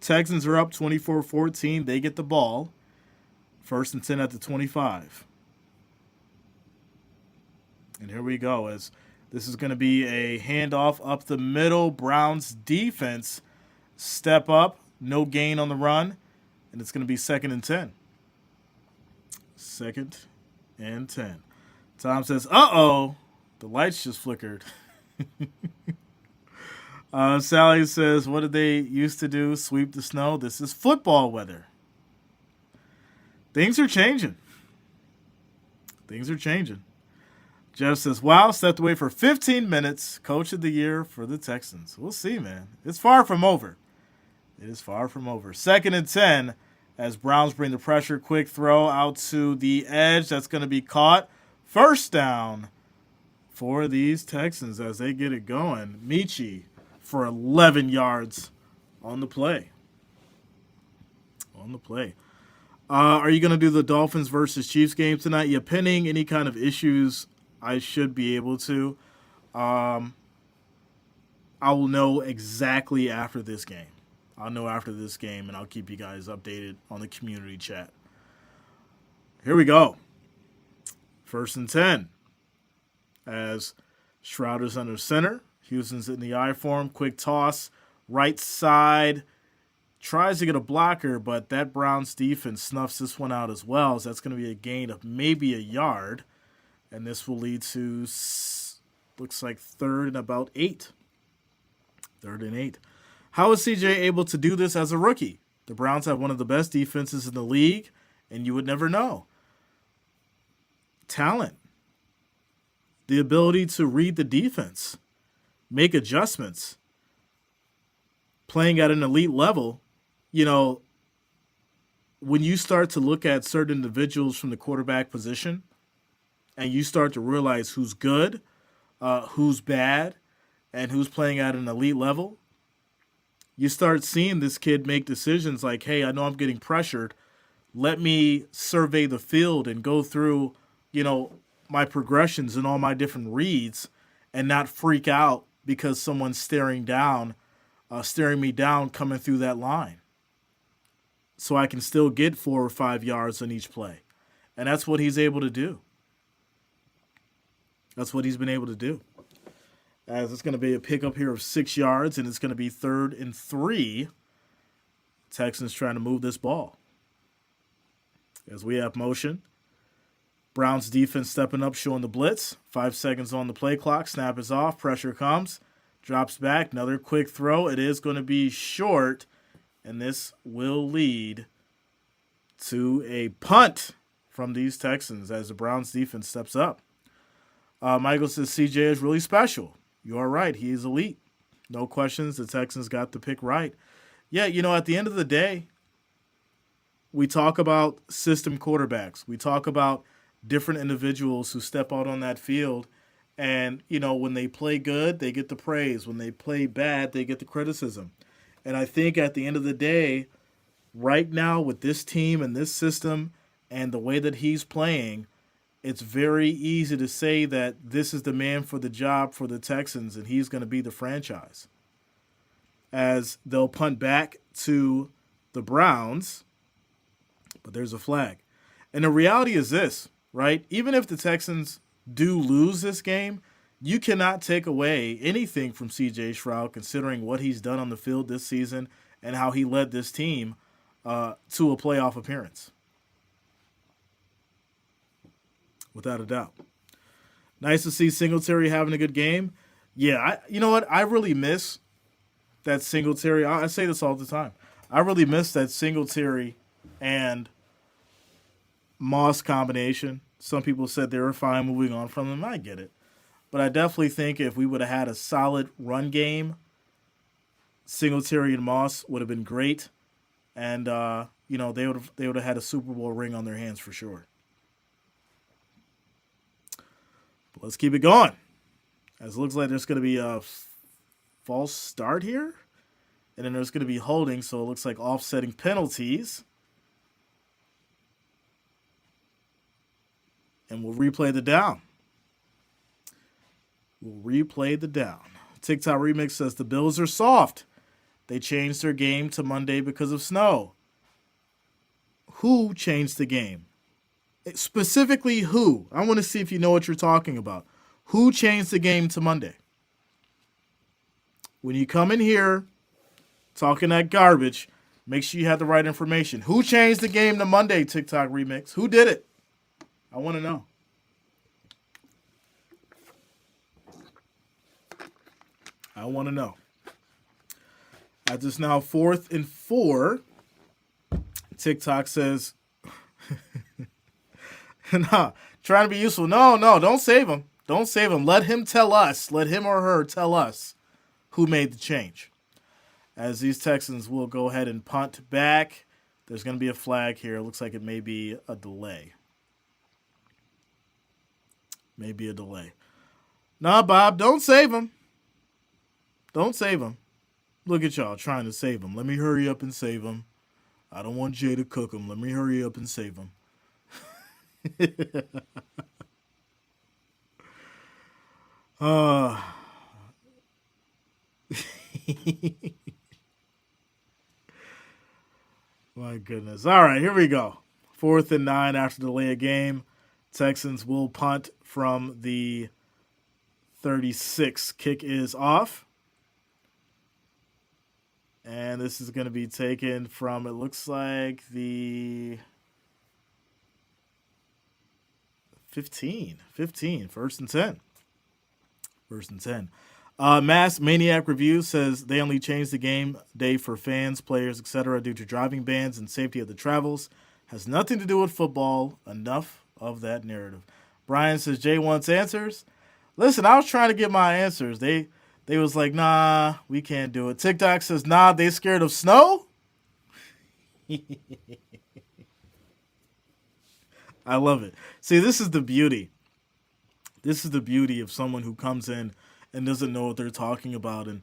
Texans are up 24-14. They get the ball. 1st and 10 at the 25. And here we go. As this is going to be a handoff up the middle. Browns defense step up. No gain on the run. And it's going to be 2nd and 10. 2nd and 10. Tom says, uh-oh, the lights just flickered. Sally says, what did they used to do? Sweep the snow? This is football weather. Things are changing. Things are changing. Jeff says, wow, stepped away for 15 minutes. Coach of the year for the Texans. We'll see, man. It's far from over. It is far from over. 2nd and 10 as Browns bring the pressure. Quick throw out to the edge. That's going to be caught. First down for these Texans as they get it going. Michi for 11 yards on the play. On the play. Are you going to do the Dolphins versus Chiefs game tonight? Yeah, pending any kind of issues, I should be able to. I will know exactly after this game. I'll know after this game, and I'll keep you guys updated on the community chat. Here we go. 1st and 10. As Schroeder's under center. Houston's in the I form. Quick toss. Right side. Tries to get a blocker, but that Browns defense snuffs this one out as well. So that's going to be a gain of maybe a yard. And this will lead to, looks like 3rd and about 8. 3rd and 8. How is CJ able to do this as a rookie? The Browns have one of the best defenses in the league, and you would never know. Talent. The ability to read the defense. Make adjustments. Playing at an elite level. You know, when you start to look at certain individuals from the quarterback position and you start to realize who's good, who's bad, and who's playing at an elite level, you start seeing this kid make decisions like, hey, I know I'm getting pressured. Let me survey the field and go through, you know, my progressions and all my different reads and not freak out because someone's staring me down coming through that line. So I can still get 4 or 5 yards on each play. And that's what he's able to do. That's what he's been able to do. As it's going to be a pickup here of 6 yards, and it's going to be 3rd and 3. Texans trying to move this ball. As we have motion. Browns defense stepping up, showing the blitz. 5 seconds on the play clock. Snap is off. Pressure comes. Drops back. Another quick throw. It is going to be short. And this will lead to a punt from these Texans as the Browns defense steps up. Michael says CJ is really special. You are right. He is elite. No questions. The Texans got the pick right. Yeah, you know, at the end of the day, we talk about system quarterbacks. We talk about different individuals who step out on that field. And, you know, when they play good, they get the praise. When they play bad, they get the criticism. And I think at the end of the day, right now with this team and this system and the way that he's playing, it's very easy to say that this is the man for the job for the Texans and he's going to be the franchise. As they'll punt back to the Browns, but there's a flag. And the reality is this, right? Even if the Texans do lose this game, you cannot take away anything from C.J. Stroud considering what he's done on the field this season and how he led this team to a playoff appearance. Without a doubt. Nice to see Singletary having a good game. Yeah, you know what? I really miss that Singletary. I say this all the time. I really miss that Singletary and Moss combination. Some people said they were fine moving on from them. I get it. But I definitely think if we would have had a solid run game, Singletary and Moss would have been great. And, you know, they would have had a Super Bowl ring on their hands for sure. But let's keep it going. As it looks like there's going to be a false start here. And then there's going to be holding, so it looks like offsetting penalties. And we'll replay the down. TikTok Remix says the Bills are soft. They changed their game to Monday because of snow. Who changed the game? Specifically who? I want to see if you know what you're talking about. Who changed the game to Monday? When you come in here talking that garbage, make sure you have the right information. Who changed the game to Monday, TikTok Remix? Who did it? I want to know. I want to know. At this now 4th and 4, TikTok says, nah, trying to be useful. No, don't save him. Don't save him. Let him tell us. Let him or her tell us who made the change. As these Texans will go ahead and punt back. There's going to be a flag here. It looks like it may be a delay. Maybe a delay. Nah, Bob, don't save him. Don't save him. Look at y'all trying to save him. Let me hurry up and save him. I don't want Jay to cook him. Let me hurry up and save him. My goodness. All right, here we go. 4th and 9 after delay of game. Texans will punt from the 36. Kick is off. And this is going to be taken from, it looks like, the 15. 1st and 10. 1st and 10. Mass Maniac Review says they only changed the game day for fans, players, etc. due to driving bans and safety of the travels. Has nothing to do with football. Enough of that narrative. Brian says Jay wants answers. Listen, I was trying to get my answers. They was like, nah, we can't do it. TikTok says, nah, they scared of snow? I love it. See, this is the beauty. This is the beauty of someone who comes in and doesn't know what they're talking about. And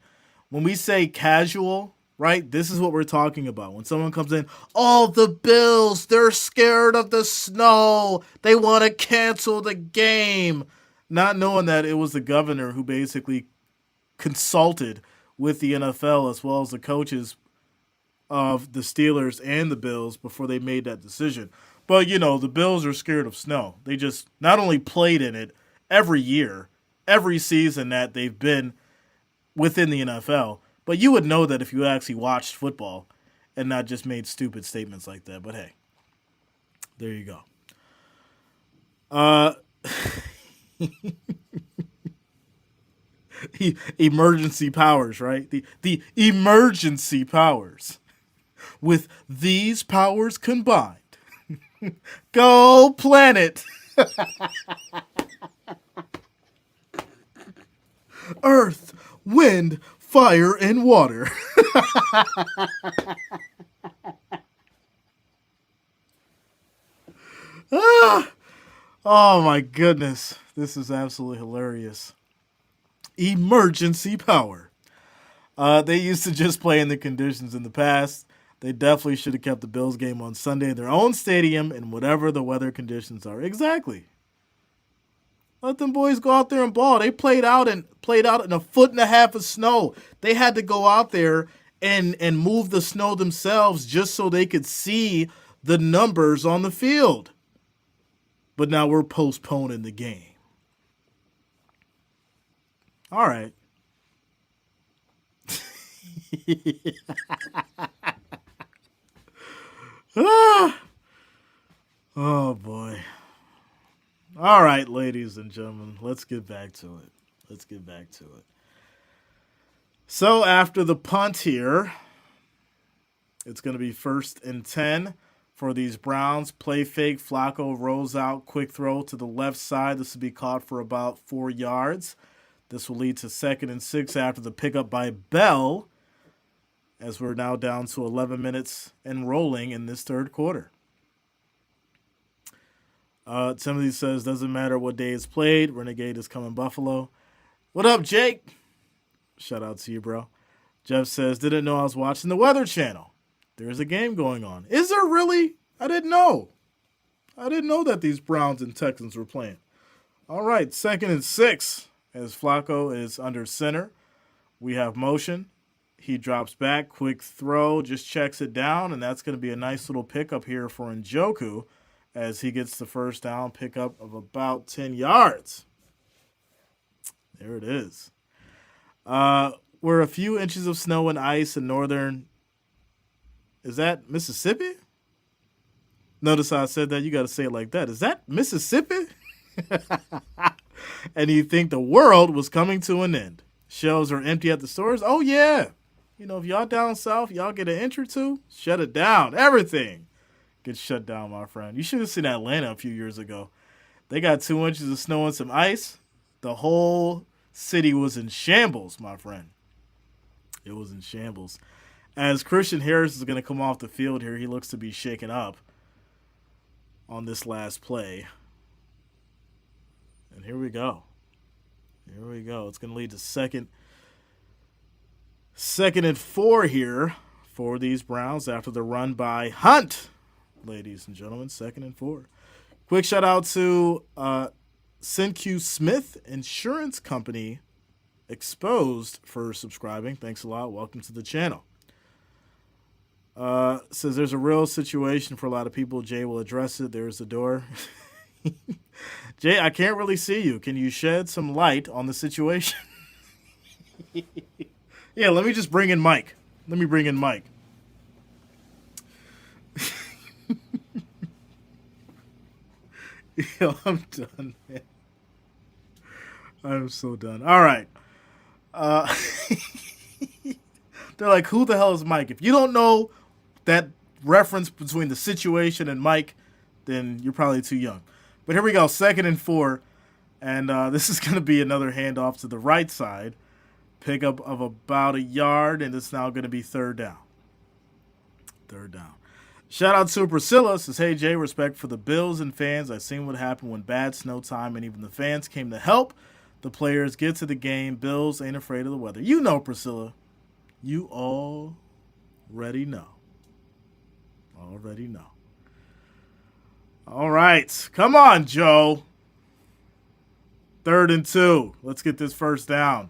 when we say casual, right, this is what we're talking about. When someone comes in, oh, the Bills, they're scared of the snow. They want to cancel the game. Not knowing that it was the governor who basically consulted with the NFL as well as the coaches of the Steelers and the Bills before they made that decision. But, you know, the Bills are scared of snow. They just not only played in it every year, every season that they've been within the NFL, but you would know that if you actually watched football and not just made stupid statements like that. But hey, there you go. Emergency powers, right? The emergency powers. With these powers combined, go planet. Earth, wind, fire, and water. Oh my goodness. This is absolutely hilarious. Emergency power. They used to just play in the conditions in the past. They definitely should have kept the Bills game on Sunday in their own stadium and whatever the weather conditions are. Exactly. Let them boys go out there and ball. They played out in 1.5 feet of snow. They had to go out there and move the snow themselves just so they could see the numbers on the field. But now we're postponing the game. All right. Oh, boy. All right, ladies and gentlemen, let's get back to it. So after the punt here, it's going to be 1st and 10 for these Browns. Play fake. Flacco rolls out. Quick throw to the left side. This will be caught for about 4 yards. This will lead to 2nd and 6 after the pickup by Bell, as we're now down to 11 minutes and rolling in this third quarter. Timothy says, doesn't matter what day it's played. Renegade is coming Buffalo. What up, Jake? Shout out to you, bro. Jeff says, didn't know I was watching the Weather Channel. There's a game going on. Is there really? I didn't know. I didn't know that these Browns and Texans were playing. All right, 2nd and 6 as Flacco is under center. We have motion. He drops back, quick throw, just checks it down, and that's going to be a nice little pickup here for Njoku as he gets the first down pickup of about 10 yards. There it is. We're a few inches of snow and ice in northern, is that Mississippi? Notice how I said that? You got to say it like that. Is that Mississippi? And you think the world was coming to an end. Shelves are empty at the stores. Oh, yeah. If y'all down south, y'all get an inch or two, shut it down. Everything gets shut down, my friend. You should have seen Atlanta a few years ago. They got 2 inches of snow and some ice. The whole city was in shambles, my friend. It was in shambles. As Christian Harris is going to come off the field here, he looks to be shaken up on this last play. And here we go. Here we go. It's going to lead to second and 4 here for these Browns after the run by Hunt. Ladies and gentlemen, 2nd and 4. Quick shout out to CenQ Smith Insurance Company Exposed for subscribing. Thanks a lot. Welcome to the channel. Says there's a real situation for a lot of people. Jay will address it. There's the door. Jay, I can't really see you. Can you shed some light on the situation? Yeah, let me just bring in Mike. Let me bring in Mike. Yo, I'm done, man. I'm so done. All right. They're like, who the hell is Mike? If you don't know that reference between the situation and Mike, then you're probably too young. But here we go, 2nd and 4. And this is going to be another handoff to the right side. Pickup of about a yard, and it's now going to be 3rd down. 3rd down. Shout out to Priscilla. Says, hey, Jay, respect for the Bills and fans. I've seen what happened when bad snow time and even the fans came to help the players get to the game. Bills ain't afraid of the weather. You know, Priscilla. You already know. Already know. All right. Come on, Joe. 3rd and 2. Let's get this first down.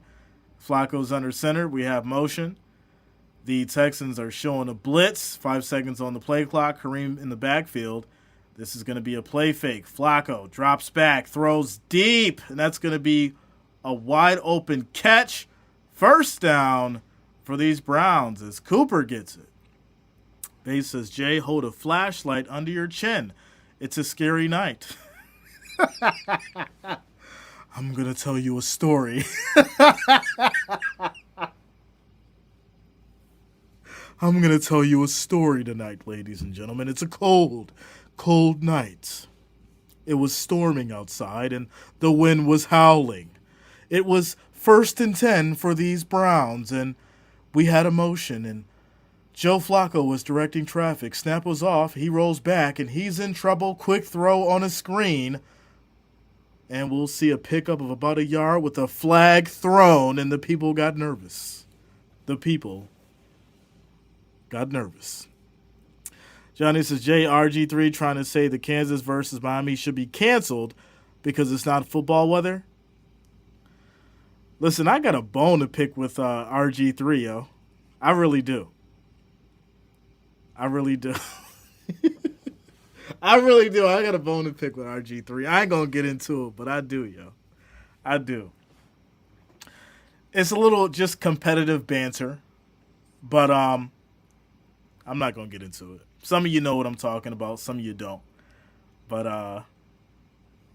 Flacco's under center. We have motion. The Texans are showing a blitz. 5 seconds on the play clock. Kareem in the backfield. This is going to be a play fake. Flacco drops back, throws deep, and that's going to be a wide open catch. 1st down for these Browns as Cooper gets it. Base says, Jay, hold a flashlight under your chin. It's a scary night. I'm going to tell you a story. I'm going to tell you a story tonight, ladies and gentlemen. It's a cold, cold night. It was storming outside, and the wind was howling. It was 1st and 10 for these Browns, and we had a motion, and Joe Flacco was directing traffic. Snap was off. He rolls back, and he's in trouble. Quick throw on a screen. And we'll see a pickup of about a yard with a flag thrown, and the people got nervous. The people got nervous. Johnny says, Jay, RG3 trying to say the Kansas versus Miami should be canceled because it's not football weather. Listen, I got a bone to pick with RG3, yo. I really do. I really do. I really do. I got a bone to pick with RG3. I ain't going to get into it, but I do, yo. I do. It's a little just competitive banter, but I'm not going to get into it. Some of you know what I'm talking about. Some of you don't. But,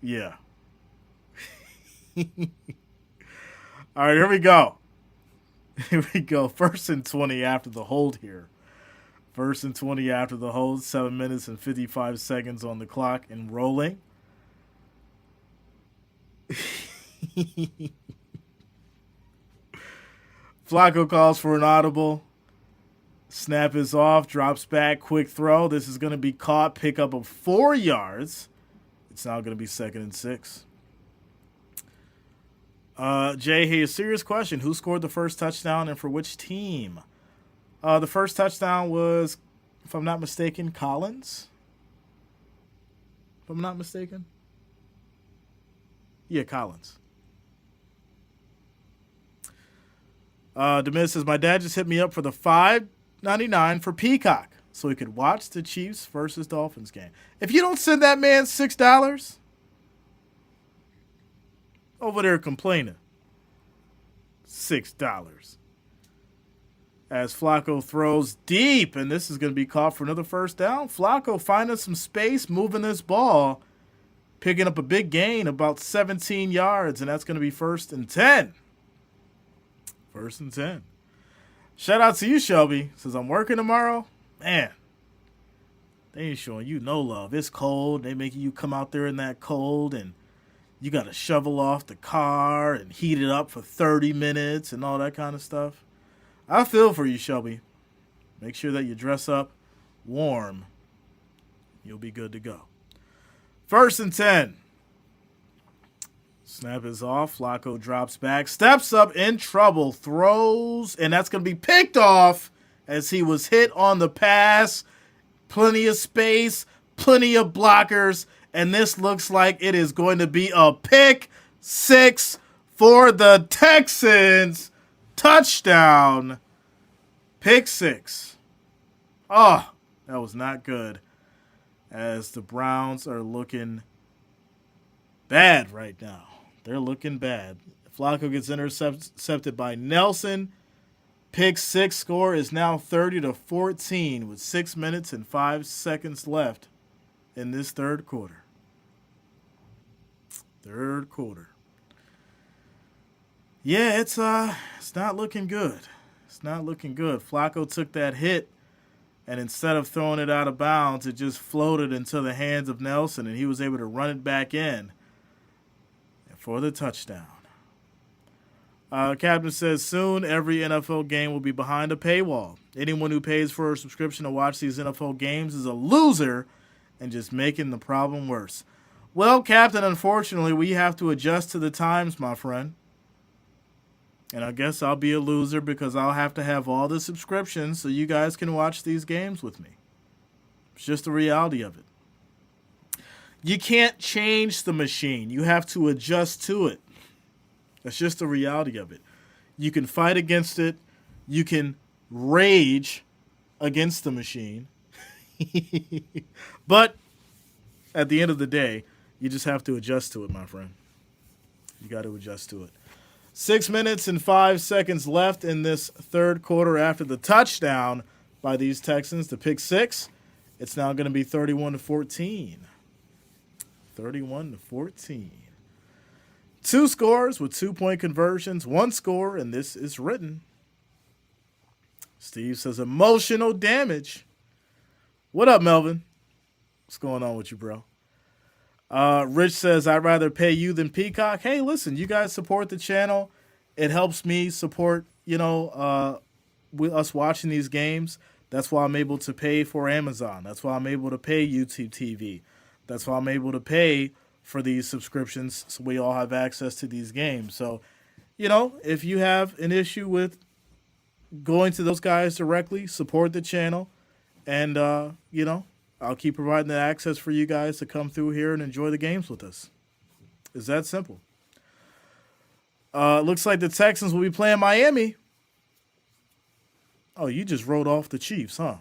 yeah. All right, here we go. Here we go. 1st and 20 after the hold here. 1st and 20 after the hold. 7 minutes and 55 seconds on the clock and rolling. Flacco calls for an audible. Snap is off. Drops back. Quick throw. This is going to be caught. Pickup of 4 yards. It's now going to be 2nd and 6. Jay, hey, a serious question. Who scored the first touchdown and for which team? The first touchdown was, if I'm not mistaken, Collins. If I'm not mistaken. Yeah, Collins. Demis says, my dad just hit me up for the $5.99 for Peacock so he could watch the Chiefs versus Dolphins game. If you don't send that man $6 over there complaining, $6. as Flacco throws deep, and this is going to be caught for another first down. Flacco finding some space, moving this ball, picking up a big gain, about 17 yards, and that's going to be 1st and 10. 1st and 10. Shout out to you, Shelby. Says, I'm working tomorrow. Man, they ain't showing you no love. It's cold. They making you come out there in that cold, and you got to shovel off the car and heat it up for 30 minutes and all that kind of stuff. I feel for you, Shelby. Make sure that you dress up warm. You'll be good to go. 1st and 10. Snap is off. Flacco drops back. Steps up in trouble. Throws. And that's going to be picked off as he was hit on the pass. Plenty of space. Plenty of blockers. And this looks like it is going to be a pick 6 for the Texans. Touchdown. Pick 6. Oh, that was not good. As the Browns are looking bad right now. They're looking bad. Flacco gets intercepted by Nelson. Pick 6 score is now 30-14 with 6 minutes and 5 seconds left in this third quarter. Third quarter. Yeah, it's not looking good. It's not looking good. Flacco took that hit, and instead of throwing it out of bounds, it just floated into the hands of Nelson, and he was able to run it back in for the touchdown. Captain says, soon every NFL game will be behind a paywall. Anyone who pays for a subscription to watch these NFL games is a loser and just making the problem worse. Well, Captain, unfortunately, we have to adjust to the times, my friend. And I guess I'll be a loser because I'll have to have all the subscriptions so you guys can watch these games with me. It's just the reality of it. You can't change the machine. You have to adjust to it. That's just the reality of it. You can fight against it. You can rage against the machine. But at the end of the day, you just have to adjust to it, my friend. You got to adjust to it. 6 minutes and 5 seconds left in this third quarter after the touchdown by these Texans to pick 6. It's now going to be 31-14. 31-14. 2 scores with 2-point conversions. 1 score, and this is written. Steve says emotional damage. What up, Melvin? What's going on with you, bro? Rich says, I'd rather pay you than Peacock. Hey, listen, you guys support the channel. It helps me support, with us watching these games. That's why I'm able to pay for Amazon. That's why I'm able to pay YouTube TV. That's why I'm able to pay for these subscriptions so we all have access to these games. So, if you have an issue with going to those guys directly, support the channel. And, I'll keep providing the access for you guys to come through here and enjoy the games with us. It's that simple. Looks like the Texans will be playing Miami. Oh, you just wrote off the Chiefs, huh?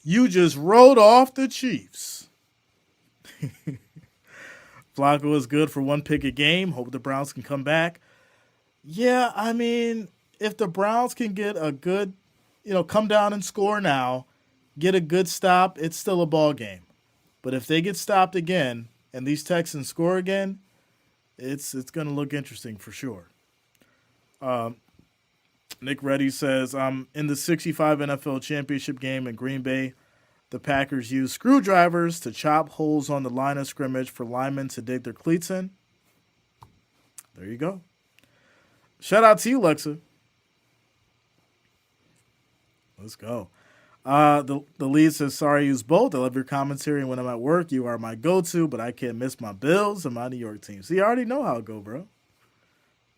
You just wrote off the Chiefs. Flacco is good for 1 pick a game. Hope the Browns can come back. Yeah, I mean, if the Browns can get a good, come down and score now, get a good stop, it's still a ball game. But if they get stopped again and these Texans score again, it's going to look interesting for sure. Nick Reddy says, I'm in the 65 NFL championship game in Green Bay. The Packers use screwdrivers to chop holes on the line of scrimmage for linemen to dig their cleats in. There you go. Shout out to you, Lexa. Let's go. The lead says, sorry I use both. I love your commentary, and when I'm at work, you are my go-to, but I can't miss my Bills and my New York team. See, I already know how it go, bro.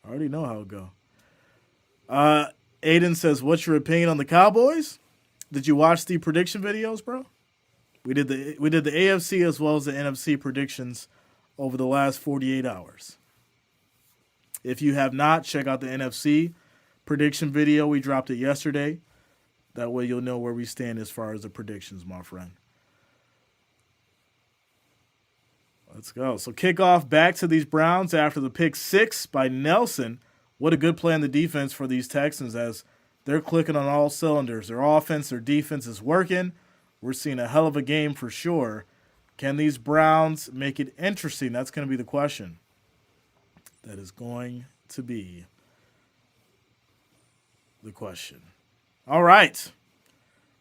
I already know how it go. Aiden says, what's your opinion on the Cowboys? Did you watch the prediction videos, bro? We did the AFC as well as the NFC predictions over the last 48 hours. If you have not, check out the NFC prediction video. We dropped it yesterday. That way you'll know where we stand as far as the predictions, my friend. Let's go. So kickoff back to these Browns after the pick 6 by Nelson. What a good play on the defense for these Texans as They're clicking on all cylinders. Their offense, their defense is working. We're seeing a hell of a game for sure. Can these Browns make it interesting? That's going to be the question. That is going to be the question. All right.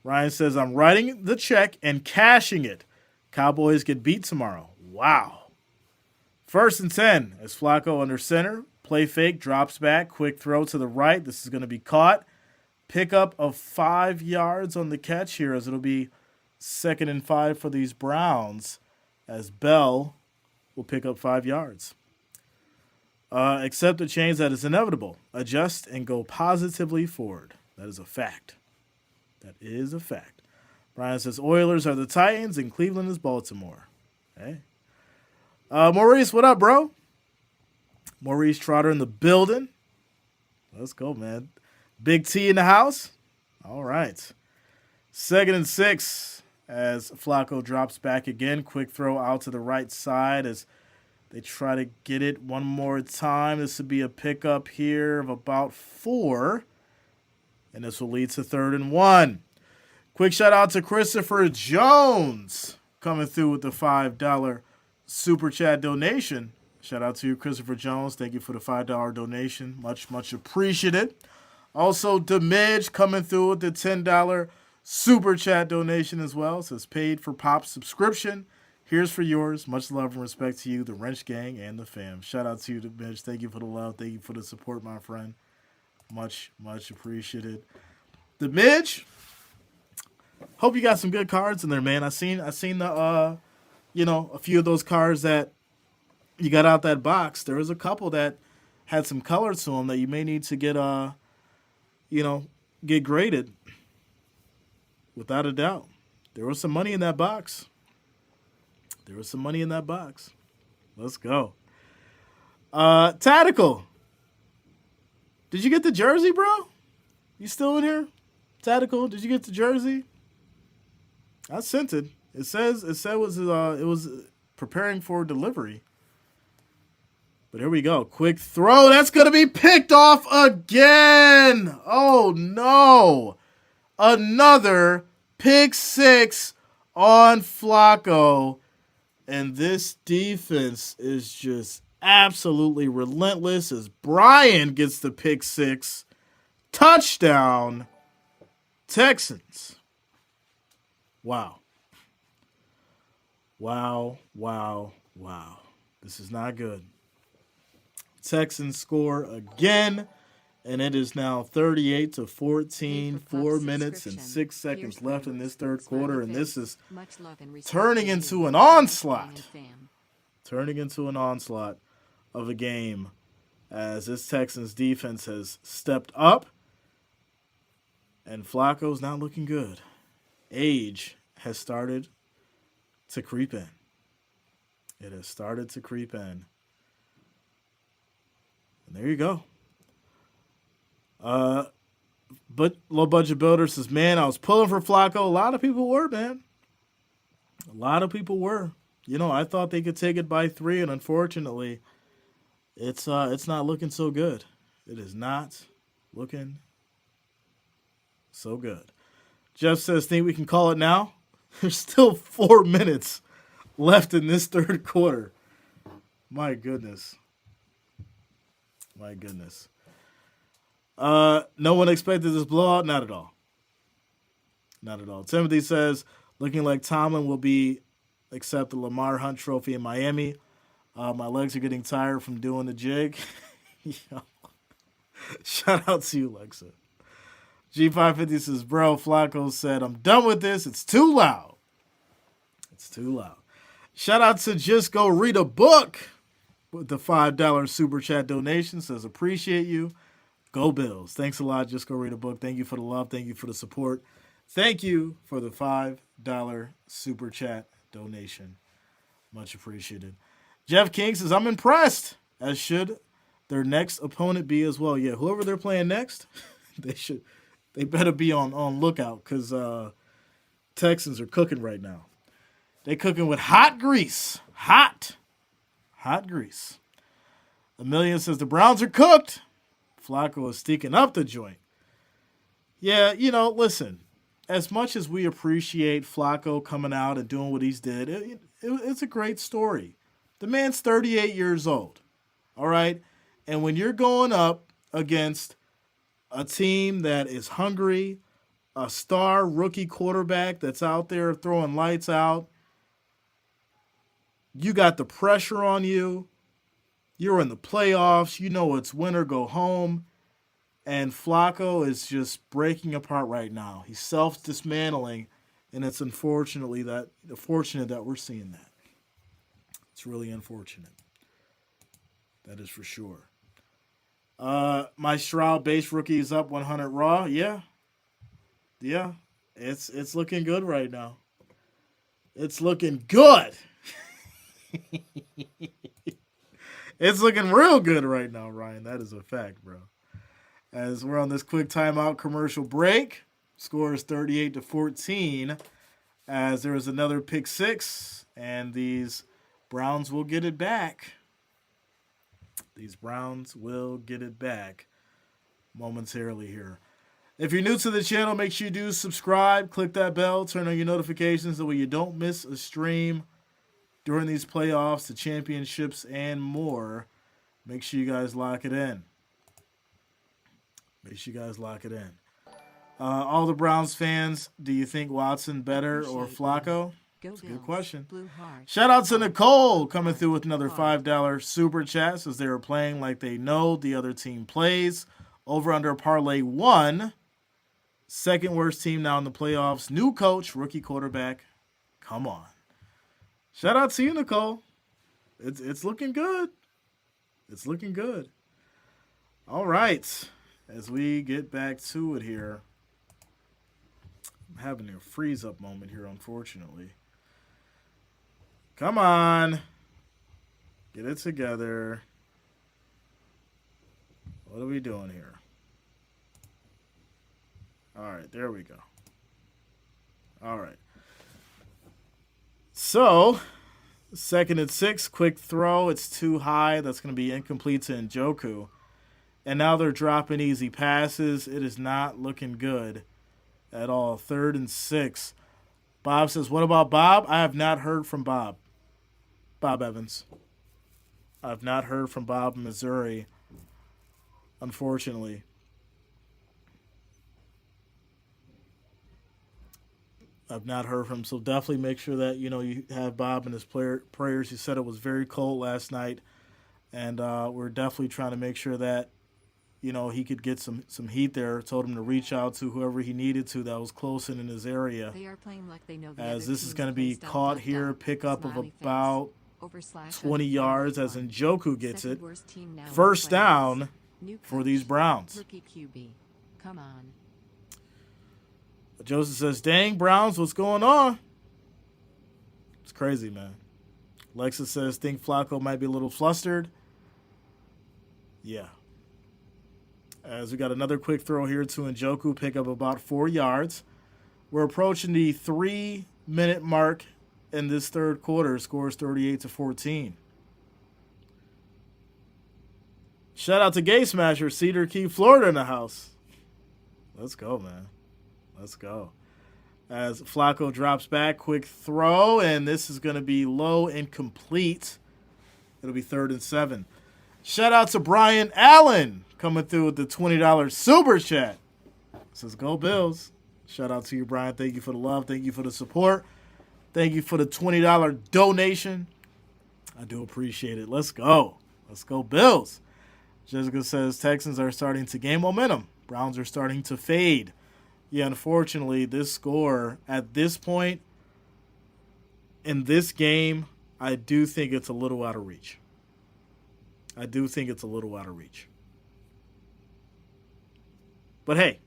Ryan says, I'm writing the check and cashing it. Cowboys get beat tomorrow. Wow. 1st and 10 as Flacco under center. Play fake, drops back, quick throw to the right. This is going to be caught. Pickup of 5 yards on the catch here as it'll be 2nd and 5 for these Browns as Bell will pick up 5 yards. Accept the change that is inevitable. Adjust and go positively forward. That is a fact. That is a fact. Brian says Oilers are the Titans and Cleveland is Baltimore. Hey. Maurice, what up, bro? Maurice Trotter in the building. Let's go, man. Big T in the house. All right. 2nd and 6 as Flacco drops back again. Quick throw out to the right side as they try to get it one more time. This would be a pickup here of about 4. And this will lead to 3rd and 1. Quick shout out to Christopher Jones coming through with the $5 super chat donation. Shout out to you, Christopher Jones. Thank you for the $5 donation. Much, much appreciated. Also, Demidge coming through with the $10 super chat donation as well. It says paid for Pop's subscription. Here's for yours. Much love and respect to you, the Wrench Gang, and the fam. Shout out to you, Demidge. Thank you for the love. Thank you for the support, my friend. Much, much appreciated. Demidge, hope you got some good cards in there, man. I seen the a few of those cards that you got out that box. There was a couple that had some color to them that you may need to get get graded. Without a doubt. There was some money in that box. Let's go. Tactical. Did you get the jersey, bro? You still in here? Tactical, did you get the jersey? I sent it. It was preparing for delivery. But here we go. Quick throw. That's going to be picked off again. Oh, no. Another pick 6 on Flacco. And this defense is just absolutely relentless as Brian gets the pick 6. Touchdown, Texans. Wow. This is not good. Texans score again, and it is now 38-14, 4 minutes and 6 seconds left in this third quarter, and this is turning into an onslaught. Turning into an onslaught of a game as this Texans defense has stepped up, and Flacco's not looking good. Age has started to creep in. It has started to creep in. And there you go. But Low Budget Builder says, man, I was pulling for Flacco. A lot of people were, man. A lot of people were. I thought they could take it by 3, and unfortunately, it's not looking so good. It is not looking so good. Jeff says, think we can call it now? There's still 4 minutes left in this third quarter. My goodness. No one expected this blowout? Not at all. Timothy says, looking like Tomlin will accept the Lamar Hunt Trophy in Miami. My legs are getting tired from doing the jig. Shout out to you, Lexa. G550 says, bro, Flacco said, I'm done with this. It's too loud. Shout out to Just Go Read a Book with the $5 super chat donation. Says, appreciate you. Go Bills. Thanks a lot. Just Go Read a Book. Thank you for the love. Thank you for the support. Thank you for the $5 super chat donation. Much appreciated. Jeff King says, I'm impressed, as should their next opponent be as well. Yeah, whoever they're playing next, they better be on lookout because Texans are cooking right now. They cooking with hot grease. Hot grease. Amelia says, the Browns are cooked. Flacco is sneaking up the joint. Yeah, listen, as much as we appreciate Flacco coming out and doing what he's did, it's a great story. The man's 38 years old, all right? And when you're going up against a team that is hungry, a star rookie quarterback that's out there throwing lights out, you got the pressure on you. You're in the playoffs. You know it's win or go home. And Flacco is just breaking apart right now. He's self-dismantling, and it's unfortunate that we're seeing that. It's really unfortunate. That is for sure. My Stroud base rookie is up 100 raw. Yeah. It's looking good right now. It's looking good. It's looking real good right now, Ryan. That is a fact, bro. As we're on this quick timeout commercial break, score is 38-14. As there is another pick six, and these Browns will get it back. These Browns will get it back momentarily here. If you're new to the channel, make sure you do subscribe, click that bell, turn on your notifications so you don't miss a stream during these playoffs, the championships, and more. Make sure you guys lock it in. All the Browns fans, do you think Watson better or Flacco? That's a good question. Shout out to Nicole coming through with another $5 super chat as they were playing like they know the other team plays. Over under parlay 1. Second worst team now in the playoffs. New coach, rookie quarterback. Come on. Shout out to you, Nicole. It's looking good. It's looking good. All right. As we get back to it here. I'm having a freeze up moment here, unfortunately. Come on. Get it together. What are we doing here? All right, there we go. All right. So, 2nd and 6, quick throw. It's too high. That's going to be incomplete to Njoku. And now they're dropping easy passes. It is not looking good at all. 3rd and 6. Bob says, what about Bob? I have not heard from Bob. Bob Evans. I've not heard from Bob in Missouri, unfortunately. I've not heard from him, so definitely make sure that, you have Bob in his prayers. He said it was very cold last night, and we're definitely trying to make sure that, he could get some heat there. Told him to reach out to whoever he needed to that was close in his area.
They are playing like they know the
as
other
this is going to be caught here, pickup of about
/
20 yards as Njoku gets it. First down for these Browns.
Rookie QB. Come on.
Joseph says, dang, Browns, what's going on? It's crazy, man. Lexus says, think Flacco might be a little flustered. Yeah. As we got another quick throw here to Njoku, pick up about 4 yards. We're approaching the 3-minute mark in this third quarter. Scores 38-14. Shout out to Gay Smasher, Cedar Key, Florida in the house. Let's go, man. Let's go. As Flacco drops back, quick throw, and this is going to be low and complete. It'll be 3rd and 7. Shout out to Brian Allen coming through with the $20 super chat. Says, go Bills. Shout out to you, Brian. Thank you for the love. Thank you for the support. Thank you for the $20 donation. I do appreciate it. Let's go. Let's go Bills. Jessica says, Texans are starting to gain momentum. Browns are starting to fade. Yeah, unfortunately, this score at this point in this game, I do think it's a little out of reach. But hey,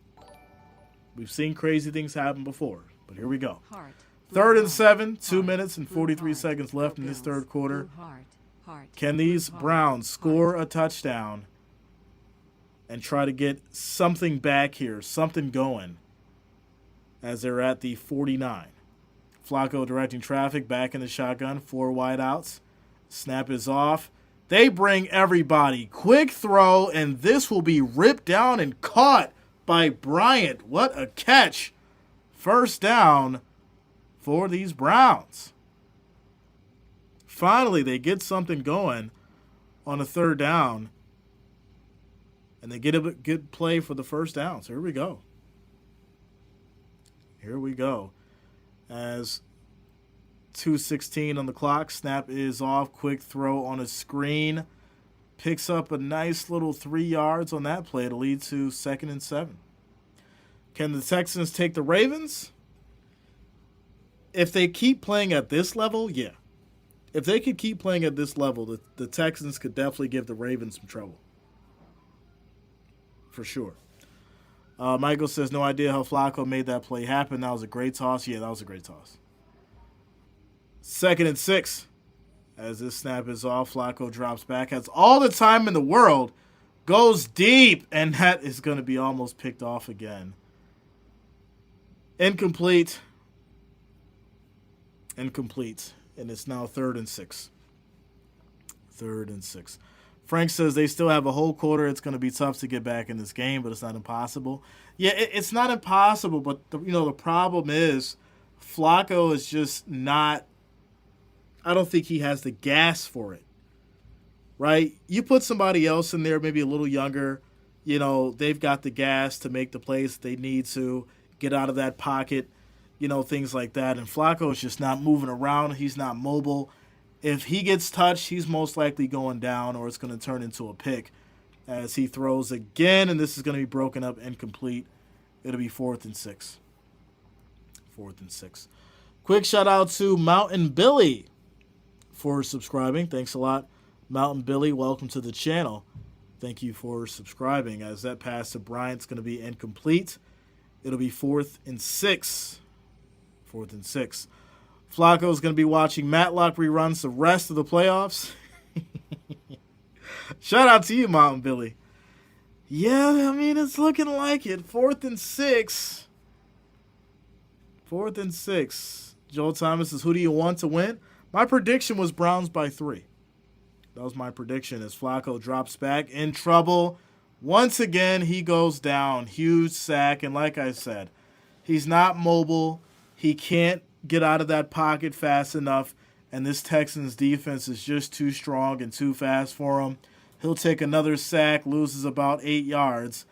we've seen crazy things happen before. But here we go. 3rd and 7, 2 minutes and 43 seconds left in this third quarter. Can these Browns score a touchdown and try to get something back here, something going? As they're at the 49. Flacco directing traffic, back in the shotgun, 4 wideouts. Snap is off. They bring everybody. Quick throw, and this will be ripped down and caught by Bryant. What a catch. First down for these Browns. Finally, they get something going on a third down. And they get a good play for the first down. So here we go. Here we go. As 2:16 on the clock. Snap is off. Quick throw on a screen. Picks up a nice little 3 yards on that play to lead to 2nd and 7. Can the Texans take the Ravens? If they keep playing at this level, yeah. If they could keep playing at this level, the Texans could definitely give the Ravens some trouble. For sure. Michael says, no idea how Flacco made that play happen. That was a great toss. Yeah, that was a great toss. 2nd and 6. As this snap is off, Flacco drops back. Has all the time in the world. Goes deep. And that is going to be almost picked off again. Incomplete. Incomplete. And it's now 3rd and 6. 3rd and 6. Frank says they still have a whole quarter. It's going to be tough to get back in this game, but it's not impossible. Yeah, it's not impossible, but the problem is Flacco is just not. I don't think he has the gas for it. Right? You put somebody else in there, maybe a little younger. They've got the gas to make the plays that they need to get out of that pocket. Things like that. And Flacco is just not moving around. He's not mobile. If he gets touched, he's most likely going down, or it's going to turn into a pick as he throws again, and this is going to be broken up incomplete. It'll be 4th and 6. 4th and 6. Quick shout out to Mountain Billy for subscribing. Thanks a lot, Mountain Billy. Welcome to the channel. Thank you for subscribing. As that pass to Bryant's going to be incomplete. It'll be 4th and 6. 4th and 6. Flacco's going to be watching Matlock reruns the rest of the playoffs. Shout out to you, Mountain Billy. Yeah, it's looking like it. 4th and 6. 4th and 6. Joel Thomas says, who do you want to win? My prediction was Browns by 3. That was my prediction as Flacco drops back in trouble. Once again, he goes down. Huge sack. And like I said, he's not mobile. He can't get out of that pocket fast enough, and this Texans defense is just too strong and too fast for him. He'll take another sack, loses about 8 yards,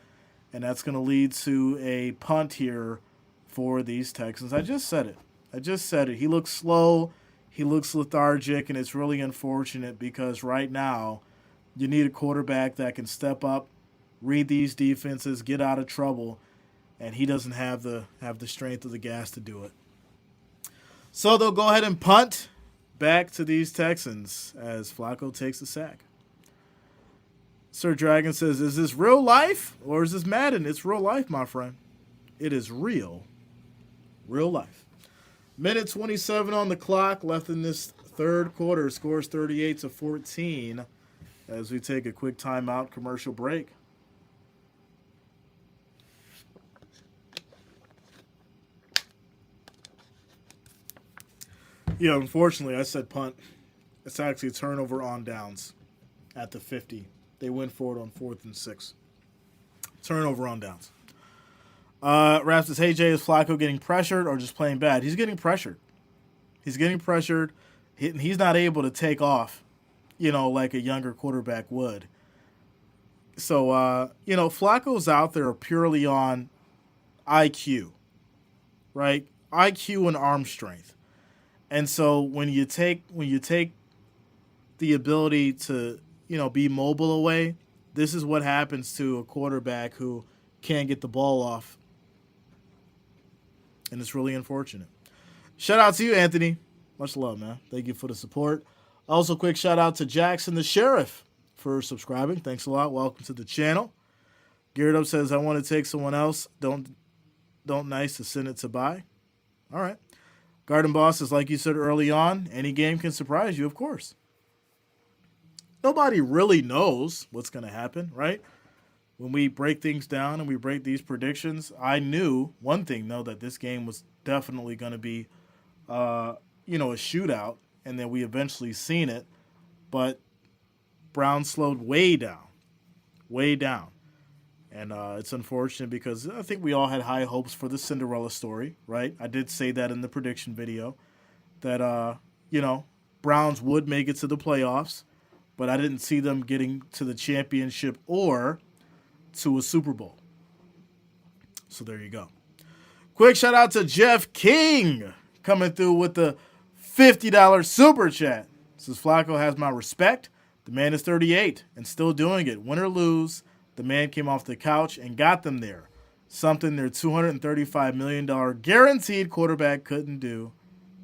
and that's going to lead to a punt here for these Texans. I just said it. He looks slow. He looks lethargic, and it's really unfortunate because right now you need a quarterback that can step up, read these defenses, get out of trouble, and he doesn't have the strength of the gas to do it. So they'll go ahead and punt back to these Texans as Flacco takes a sack. Sir Dragon says, is this real life or is this Madden? It's real life, my friend. It is real life. Minute 27 on the clock left in this third quarter. Scores 38-14 as we take a quick timeout commercial break. Yeah, unfortunately, I said punt. It's actually a turnover on downs at the 50. They went for it on 4th and 6. Turnover on downs. Raph says, hey, Jay, is Flacco getting pressured or just playing bad? He's getting pressured. He's not able to take off, like a younger quarterback would. So, Flacco's out there purely on IQ, right? IQ and arm strength. And so when you take the ability to, be mobile away, this is what happens to a quarterback who can't get the ball off. And it's really unfortunate. Shout out to you, Anthony. Much love, man. Thank you for the support. Also, quick shout out to Jackson the Sheriff for subscribing. Thanks a lot. Welcome to the channel. Geared Up says, I want to take someone else. Don't nice to send it to buy. All right. Garden Boss is like you said early on, any game can surprise you, of course. Nobody really knows what's going to happen, right? When we break things down and we break these predictions, I knew one thing, though, that this game was definitely going to be, a shootout, and then we eventually seen it. But Browns slowed way down. And it's unfortunate because I think we all had high hopes for the Cinderella story, right? I did say that in the prediction video that, you know, Browns would make it to the playoffs, but I didn't see them getting to the championship or to a Super Bowl. So there you go. Quick shout out to Jeff King coming through with the $50 super chat. Says Flacco has my respect. The man is 38 and still doing it. Win or lose, the man came off the couch and got them there. Something their $235 million guaranteed quarterback couldn't do.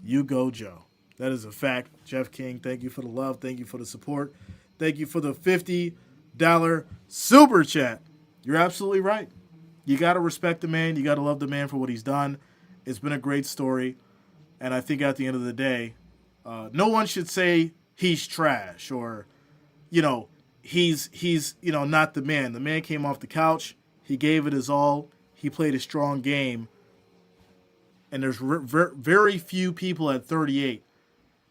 You go, Joe. That is a fact. Jeff King, thank you for the love. Thank you for the support. Thank you for the $50 super chat. You're absolutely right. You got to respect the man. You got to love the man for what he's done. It's been a great story. And I think at the end of the day, no one should say he's trash or, you know, he's not the man. The man came off the couch. He gave it his all. He played a strong game. And there's very few people at 38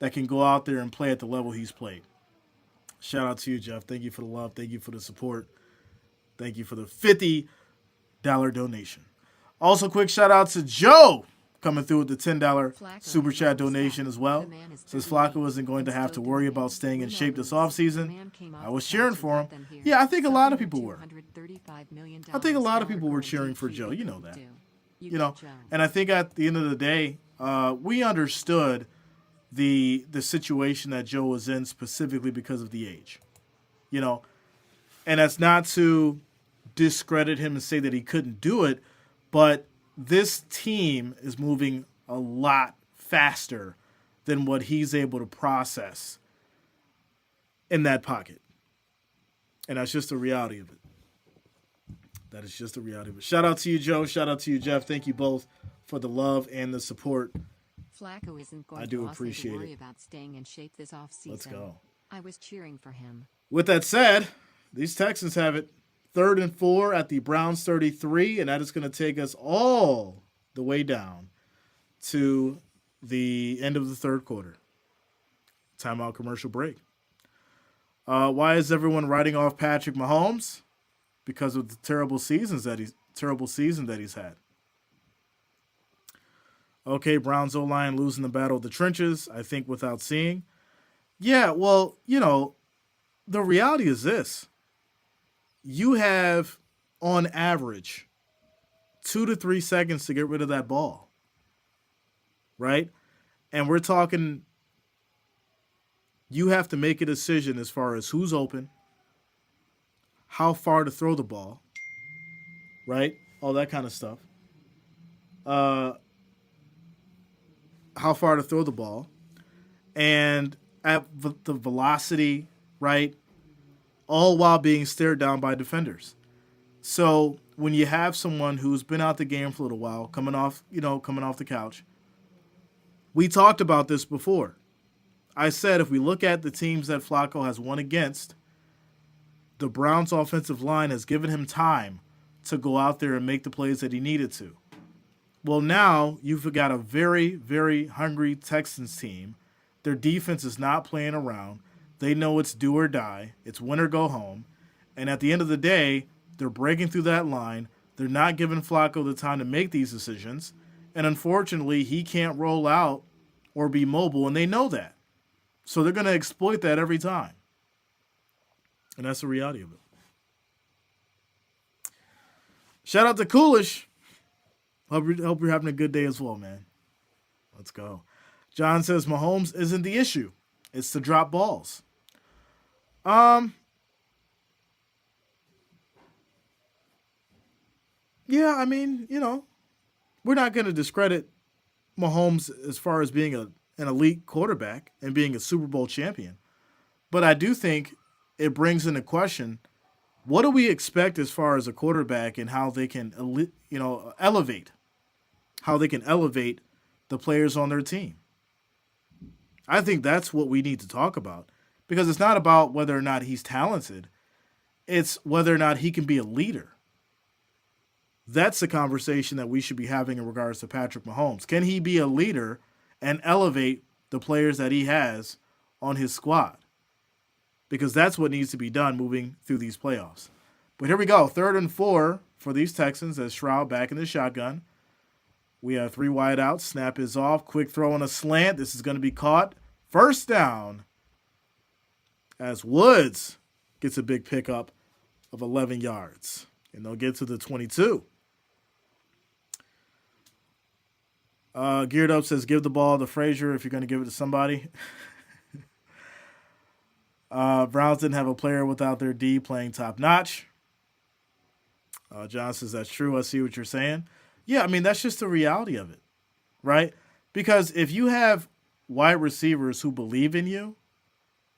that can go out there and play at the level he's played. Shout out to you, Jeff. Thank you for the love. Thank you for the support. Thank you for the $50 donation. Also, quick shout out to Joe coming through with the $10 super chat donation as well. Says Flacco isn't going to have to worry about staying in shape this offseason. I was cheering for him. Yeah, I think a lot of people were. I think a lot of people were cheering for Joe. You know that. You know, and I think at the end of the day, we understood the situation that Joe was in specifically because of the age. You know, and that's not to discredit him and say that he couldn't do it, but this team is moving a lot faster than what he's able to process in that pocket. And that's just the reality of it. That is just the reality of it. Shout out to you, Joe. Shout out to you, Jeff. Thank you both for the love and the support.
Flacco isn't going
I do
to
appreciate
worry
it.
about staying in shape this offseason.
Let's go.
I was cheering for him.
With that said, these Texans have it 3rd and 4 at the Browns 33, and that is going to take us all the way down to the end of the third quarter. Timeout commercial break. Why is everyone writing off Patrick Mahomes? Because of the terrible season that he's had. Okay, Browns O-line losing the battle of the trenches, I think without seeing. Yeah, well, you know, the reality is this. You have, on average, 2 to 3 seconds to get rid of that ball. Right? And we're talking, you have to make a decision as far as who's open, how far to throw the ball, right? All that kind of stuff. How far to throw the ball, and at the velocity, right? All while being stared down by defenders. So when you have someone who's been out the game for a little while, coming off the couch, we talked about this before. I said if we look at the teams that Flacco has won against, the Browns' offensive line has given him time to go out there and make the plays that he needed to. Well, now you've got a very, very hungry Texans team. Their defense is not playing around. They know it's do or die. It's win or go home. And at the end of the day, they're breaking through that line. They're not giving Flacco the time to make these decisions. And unfortunately, he can't roll out or be mobile, and they know that. So they're going to exploit that every time. And that's the reality of it. Shout out to Coolish. Hope you're having a good day as well, man. Let's go. John says Mahomes isn't the issue. It's to drop balls. Yeah, I mean, you know, we're not going to discredit Mahomes as far as being an elite quarterback and being a Super Bowl champion. But I do think it brings into question, what do we expect as far as a quarterback and how they can, elevate, how they can elevate the players on their team? I think that's what we need to talk about, because it's not about whether or not he's talented. It's whether or not he can be a leader. That's the conversation that we should be having in regards to Patrick Mahomes. Can he be a leader and elevate the players that he has on his squad? Because that's what needs to be done moving through these playoffs. But here we go. 3rd and 4 for these Texans as Stroud back in the shotgun. We have 3 wide outs. Snap is off. Quick throw on a slant. This is going to be caught. First down as Woods gets a big pickup of 11 yards. And they'll get to the 22. Geared Up says, give the ball to Frazier if you're going to give it to somebody. Browns didn't have a player without their D playing top notch. John says, that's true. I see what you're saying. Yeah, I mean, that's just the reality of it, right? Because if you have wide receivers who believe in you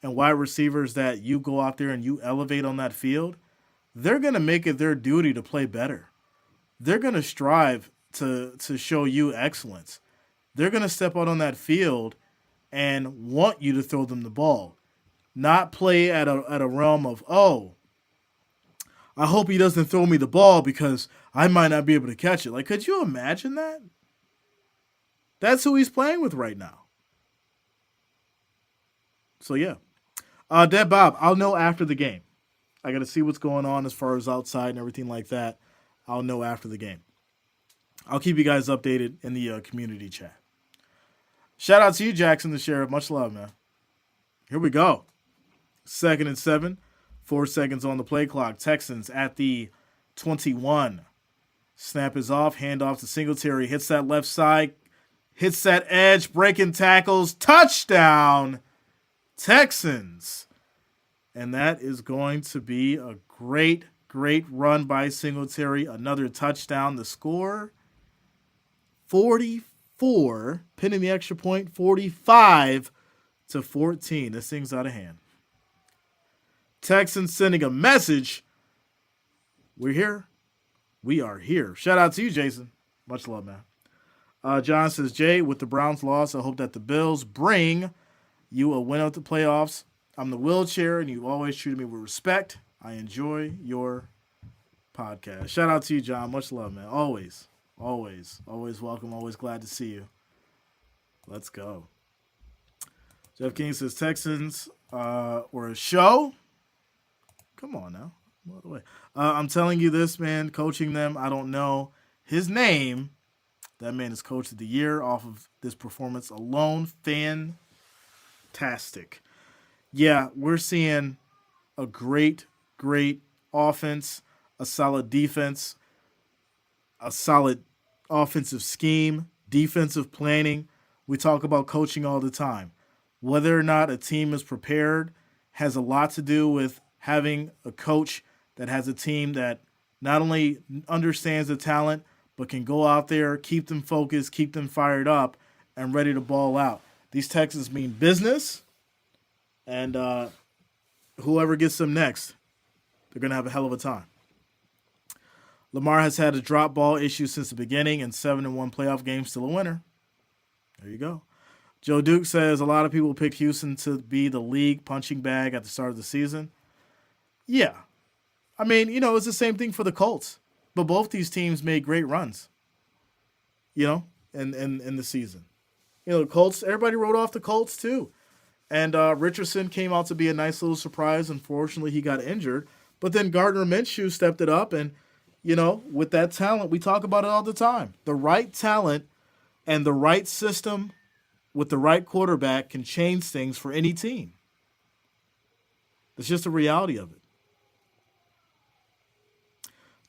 and wide receivers that you go out there and you elevate on that field, they're going to make it their duty to play better. They're going to strive to show you excellence. They're going to step out on that field and want you to throw them the ball, not play at a realm of, oh, I hope he doesn't throw me the ball because I might not be able to catch it. Like, could you imagine that? That's who he's playing with right now. So, yeah. Dead Bob, I'll know after the game. I got to see what's going on as far as outside and everything like that. I'll know after the game. I'll keep you guys updated in the community chat. Shout out to you, Jackson the Sheriff. Much love, man. Here we go. 2nd and 7. 4 seconds on the play clock. Texans at the 21. Snap is off. Handoff to Singletary. Hits that left side. Hits that edge. Breaking tackles. Touchdown. Texans. And that is going to be a great, great run by Singletary. Another touchdown. The score, 44. Pinning the extra point, 45-14. This thing's out of hand. Texans sending a message. We're here. We are here. Shout out to you, Jason. Much love, man. John says, Jay, with the Browns loss, I hope that the Bills bring you a win at the playoffs. I'm the wheelchair, and you always treated me with respect. I enjoy your podcast. Shout out to you, John. Much love, man. Always welcome. Always glad to see you. Let's go. Jeff King says, Texans or a show. Come on now. By the way, I'm telling you this, man. Coaching them, I don't know his name. That man is coach of the year off of this performance alone. Fantastic. Yeah, we're seeing a great, great offense, a solid defense, a solid offensive scheme, defensive planning. We talk about coaching all the time. Whether or not a team is prepared has a lot to do with having a coach that has a team that not only understands the talent, but can go out there, keep them focused, keep them fired up, and ready to ball out. These Texans mean business, and whoever gets them next, they're going to have a hell of a time. Lamar has had a drop ball issue since the beginning, and 7-1 playoff games, still a winner. There you go. Joe Duke says a lot of people picked Houston to be the league punching bag at the start of the season. Yeah. I mean, it's the same thing for the Colts. But both these teams made great runs, in the season. The Colts, everybody wrote off the Colts too. And Richardson came out to be a nice little surprise. Unfortunately, he got injured. But then Gardner Minshew stepped it up. And, with that talent, we talk about it all the time. The right talent and the right system with the right quarterback can change things for any team. It's just the reality of it.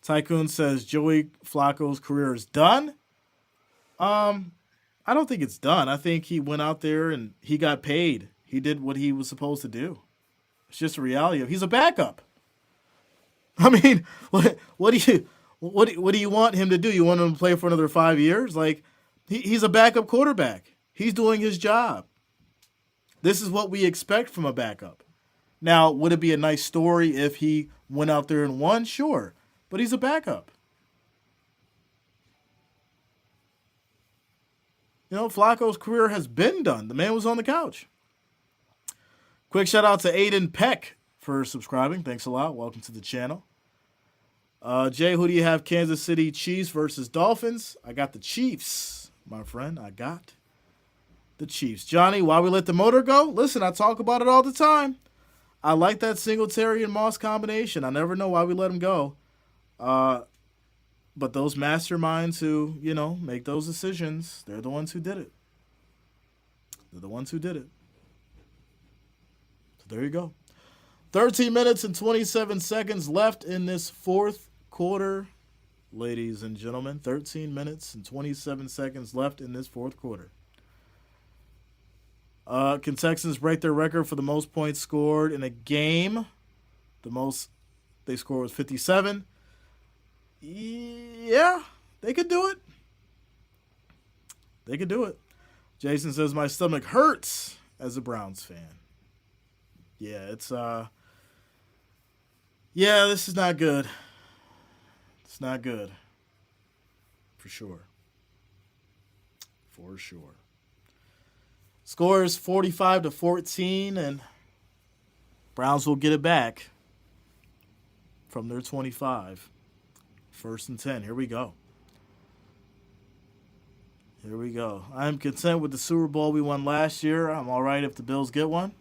Tycoon says Joey Flacco's career is done. I don't think it's done. I think he went out there and he got paid. He did what he was supposed to do. It's just a reality of he's a backup. I mean, what do you want him to do? You want him to play for another 5 years? Like he's a backup quarterback. He's doing his job. This is what we expect from a backup. Now, would it be a nice story if he went out there and won? Sure. But he's a backup. Flacco's career has been done. The man was on the couch. Quick shout out to Aiden Peck for subscribing. Thanks a lot. Welcome to the channel. Jay, who do you have? Kansas City Chiefs versus Dolphins? I got the Chiefs, my friend. I got the Chiefs. Johnny, why we let the motor go? Listen, I talk about it all the time. I like that Singletary and Moss combination. I never know why we let him go. But those masterminds who, make those decisions, they're the ones who did it. They're the ones who did it. So there you go. 13 minutes and 27 seconds left in this fourth quarter, ladies and gentlemen. 13 minutes and 27 seconds left in this fourth quarter. Can Texans break their record for the most points scored in a game? The most they scored was 57. Yeah, they could do it. They could do it. Jason says, my stomach hurts as a Browns fan. Yeah, this is not good. It's not good. For sure. For sure. Scores 45-14, and Browns will get it back from their 25. 1st and 10. Here we go. Here we go. I'm content with the Super Bowl we won last year. I'm all right if the Bills get one.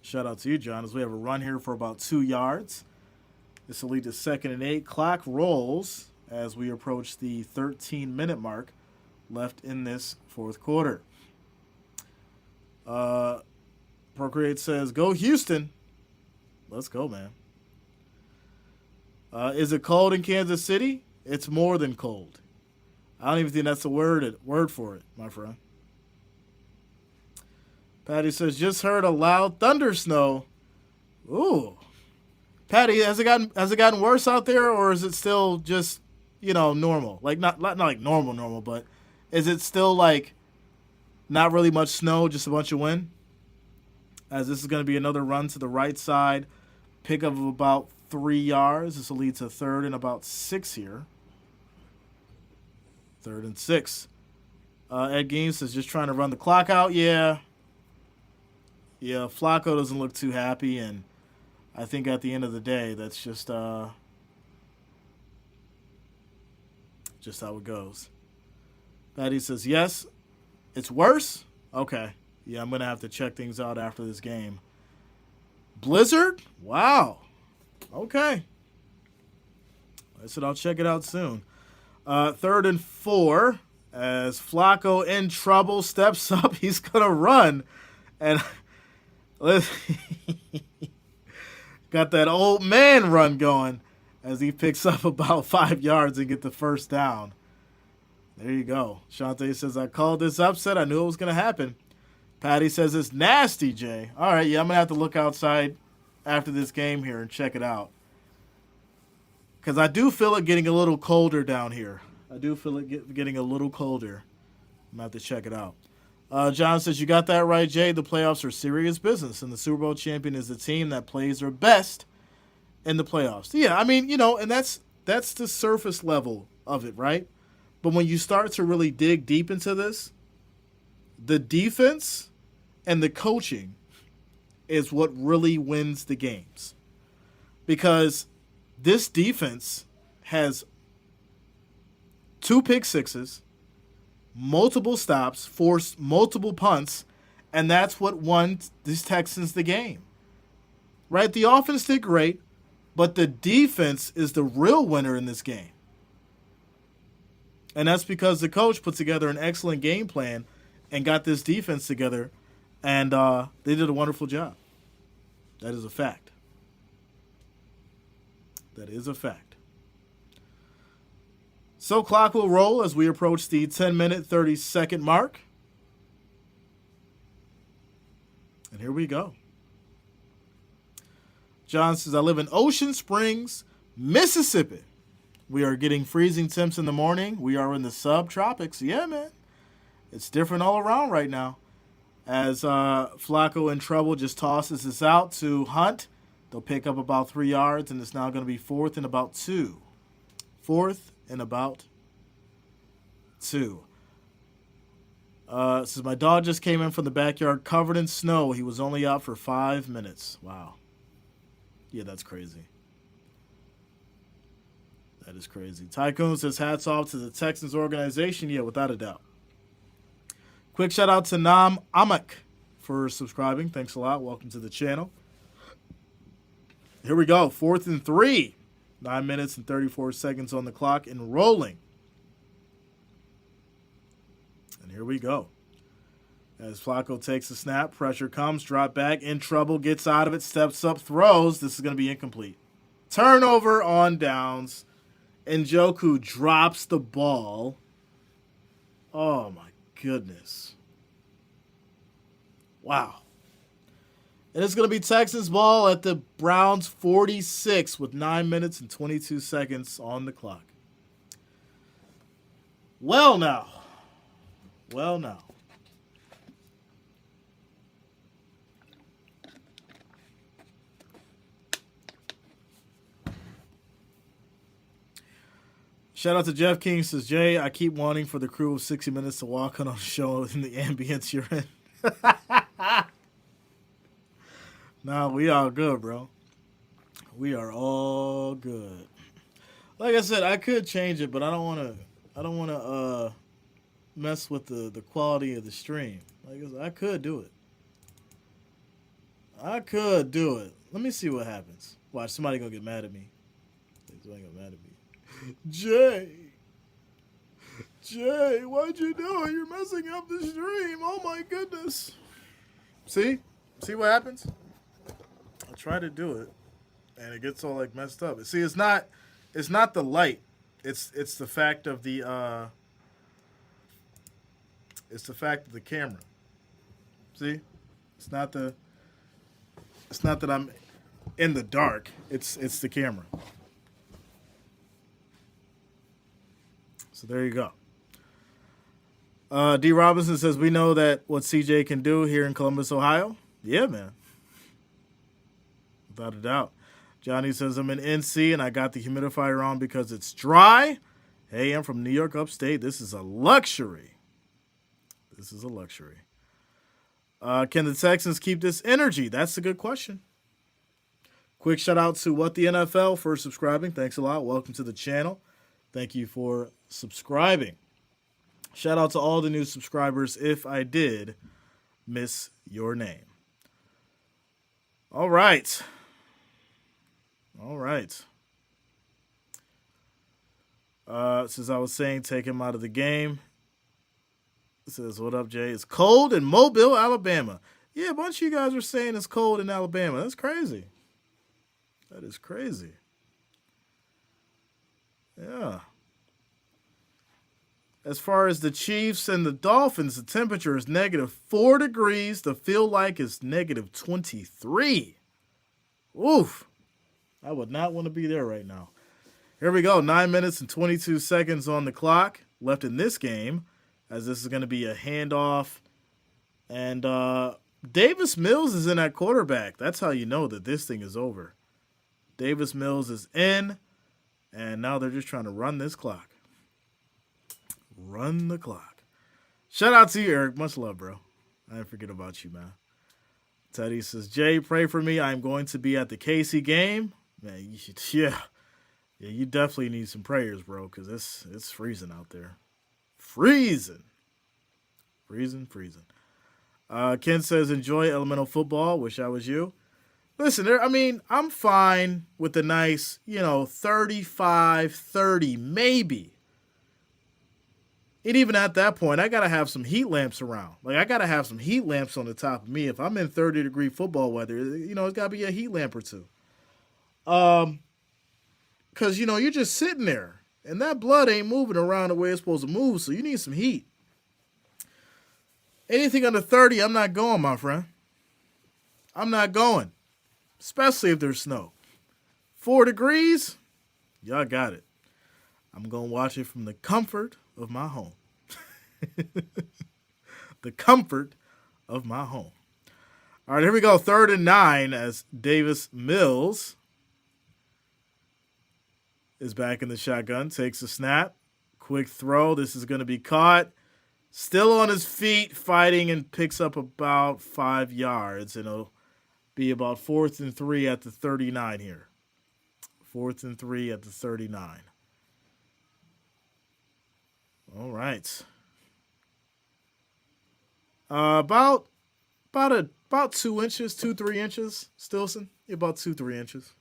Shout out to you, John, as we have a run here for about 2 yards. This will lead to 2nd and 8. Clock rolls as we approach the 13-minute mark left in this fourth quarter. Procreate says, go Houston. Let's go, man. Is it cold in Kansas City? It's more than cold. I don't even think that's the word for it, my friend. Patty says, just heard a loud thunder snow. Ooh. Patty, has it gotten worse out there, or is it still just, normal? Like not like normal, but is it still like not really much snow, just a bunch of wind? As this is going to be another run to the right side, pickup of about 3 yards. This will lead to 3rd and about 6 here. 3rd and 6. Ed Gaines says just trying to run the clock out. Yeah, Flacco doesn't look too happy, and I think at the end of the day, that's just how it goes. Patty says, yes, it's worse? Okay. Yeah, I'm going to have to check things out after this game. Blizzard? Wow. Okay. I said I'll check it out soon. 3rd and 4. As Flacco in trouble steps up, he's going to run. And got that old man run going as he picks up about 5 yards and get the first down. There you go. Shante says, I called this upset. I knew it was going to happen. Patty says, it's nasty, Jay. All right, yeah, I'm going to have to look outside after this game here and check it out. Because I do feel it getting a little colder down here. I do feel it getting a little colder. I'm going to have to check it out. John says, you got that right, Jay. The playoffs are serious business, and the Super Bowl champion is the team that plays their best in the playoffs. Yeah, I mean, and that's the surface level of it, right? But when you start to really dig deep into this, the defense and the coaching is what really wins the games. Because this defense has 2 pick sixes, multiple stops, forced multiple punts, and that's what won these Texans the game. Right? The offense did great, but the defense is the real winner in this game. And that's because the coach put together an excellent game plan and got this defense together, and they did a wonderful job. That is a fact. That is a fact. So clock will roll as we approach the 10-minute, 30-second mark. And here we go. John says, I live in Ocean Springs, Mississippi. We are getting freezing temps in the morning. We are in the subtropics. Yeah, man. It's different all around right now. As Flacco in trouble just tosses this out to Hunt. They'll pick up about 3 yards, and it's now going to be 4th and about 2. 4th and about 2. Says, my dog just came in from the backyard covered in snow. He was only out for 5 minutes. Wow. Yeah, that's crazy. That is crazy. Tycoon says, hats off to the Texans organization. Yeah, without a doubt. Quick shout out to Nam Amak for subscribing. Thanks a lot. Welcome to the channel. Here we go. 4th and 3. 9 minutes and 34 seconds on the clock and rolling. And here we go. As Flacco takes a snap, pressure comes, drop back, in trouble, gets out of it, steps up, throws. This is going to be incomplete. Turnover on downs. Njoku drops the ball. Oh, my goodness. Wow. And it's going to be Texans ball at the Browns 46 with 9 minutes and 22 seconds on the clock. Well, now. Well, now. Shout out to Jeff King. Says, Jay, I keep wanting for the crew of 60 Minutes to walk on a show in the ambience you're in. Nah, we all good, bro. We are all good. Like I said, I could change it, but I don't want to mess with the quality of the stream. Like I said, I could do it. Let me see what happens. Watch, somebody gonna get mad at me. Somebody gonna get mad at me. Jay, what'd you do? You're messing up the stream. Oh my goodness. See what happens? I try to do it, and it gets all like messed up. See, it's not the light. It's the fact of the camera. See, it's not that I'm in the dark. It's the camera. So there you go. D. Robinson says, we know that what CJ can do here in Columbus, Ohio. Yeah, man. Without a doubt. Johnny says, I'm in NC and I got the humidifier on because it's dry. Hey, I'm from New York upstate. This is a luxury. Can the Texans keep this energy? That's a good question. Quick shout out to What the NFL for subscribing. Thanks a lot. Welcome to the channel. Thank you for subscribing. Shout out to all the new subscribers if I did miss your name. All right. Since I was saying take him out of the game. It says, what up, Jay? It's cold in Mobile, Alabama. Yeah, a bunch of you guys are saying it's cold in Alabama. That's crazy. That is crazy. Yeah. As far as the Chiefs and the Dolphins, the temperature is -4 degrees. The feel like is -23. Oof. I would not want to be there right now. Here we go. 9 minutes and 22 seconds on the clock left in this game, as this is going to be a handoff. And Davis Mills is in at quarterback. That's how you know that this thing is over. Davis Mills is in, and now they're just trying to run this clock. Run the clock. Shout out to you, Eric. Much love, bro. I didn't forget about you, man. Teddy says, Jay, pray for me. I'm going to be at the Casey game. Man, you should, yeah, you definitely need some prayers, bro, because it's freezing out there. Freezing. Ken says, enjoy elemental football. Wish I was you. Listen, I'm fine with the nice, 35-30, maybe. And even at that point, I got to have some heat lamps around. Like, I got to have some heat lamps on the top of me. If I'm in 30-degree football weather, it's got to be a heat lamp or two. Because, you're just sitting there. And that blood ain't moving around the way it's supposed to move, so you need some heat. Anything under 30, I'm not going, my friend. I'm not going. Especially if there's snow. 4 degrees, y'all got it. I'm going to watch it from the comfort of my home. The comfort of my home. All right, here we go. 3rd and 9 as Davis Mills is back in the shotgun. Takes a snap. Quick throw. This is going to be caught. Still on his feet, fighting, and picks up about 5 yards. And it'll be about 4th and 3 at the 39 here. 4th and 3 at the 39. All right. About About 2 inches, 2-3 inches. Stilson, about 2-3 inches,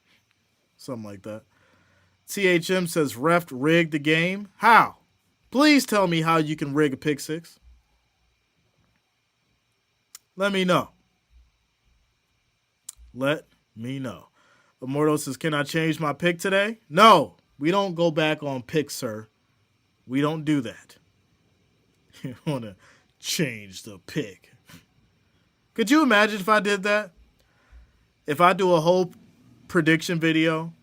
something like that. THM says ref rigged the game. How? Please tell me how you can rig a pick six. Let me know. Let me know. Immortal says, can I change my pick today? No, we don't go back on picks, sir. We don't do that. You want to change the pick. Could you imagine if I did that? If I do a whole prediction video,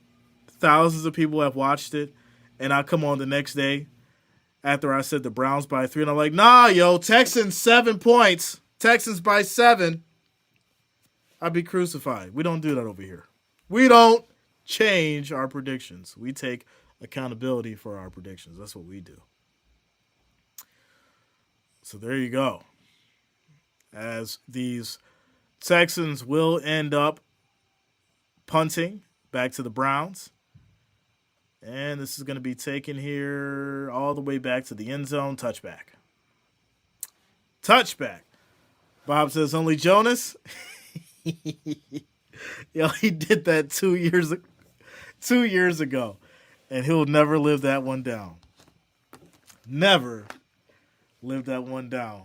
thousands of people have watched it, and I come on the next day after I said the Browns by 3, and I'm like, nah, yo, Texans 7 points. Texans by 7. I'd be crucified. We don't do that over here. We don't change our predictions. We take accountability for our predictions. That's what we do. So there you go. As these Texans will end up punting back to the Browns. And this is going to be taken here all the way back to the end zone. Touchback. Touchback. Bob says, only Jonas? Yo, he did that 2 years ago. And he'll never live that one down. Never live that one down.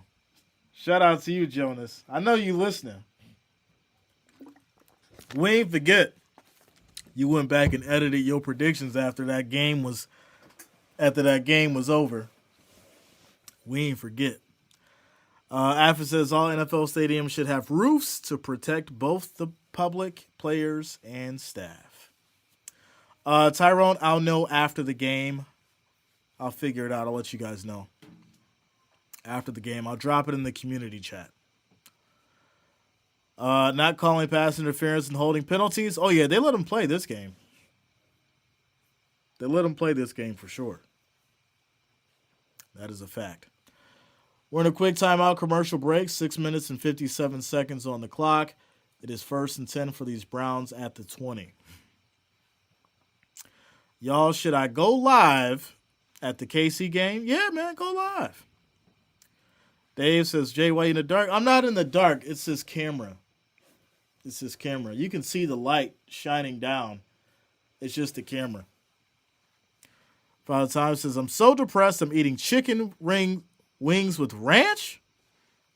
Shout out to you, Jonas. I know you listening. We ain't forget. You went back and edited your predictions after that game was over. We ain't forget. Alpha says all NFL stadiums should have roofs to protect both the public, players, and staff. Tyrone, I'll know after the game. I'll figure it out. I'll let you guys know. After the game, I'll drop it in the community chat. Not calling pass interference and holding penalties. Oh, yeah, they let him play this game. They let him play this game for sure. That is a fact. We're in a quick timeout commercial break. 6 minutes and 57 seconds on the clock. It is 1st and 10 for these Browns at the 20. Y'all, should I go live at the KC game? Yeah, man, go live. Dave says, Jay, why you in the dark? I'm not in the dark. It's this camera. It's this camera. You can see the light shining down. It's just the camera. Father Time says, I'm so depressed I'm eating chicken wings with ranch?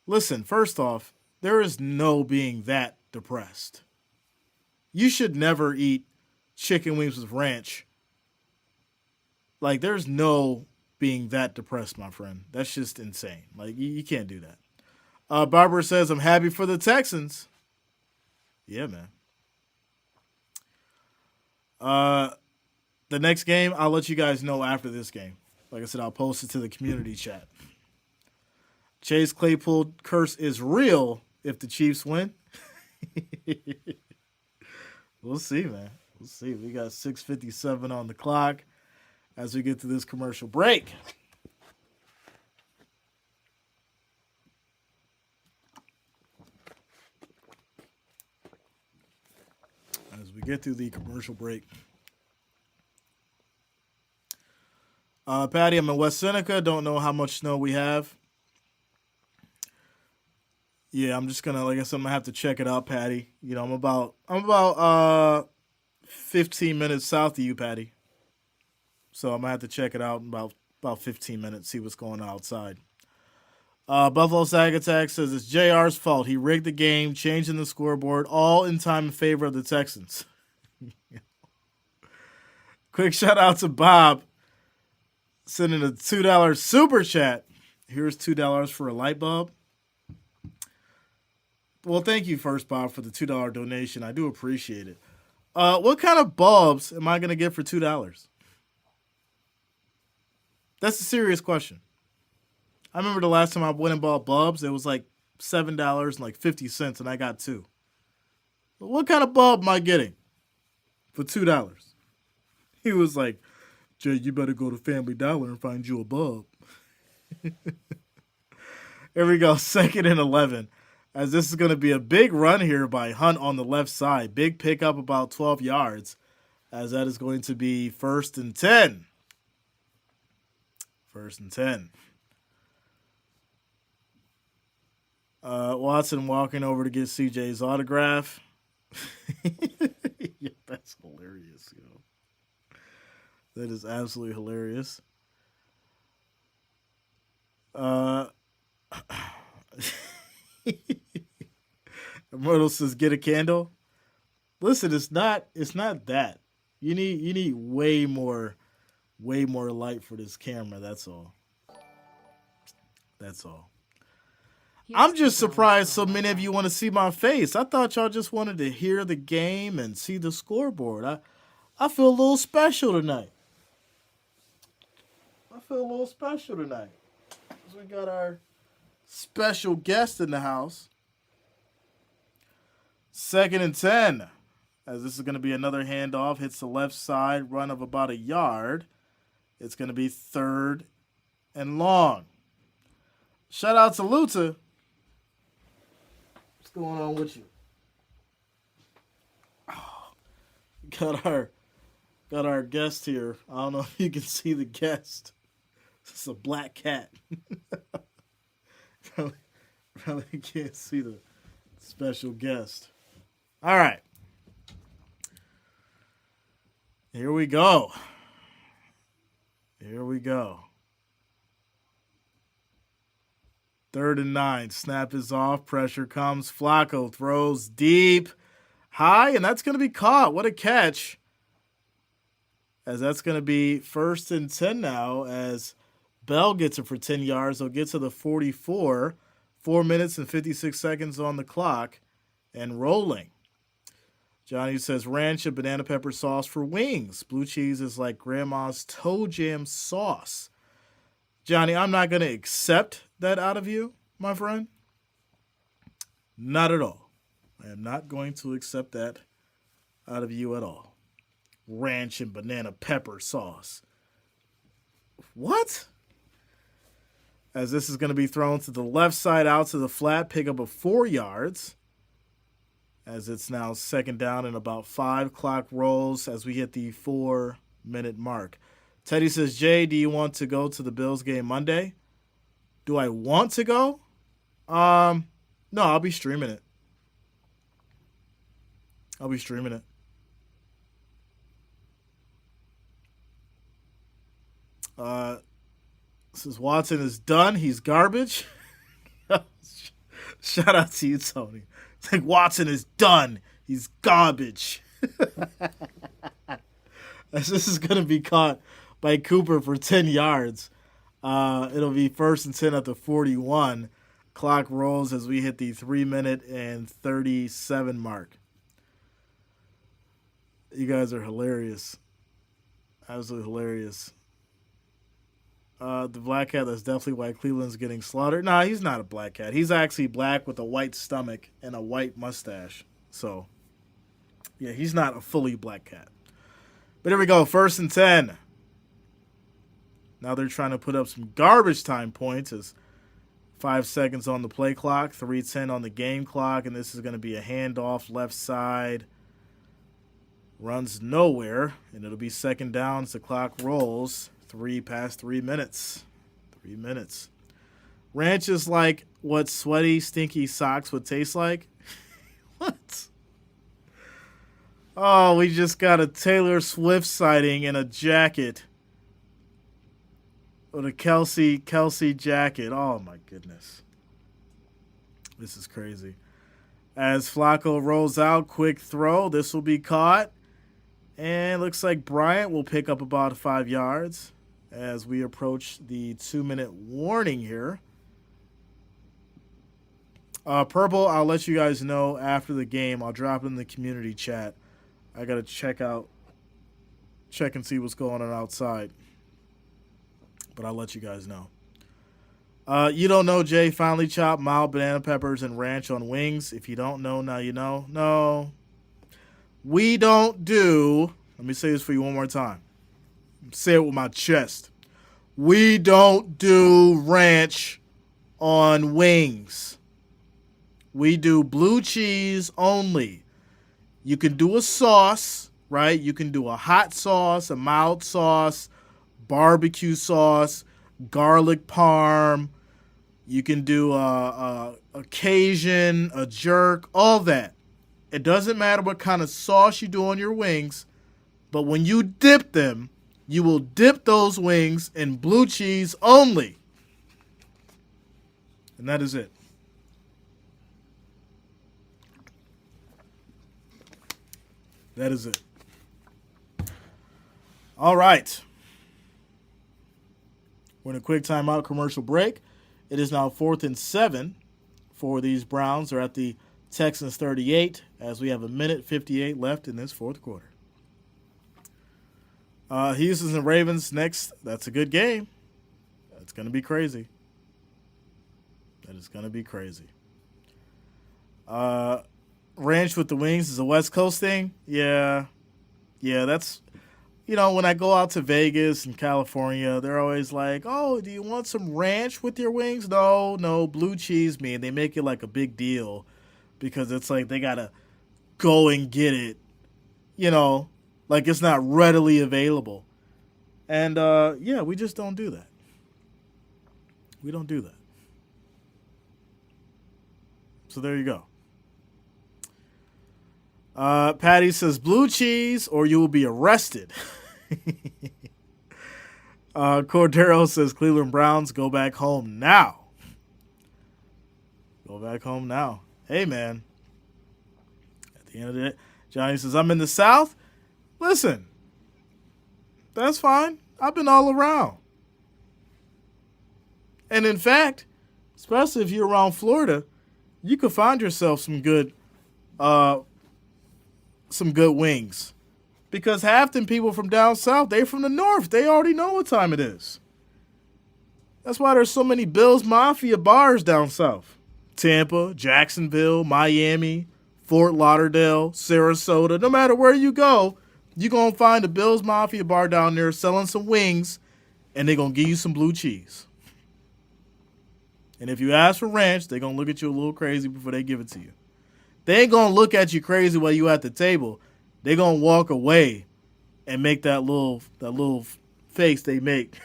Listen, first off, there is no being that depressed. You should never eat chicken wings with ranch. Like, there's no being that depressed, my friend. That's just insane. Like, you can't do that. Barbara says, I'm happy for the Texans. Yeah, man. The next game, I'll let you guys know after this game. Like I said, I'll post it to the community chat. Chase Claypool curse is real if the Chiefs win. We'll see, man. We'll see. We got 6:57 on the clock as we get to this commercial break. As we get through the commercial break. Patty, I'm in West Seneca. Don't know how much snow we have. Yeah, I'm just gonna, like I said, I'm gonna have to check it out, Patty. You know, I'm about 15 minutes south of you, Patty. So I'm gonna have to check it out in about 15 minutes, see what's going on outside. Buffalo Sag Attack says it's JR's fault. He rigged the game, changing the scoreboard, all in time in favor of the Texans. Quick shout out to Bob, sending a $2 super chat. Here's $2 for a light bulb. Well, thank you first, Bob, for the $2 donation. I do appreciate it. What kind of bulbs am I going to get for $2? That's a serious question. I remember the last time I went and bought bulbs, it was like $7.50, and I got 2. But what kind of bulb am I getting for $2? He was like, Jay, you better go to Family Dollar and find you a bulb. Here we go, 2nd and 11. As this is going to be a big run here by Hunt on the left side. Big pickup, about 12 yards, as that is going to be 1st and 10. 1st and 10. Watson walking over to get CJ's autograph. Yeah, that's hilarious, yo. That is absolutely hilarious. Myrtle says, "Get a candle." Listen, it's not that. You need way more light for this camera. That's all. That's all. I'm just surprised so many of you want to see my face. I thought y'all just wanted to hear the game and see the scoreboard. I feel a little special tonight. We got our special guest in the house. 2nd and 10. As this is going to be another handoff. Hits the left side, run of about a yard. It's going to be 3rd and long. Shout out to Luta. What's going on with you? Oh, got our guest here. I don't know if you can see the guest. It's a black cat. Probably can't see the special guest. All right. Here we go. 3rd and 9. Snap is off. Pressure comes. Flacco throws deep, high, and that's going to be caught. What a catch. As that's going to be 1st and 10 now, as Bell gets it for 10 yards. They'll get to the 44. 4 minutes and 56 seconds on the clock and rolling. Johnny says, ranch and banana pepper sauce for wings. Blue cheese is like grandma's toe jam sauce. Johnny, I'm not going to accept that out of you, my friend. Not at all. I am not going to accept that out of you at all. Ranch and banana pepper sauce. What? As this is going to be thrown to the left side out to the flat, pick up of 4 yards. As it's now 2nd down and about 5. Clock rolls as we hit the 4-minute mark. Teddy says, Jay, do you want to go to the Bills game Monday? Do I want to go? No, I'll be streaming it. Says Watson is done. He's garbage. Shout out to you, Tony. It's like Watson is done. He's garbage. As this is going to be caught by Cooper for 10 yards. It'll be 1st and 10 at the 41. Clock rolls as we hit the 3-minute and 37 mark. You guys are hilarious. Absolutely hilarious. The black cat, that's definitely why Cleveland's getting slaughtered. Nah, he's not a black cat. He's actually black with a white stomach and a white mustache. So, yeah, he's not a fully black cat. But here we go, 1st and 10. Now they're trying to put up some garbage time points as 5 seconds on the play clock, 3:10 on the game clock, and this is going to be a handoff left side. Runs nowhere, and it'll be 2nd down as the clock rolls. 3 minutes. 3 minutes. Ranch is like what sweaty, stinky socks would taste like. What? Oh, we just got a Taylor Swift sighting in a jacket. With a Kelsey jacket. Oh, my goodness. This is crazy. As Flacco rolls out, quick throw. This will be caught. And looks like Bryant will pick up about 5 yards as we approach the 2-minute warning here. Purple, I'll let you guys know after the game. I'll drop it in the community chat. I got to check and see what's going on outside. But I'll let you guys know. You don't know, Jay, finally chopped mild banana peppers and ranch on wings. If you don't know, now you know. No. We don't do, let me say this for you one more time. Say it with my chest. We don't do ranch on wings. We do blue cheese only. You can do a sauce, right? You can do a hot sauce, a mild sauce, barbecue sauce, garlic parm. You can do a Cajun, a jerk, all that. It doesn't matter what kind of sauce you do on your wings, but when you dip them, you will dip those wings in blue cheese only. And that is it. That is it. All right. We're in a quick timeout commercial break. It is now 4th and 7 for these Browns. They're at the Texans 38 as we have 1:58 left in this fourth quarter. Houston and Ravens next. That's a good game. That's going to be crazy. That is going to be crazy. Ranch with the wings is a West Coast thing. Yeah, that's, when I go out to Vegas and California, they're always like, oh, do you want some ranch with your wings? No, blue cheese, man. They make it like a big deal because it's like they got to go and get it, like it's not readily available. And, we just don't do that. We don't do that. So there you go. Patty says blue cheese or you will be arrested. Cordero says Cleveland Browns go back home now. Go back home now. Hey, man. At the end of the day, Johnny says, I'm in the South. Listen, that's fine. I've been all around. And in fact, especially if you're around Florida, you could find yourself some good wings. Because half them people from down south, they from the north. They already know what time it is. That's why there's so many Bills Mafia bars down south. Tampa, Jacksonville, Miami, Fort Lauderdale, Sarasota. No matter where you go, you're going to find a Bills Mafia bar down there selling some wings, and they're going to give you some blue cheese. And if you ask for ranch, they're going to look at you a little crazy before they give it to you. They ain't going to look at you crazy while you at the table. They're going to walk away and make that little face they make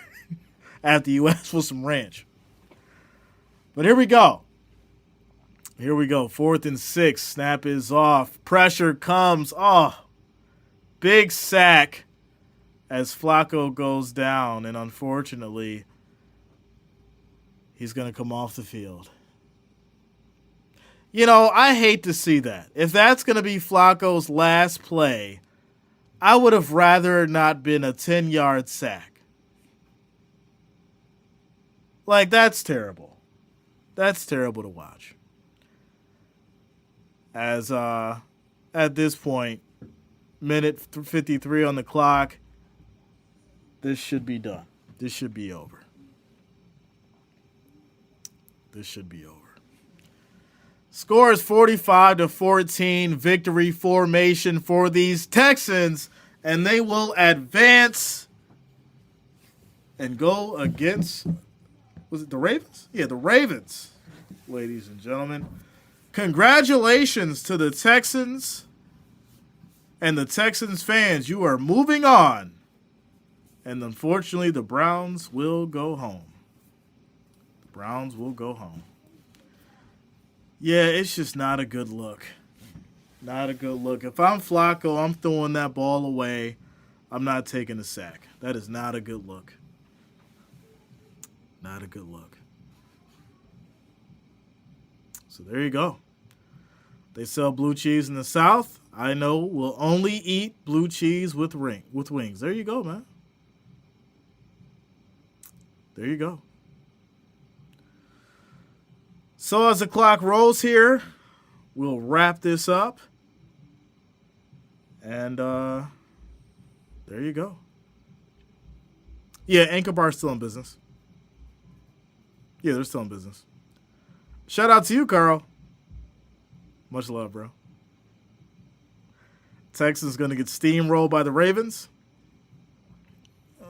after you ask for some ranch. But here we go. 4th and 6. Snap is off. Pressure comes. Oh, big sack as Flacco goes down. And unfortunately, he's going to come off the field. I hate to see that. If that's going to be Flacco's last play, I would have rather not been a 10-yard sack. Like, that's terrible. That's terrible to watch. As at this point, minute 53 on the clock, this should be done. This should be over. This should be over. Score is 45-14, victory formation for these Texans, and they will advance and go against, was it the Ravens? Yeah, the Ravens, ladies and gentlemen. Congratulations to the Texans and the Texans fans. You are moving on, and unfortunately, the Browns will go home. The Browns will go home. Yeah, it's just not a good look. Not a good look. If I'm Flacco, I'm throwing that ball away. I'm not taking a sack. That is not a good look. Not a good look. So there you go. They sell blue cheese in the South. I know we'll only eat blue cheese with wings. There you go, man. There you go. So as the clock rolls here, we'll wrap this up. And there you go. Yeah, Anchor Bar's still in business. Yeah, they're still in business. Shout out to you, Carl. Much love, bro. Texans going to get steamrolled by the Ravens.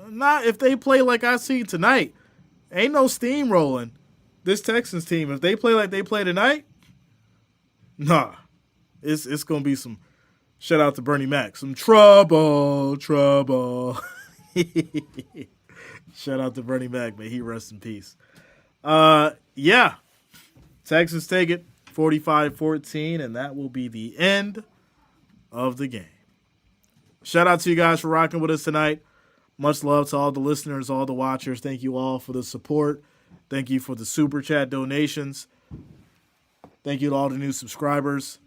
Not if they play like I see tonight. Ain't no steamrolling. This Texans team, if they play like they play tonight, nah. It's going to be some, shout out to Bernie Mac, some trouble. Shout out to Bernie Mac, may he rest in peace. yeah, Texans take it 45-14, and that will be the end of the game. Shout out to you guys for rocking with us tonight. Much love to all the listeners, all the watchers. Thank you all for the support. Thank you for the super chat donations. Thank you to all the new subscribers.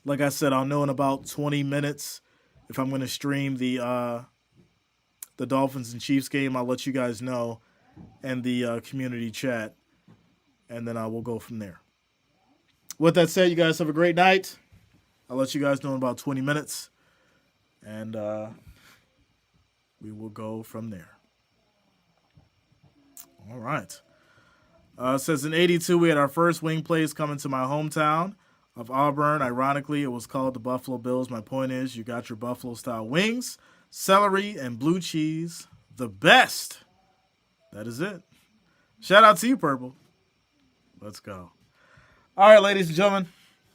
Like I said, I'll know in about 20 minutes if I'm going to stream the Dolphins and Chiefs game. I'll let you guys know, and the community chat, and then I will go from there. With that said, you guys have a great night. I'll let you guys know in about 20 minutes, and we will go from there. All right. It says in 82, we had our first wing place coming to my hometown of Auburn. Ironically, it was called the Buffalo Bills. My point is, you got your Buffalo-style wings, celery, and blue cheese. The best. That is it. Shout out to you, Purple. Let's go. All right, ladies and gentlemen.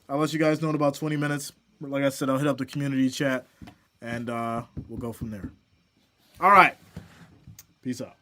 I'll let you guys know in about 20 minutes. Like I said, I'll hit up the community chat, and we'll go from there. All right. Peace out.